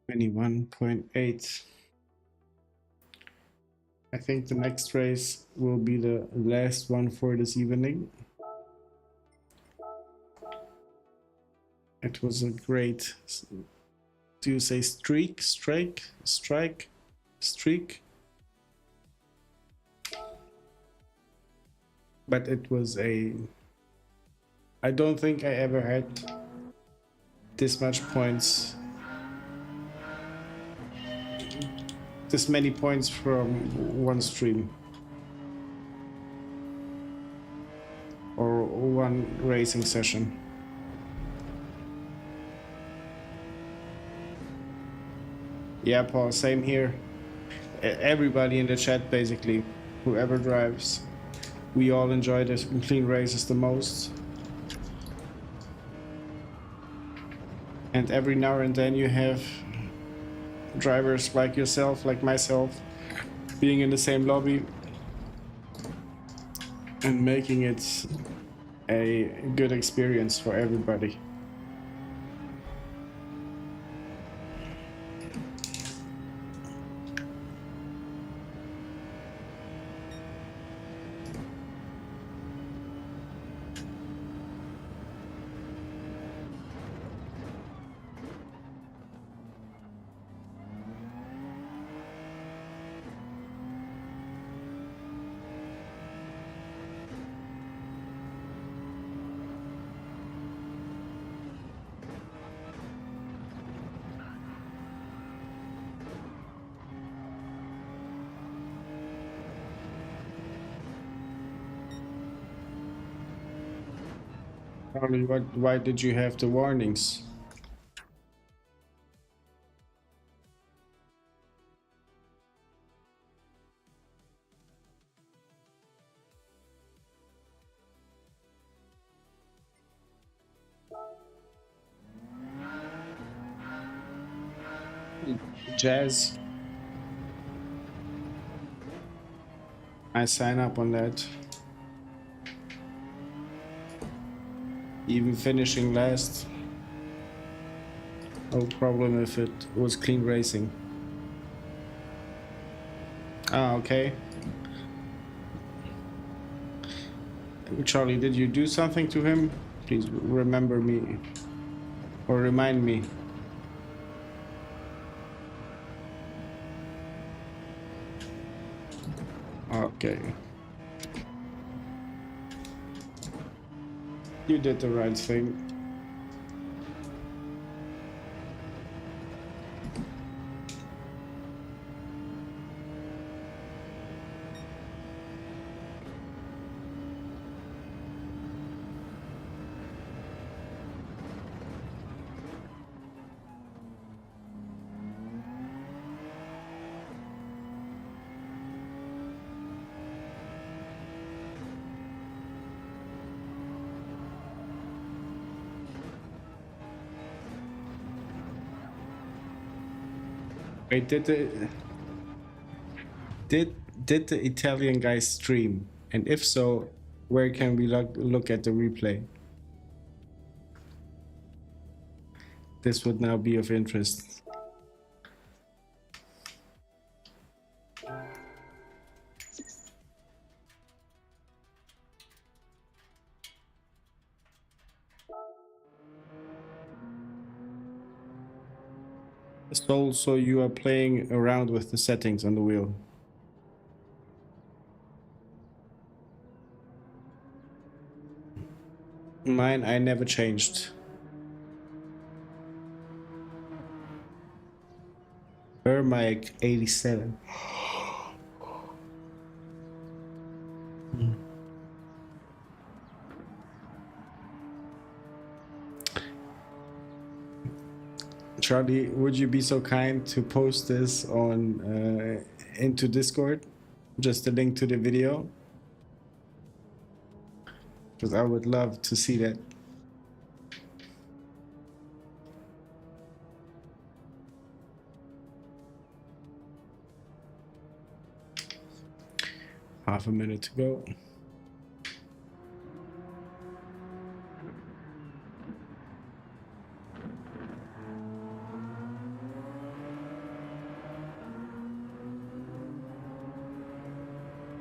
$21.8. I think the next race will be the last one for this evening. It was a great, do you say streak? Strike? Strike? Streak? But it was I don't think I ever had this much points. This many points from one stream. Or one racing session. Yeah, Paul, same here. Everybody in the chat, basically, whoever drives, we all enjoy the clean races the most. And every now and then you have drivers like yourself, like myself, being in the same lobby and making it a good experience for everybody. Charlie, why did you have the warnings? Jazz. I sign up on that. Even finishing last. No problem if it was clean racing. Ah, okay. Charlie, did you do something to him? Please remember me. Or remind me. Okay. You did the right thing. Wait, did the Italian guy stream? And if so, where can we look at the replay? This would now be of interest. So you are playing around with the settings on the wheel. Mine, I never changed. Mic 87. Charlie, would you be so kind to post this on into Discord? Just a link to the video. Because I would love to see that. Half a minute to go.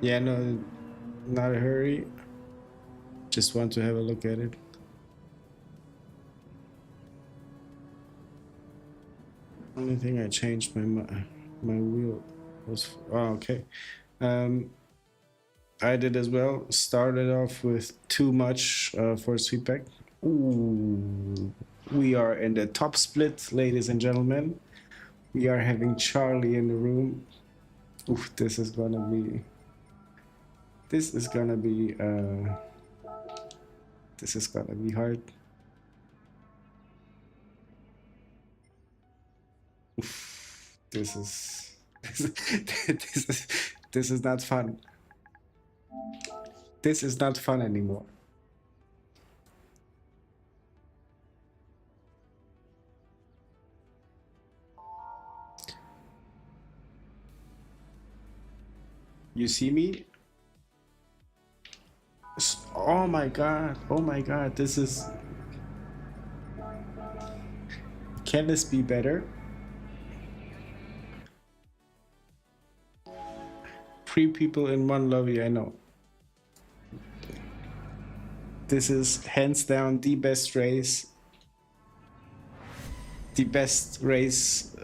Yeah, no, not a hurry. Just want to have a look at it. Only thing I changed my wheel was okay. I did as well. Started off with too much force feedback. Ooh, we are in the top split, ladies and gentlemen. We are having Charlie in the room. Oof, this is gonna be hard. Oof, this is not fun. This is not fun anymore. You see me? Oh my god, this is... Can this be better? 3 people in one lobby, I know. This is hands down the best race. The best race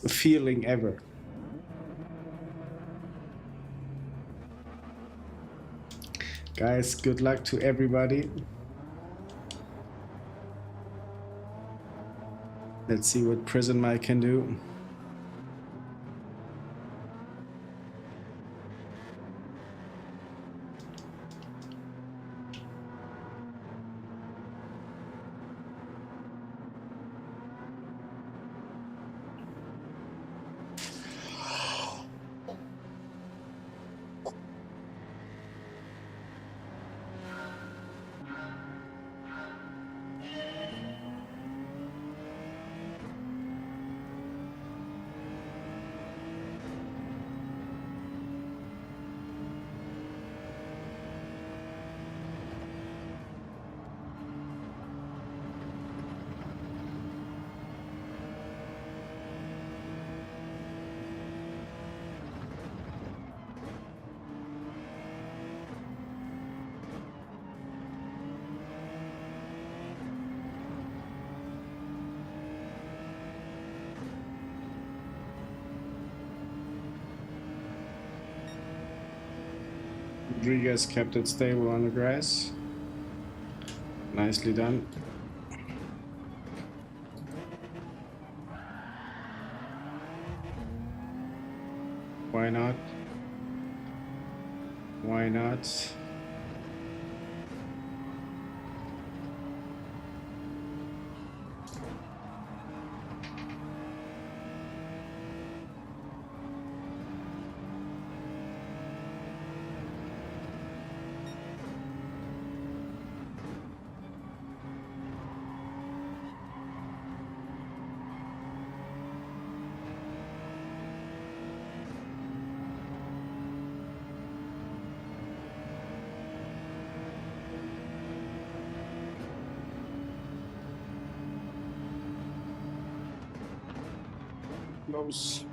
feeling ever. Guys, good luck to everybody. Let's see what Prison Mike can do. Rodriguez kept it stable on the grass. Nicely done. Why not? Why not? Close.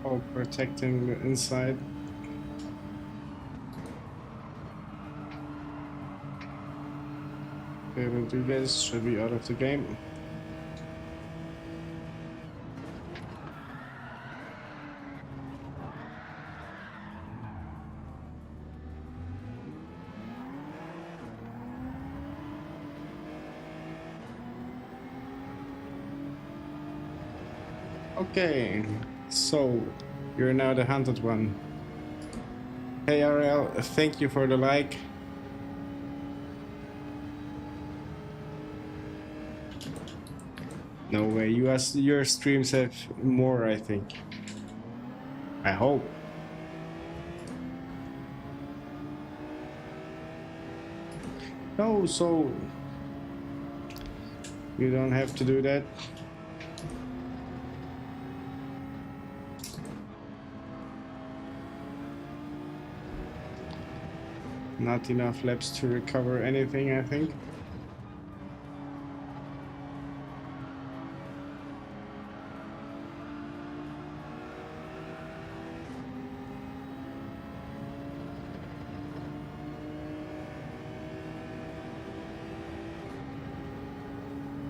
Oh, protecting the inside. Rodriguez should be out of the game. Okay, so you're now the hunted one. Hey RL, thank you for the like. No way, your streams have more, I think. I hope. No, so you don't have to do that. Not enough laps to recover anything, I think.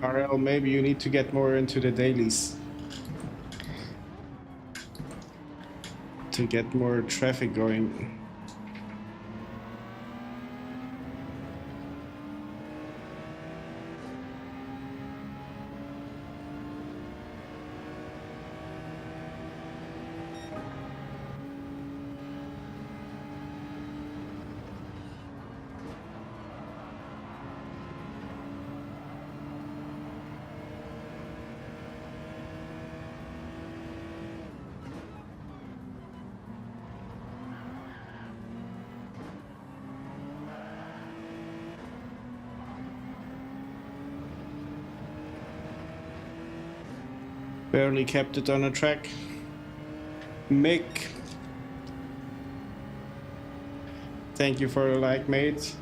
RL, maybe you need to get more into the dailies to get more traffic going. Barely kept it on a track. Mick, thank you for the like, mate.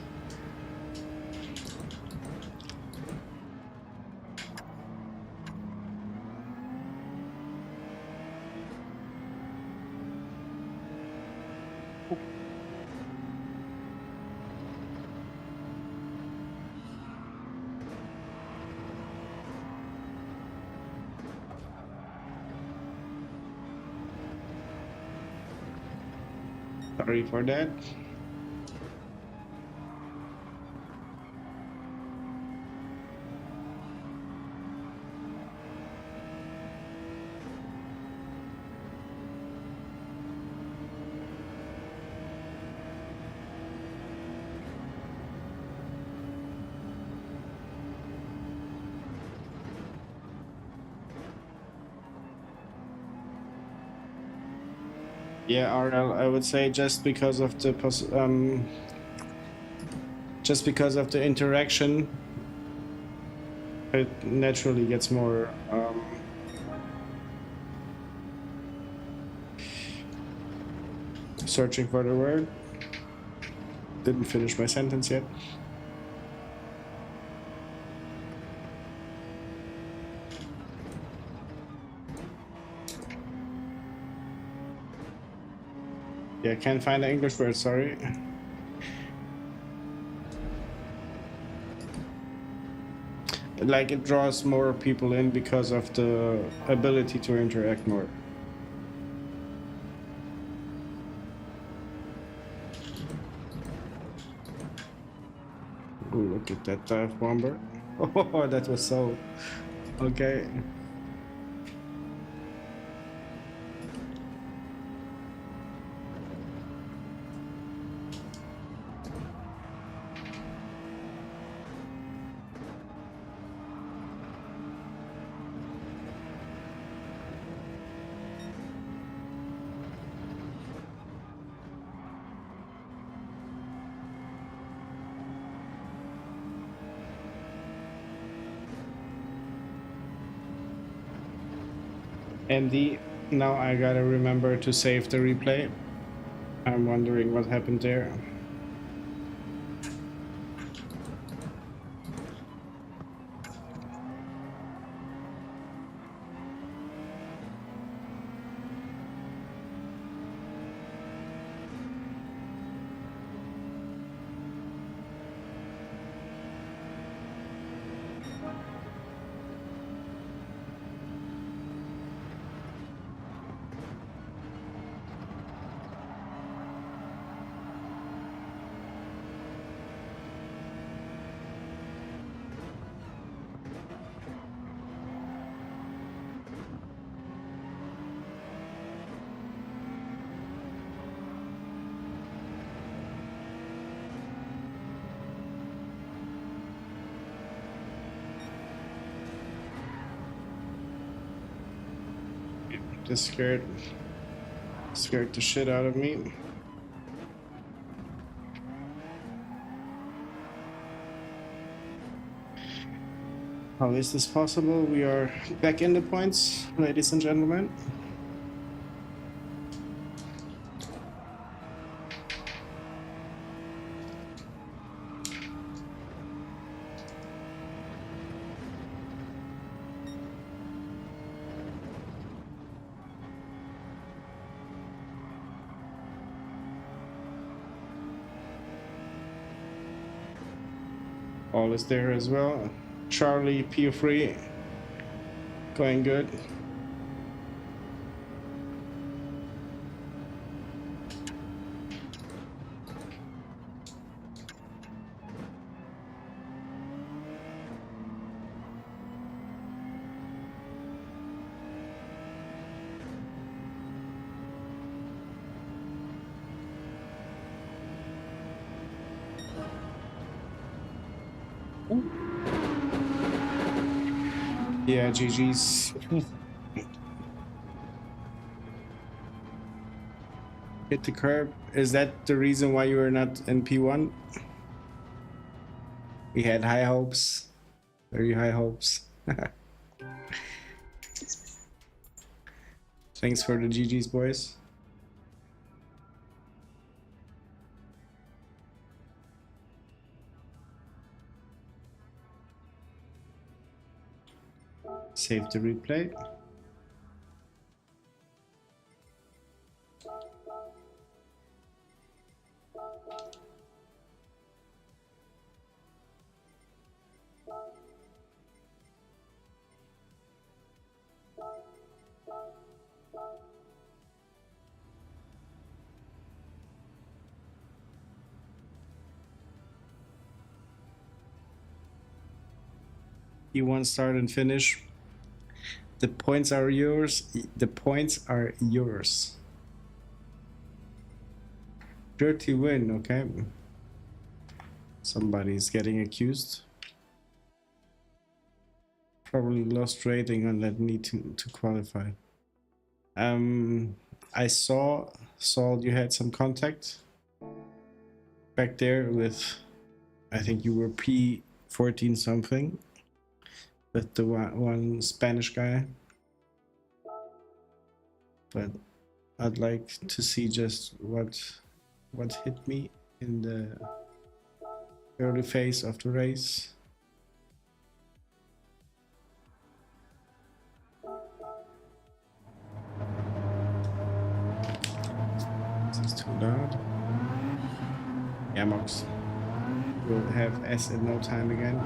Sorry for that. Yeah, RL, I would say just because of the interaction, it naturally gets more searching for the word. Didn't finish my sentence yet. Yeah, can't find the English word, sorry. Like it draws more people in because of the ability to interact more. Ooh, look at that dive bomber. Oh, that was so okay. Andy, now I gotta remember to save the replay. I'm wondering what happened there. Just scared the shit out of me. How is this possible? We are back in the points, ladies and gentlemen. All is there as well. Charlie, P3, going good. Yeah, GG's. Hit the curb. Is that the reason why you were not in P1? We had high hopes. Very high hopes. Thanks for the GG's, boys. Save the replay. P1 start and finish. The points are yours. The points are yours. Dirty win, okay. Somebody's getting accused. Probably lost rating on that need to qualify. I saw, Saul, you had some contact back there with, I think you were P14 something. With the one Spanish guy, but I'd like to see just what hit me in the early phase of the race. This is too Load. Yamox will have S in no time again.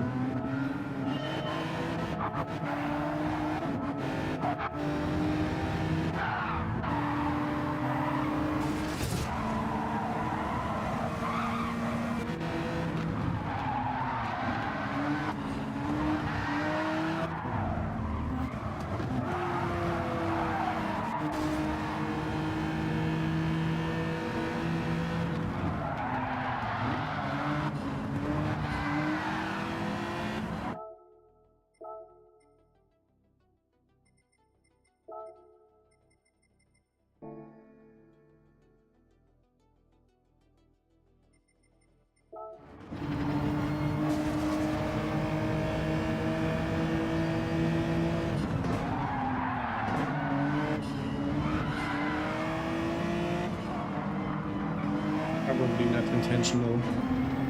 Probably not intentional,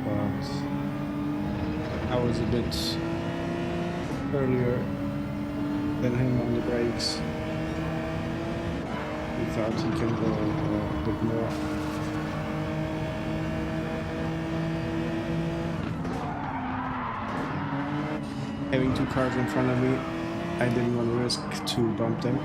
but I was a bit earlier than him on the brakes. He thought he can go a bit more. Having two cars in front of me, I didn't want to risk to bump them.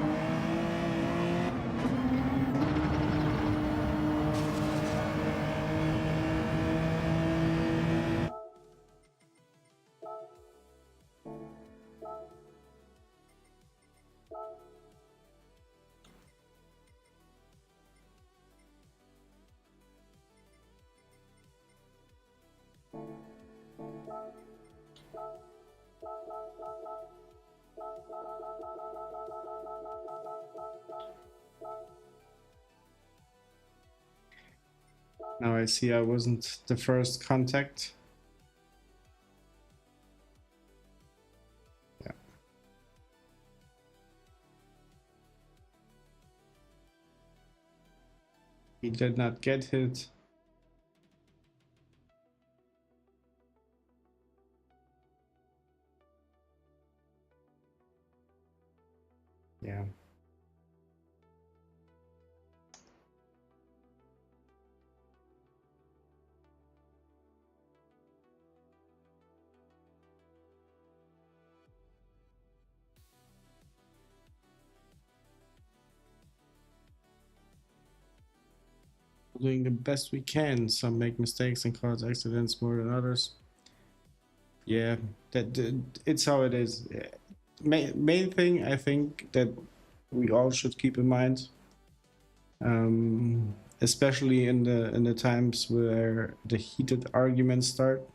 Now I see I wasn't the first contact. Yeah. He did not get hit. Yeah. Doing the best we can. Some make mistakes and cause accidents more than others. Yeah, it's how it is. Main thing I think that we all should keep in mind, especially in the times where the heated arguments start.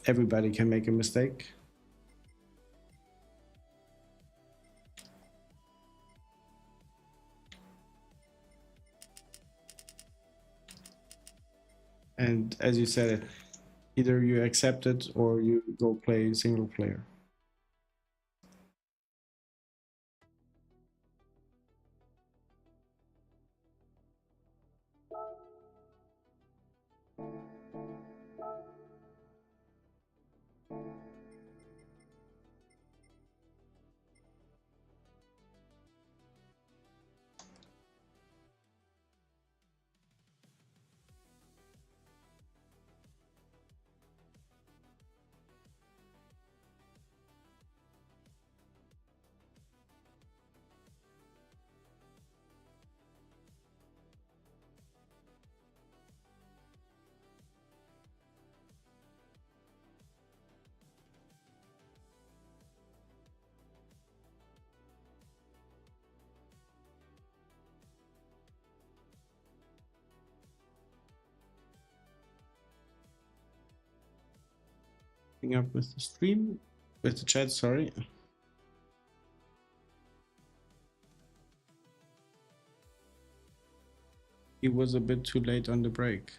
Everybody can make a mistake. And as you said, either you accept it or you go play single player. Up with the stream, with the chat, sorry. He was a bit too late on the break.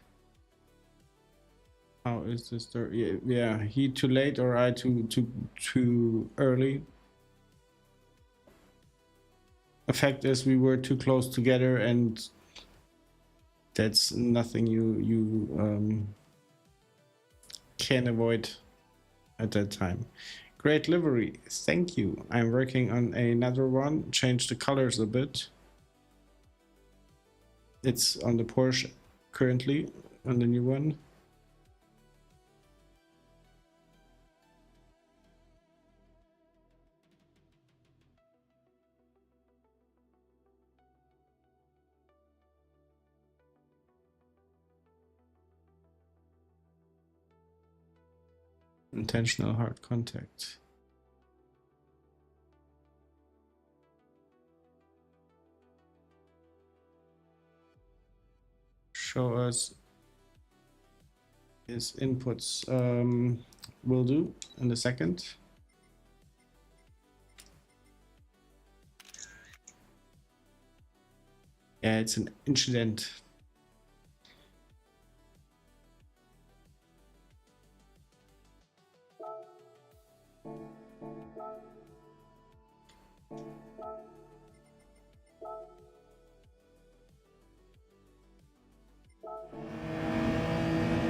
How is this story? Yeah, he too late or I too early. The fact is we were too close together, and that's nothing you can avoid at that time. Great livery, thank you. I'm working on another one, change the colors a bit. It's on the Porsche currently, on the new one. Intentional hard contact. Show us his inputs. Will do in a second. Yeah, it's an incident.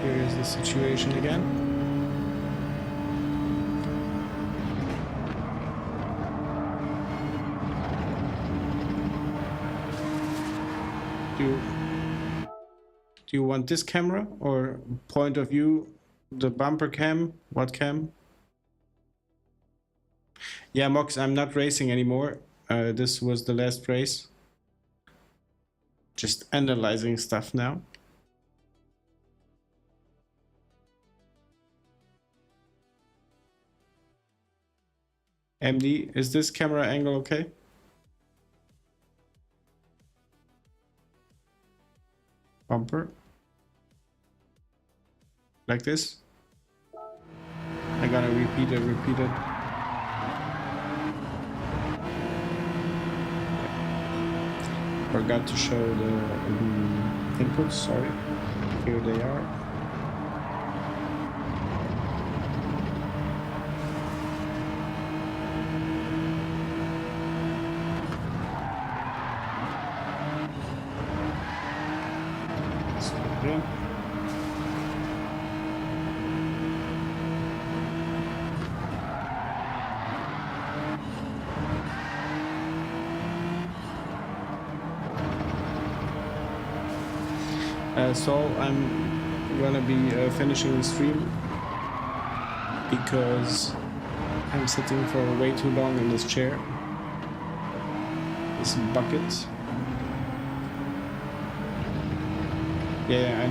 Here is the situation again. Do you want this camera or point of view, the bumper cam? What cam? Yeah, Mox, I'm not racing anymore. This was the last race. Just analyzing stuff now. MD, is this camera angle okay? Bumper. Like this. I gotta repeat it. Forgot to show the inputs, sorry. Here they are. So I'm gonna be finishing the stream because I'm sitting for way too long in this chair, this bucket. Yeah,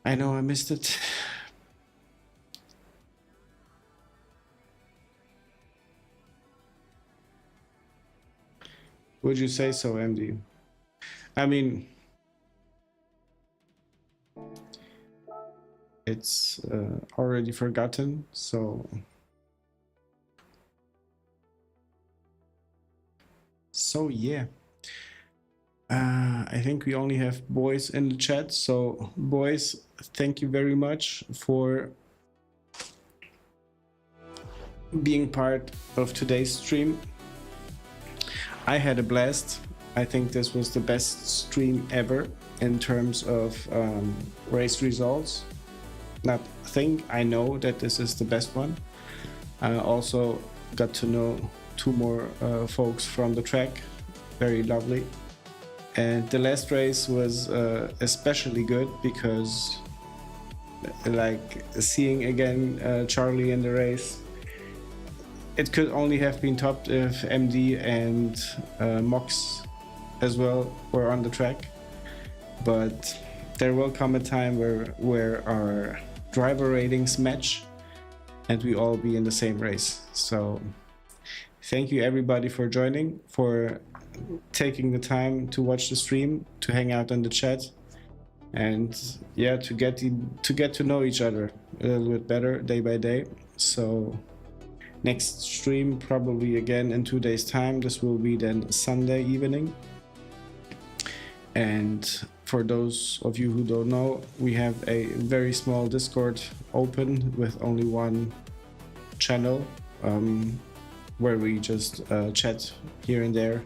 I know I missed it. Would you say so, MD? I mean, it's already forgotten, so yeah. I think we only have boys in the chat, so boys, thank you very much for being part of today's stream. I had a blast. I think this was the best stream ever in terms of race results. Not think, I know that this is the best one. I also got to know two more folks from the track, very lovely. And the last race was especially good because, like, seeing again Charlie in the race, it could only have been topped if MD and Mox as well were on the track. But there will come a time where our driver ratings match and we all be in the same race. So thank you everybody for joining, for taking the time to watch the stream, to hang out in the chat, and yeah, to get to know each other a little bit better day by day. So next stream probably again in 2 days time. This will be then Sunday evening. And for those of you who don't know, we have a very small Discord open with only one channel where we just chat here and there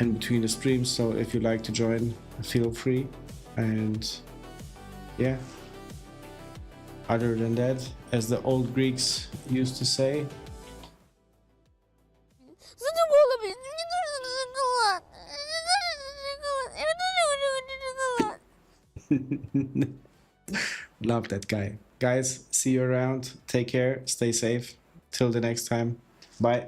in between the streams. So if you'd like to join, feel free. And yeah, other than that, as the old Greeks used to say, Love that guy. Guys, see you around. Take care. Stay safe. Till the next time. Bye.